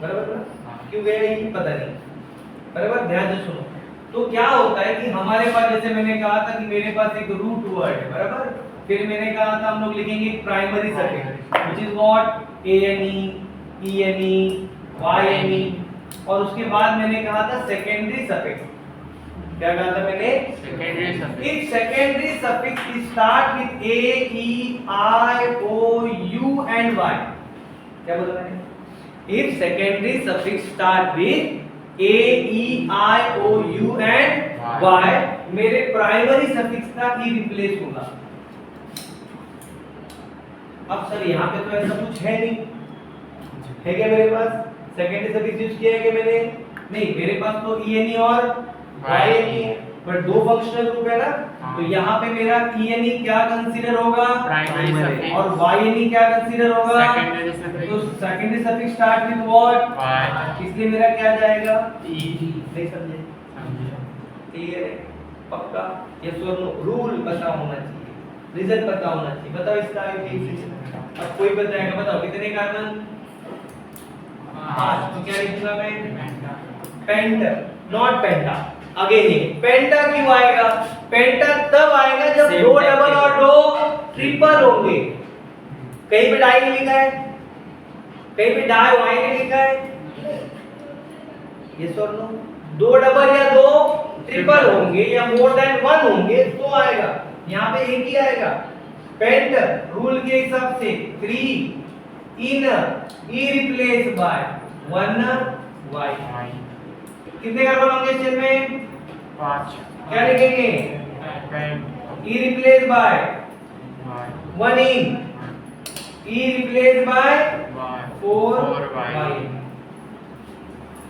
बराबर ना? क्यों गया ये पता नहीं, बराबर? ध्यान से सुनो। तो क्या होता है कि हमारे पास, जैसे मैंने कहा था कि मेरे पास एक रूट वर्ड है, बराबर? फिर मैंने कहा था हम लोग लिखेंगे primary suffix which is what? ANE, ENE, YNE। और उसके बाद मैंने कहा था सेकेंडरी सफिक्स। क्या कहा था मैंने? Secondary suffix. If secondary suffix start with A, E, I, O, U and Y। क्या बोला मैंने? If secondary suffix start with A, E, I, O, U and Y, मेरे प्राइमरी सफिक्स का E रिप्लेस होगा। अब सर यहाँ पे तो ऐसा कुछ है नहीं, है क्या मेरे पास? सेकेंडरी सफिक्स यूज किया है कि मैंने? नहीं, मेरे पास तो ENE और YNE है, पर दो फंक्शनल ग्रुप है ना। तो यहाँ पे मेरा ENE क्या कंसीडर होगा? Primary suffix. और YNE क्या कंसीडर होगा? Secondary suffix. तो secondary suffix start with what? Y। इसलिए मेरा क्या जाएगा? E। देख समझे? क्लियर है? पक्का? यस और नो? रूल पता होना चाहिए, रिजल्ट पता होना चाहिए। बताओ इसका अब कोई बताएगा? बताओ कितने कार्बन? 5। तो क्या लिखूंगा मैं? Pent, not penta. Again penta क्यों आएगा? पेंटा तब आएगा जब Same दो type डबल के और दो ट्रिपल होंगे। कहीं पे डाई नहीं लिखा है, कहीं पे डाई वाई नहीं लिखा है। यस और नो? दो डबल या दो ट्रिपल होंगे या मोर देन वन होंगे तो आएगा। यहाँ पे एक ही आएगा। पेंट रूल के हिसाब से 3 in E replace by 1 Y. कितने कार्बन होंगे चेन में? 5। क्या लिखेंगे? Pent E replace by Y 1 in E replace by 4 Y Y.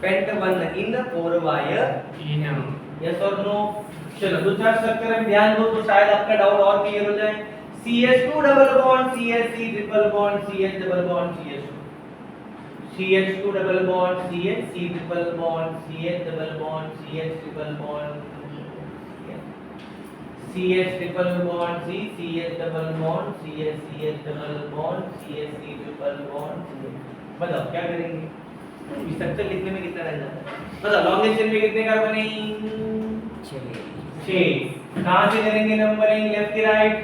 Pent 1 in 4 Y. In yes और नो? चलो दूसरा स्ट्रक्चर में ध्यान दो तो शायद आपका डाउट और क्लियर हो जाए। CH2 double bond CH3 triple bond CH double bond CH2 CH2 double bond CH C triple bond CH double bond CH triple bond CH triple bond C CH double bond CH CH double bond CH C triple bond. बताओ क्या करेंगे? Structure लिखने में कितना रहना है? बताओ longest chain में कितने कार्बन है? 6। कहां से करेंगे नंबरिंग? लेफ्ट की राइट?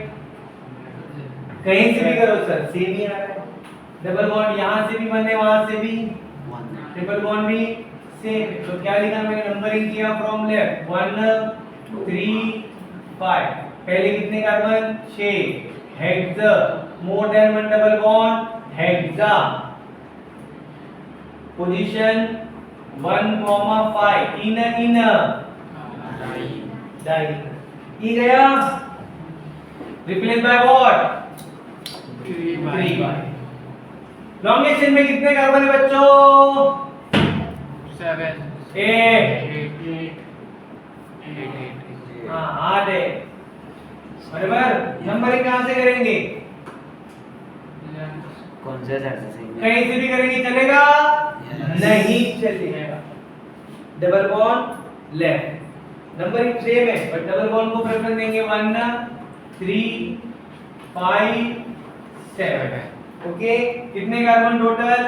कहीं से भी करो सर, सेम ही आ रहा है। डबल बॉन्ड यहां से भी बने, वहां से भी, ट्रिपल बॉन्ड भी सेम। तो क्या लिखा मैंने? नंबरिंग किया फ्रॉम लेफ्ट 1 3 5। पहले कितने कार्बन? 6। Hexa, more than one double bond, hexa. Position 1,5 ene di e गया। Replace by what? 3 by. Longest chain में कितने कार्बन है बच्चों? 7 8। 8 हाँ 8 है बराबर। नंबरिंग कहां से करेंगे? कौन से सर से? कहीं से भी करेंगे चलेगा? नहीं चलेगा। Double bond left, numbering same है बट डबल बॉन्ड को प्रेफरेंस देंगे 1 3 5 7। ओके कितने कार्बन टोटल?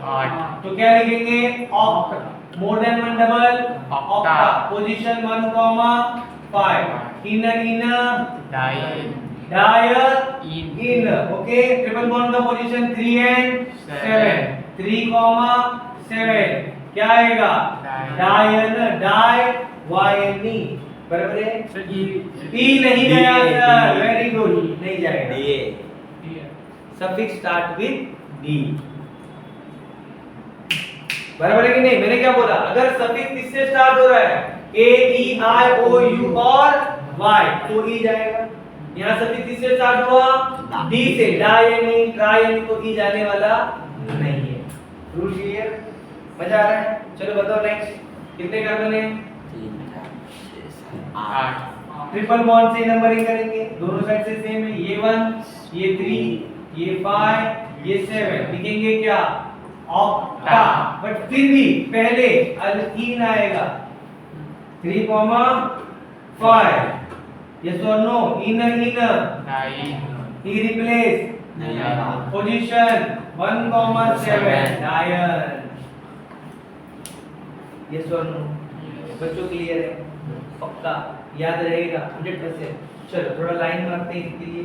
8 तो क्या लिखेंगे? ऑक्ट, मोर than one double octa. Position 1,5 ene die इन। ओके ट्रिपल बॉन्ड का पोजीशन 3 एंड 7। 3,7 क्या आएगा? डायन, डाई वायनी बराबर है। ई नहीं गया सर, वेरी गुड, नहीं जाएगा। सफिक्स स्टार्ट विद डी बराबर है कि नहीं? मैंने क्या बोला? अगर सफिक्स किससे स्टार्ट हो रहा है? ए ई आई ओ यू और वाई तो ई जाएगा। यहाँ सफिक्स किससे स्टार्ट हुआ? डी से, डायनी ट्रायनी, तो ई जाने वाला नहीं है। Rule clear? मजा आ रहा है? चलो बताओ नेक्स्ट कितने कार्बन है? 3 4 6 7 8 ट्रिपल बॉन्ड से नंबरिंग करेंगे, दोनों साइड से सेम है। ये 1 ये 3 ये 5 ये 7 लिखेंगे क्या? ऑक्टा। बट फिर भी पहले अल्कीन आएगा 3,5। यस और नो? इन डाई ई रिप्लेस नहीं आएगा। पोजीशन 1,7 डायन। यस और नो? बच्चों क्लियर है? पक्का याद रहेगा 100%। चलो थोड़ा लाइन मारते हैं इसके लिए।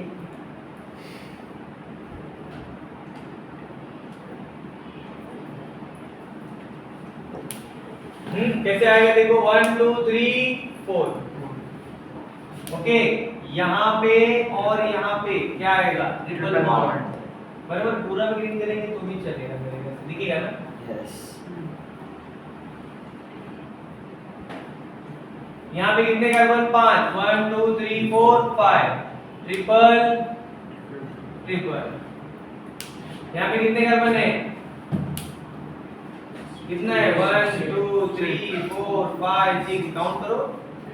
कैसे आएगा देखो? 1 2 3 4। ओके यहाँ पे और यहाँ पे क्या आएगा? ट्रिपल बॉन्ड बराबर। पूरा भी ग्रीन करेंगे तो भी चलेगा, मेरे ख्याल से दिखेगा ना? यस। यहाँ पे कितने कार्बन? 5 1 2 3 4 5 triple triple. यहाँ पे कितने कार्बन है? कितना है? 1 2 3 4 5 6 काउंट करो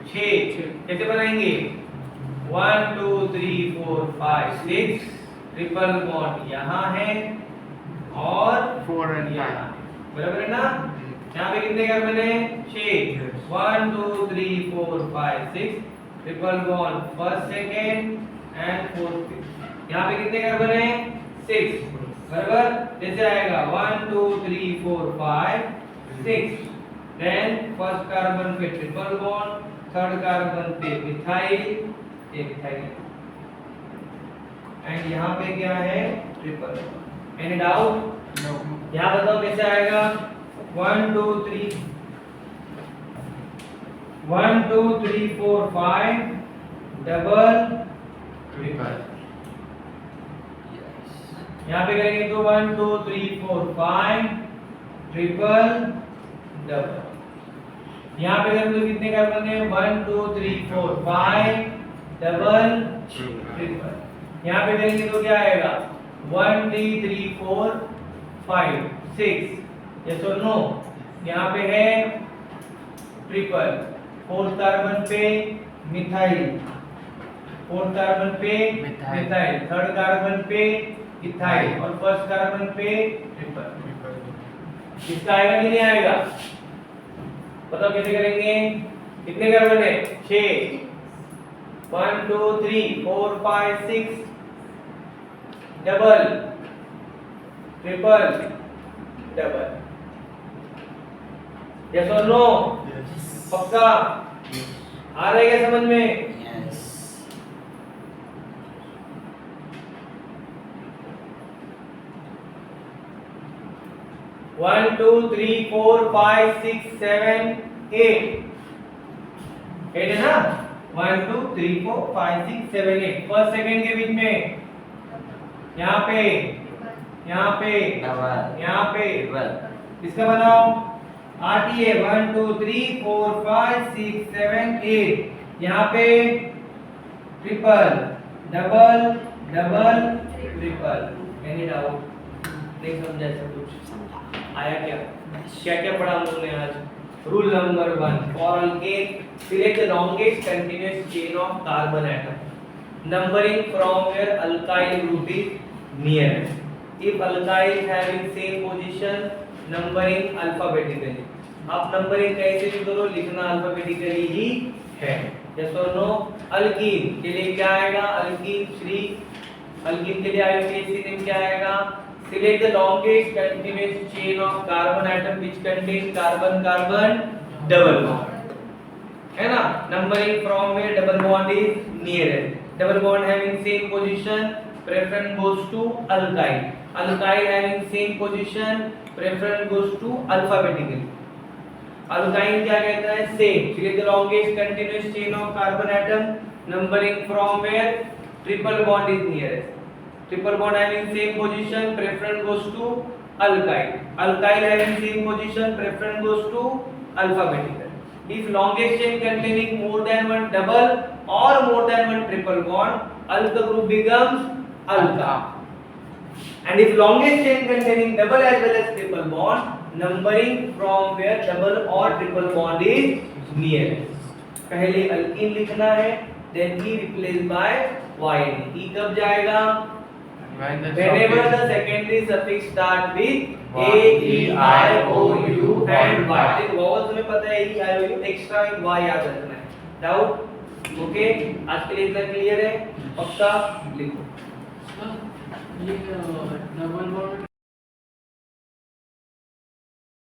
6। कैसे बनाएंगे? 1 2 3 4 5 6 ट्रिपल बॉन्ड यहाँ है और 4 and यहाँ 5 बराबर है ना? यहाँ पे कितने कार्बन है? 6 1 2 3 4 5 6 triple bond first second and fourth fifth. यहाँ पे कितने कार्बन है 6 बराबर। जैसे आएगा 1 2 3 4 5 6 देन फर्स्ट कार्बन पे ट्रिपल बॉन्ड, थर्ड कार्बन पे मिथाइल, ये मिथाइल एंड यहाँ पे क्या है ट्रिपल। Any doubt? नो। यहाँ बताओ कैसे आएगा 1 2 3 1 2 3 4 5 डबल ट्रिपल। यहाँ पे करेंगे तो 1 2 3 4 5 ट्रिपल डबल। यहाँ पे करेंगे तो कितने कार्बन है 1 2 3 4 5 डबल ट्रिपल। यहाँ पे करेंगे तो क्या आएगा 1 2 3 4 5 6 यस और नो। यहाँ पे है ट्रिपल, फोर्थ कार्बन पे मिथाइल, फोर्थ कार्बन पे मिथाइल, थर्ड कार्बन पे इथाइल और फर्स्ट कार्बन पे ट्रिपल। इसका आएगा कि नहीं आएगा? बताओ कैसे करेंगे? कितने कार्बन है 6 1 2 3 4 5 6 डबल ट्रिपल डबल। यस और नो? पक्का आ रहा है क्या समझ में? यस। 1 2 3 4 5 6 7 8 है ना? 1 2 3 4 5 6 7 8 फर्स्ट सेकंड के बीच में यहाँ पे डबल यहाँ पे ट्रिपल। इसका बनाओ RTA 1 2 3 4 5 6 7 8 यहाँ पे triple double double triple. Any doubt? नहीं समझा ऐसा कुछ? समझा। आया क्या? क्या क्या पढ़ा हम लोगों ने आज? Rule number 1 for alkane select the longest continuous chain of carbon atom numbering from where alkyl group is nearest. If alkyl having same position numbering alphabetically. आप नंबरिंग कैसे भी करो, लिखना अल्फाबेटिकली ही है। यस और नो? अल्कीन के लिए क्या आएगा? अल्कीन 3। अल्कीन के लिए आईयूसीएन नेम क्या आएगा? Select the longest continuous chain of carbon atom which contain carbon carbon double bond, है ना? Numbering from where double bond is nearest. Double bond having same position preference goes to alkyl. Alkyl having same position preference goes to alphabetically. Alkyl क्या कहता है? Same. Select the longest continuous chain of carbon atom numbering from where triple bond is nearest. Triple bond having same position preference goes to alkyl. Alkyl having same position preference goes to alphabetical. If longest chain containing more than one double or more than one triple bond, alkyl group becomes alka. And if longest chain containing double as well as triple bond, numbering from where double or triple bond is nearest. पहले alkene लिखना है, then E replaced by YN. E कब जाएगा? Whenever the secondary suffix start with A, E, I, O, U and Y. देखो vowels में पता है E, I, O, U, extra एक Y याद रखना है. Doubt? ओके? आज के लिए इतना क्लियर है? पक्का लिखो. ये डबल बॉन्ड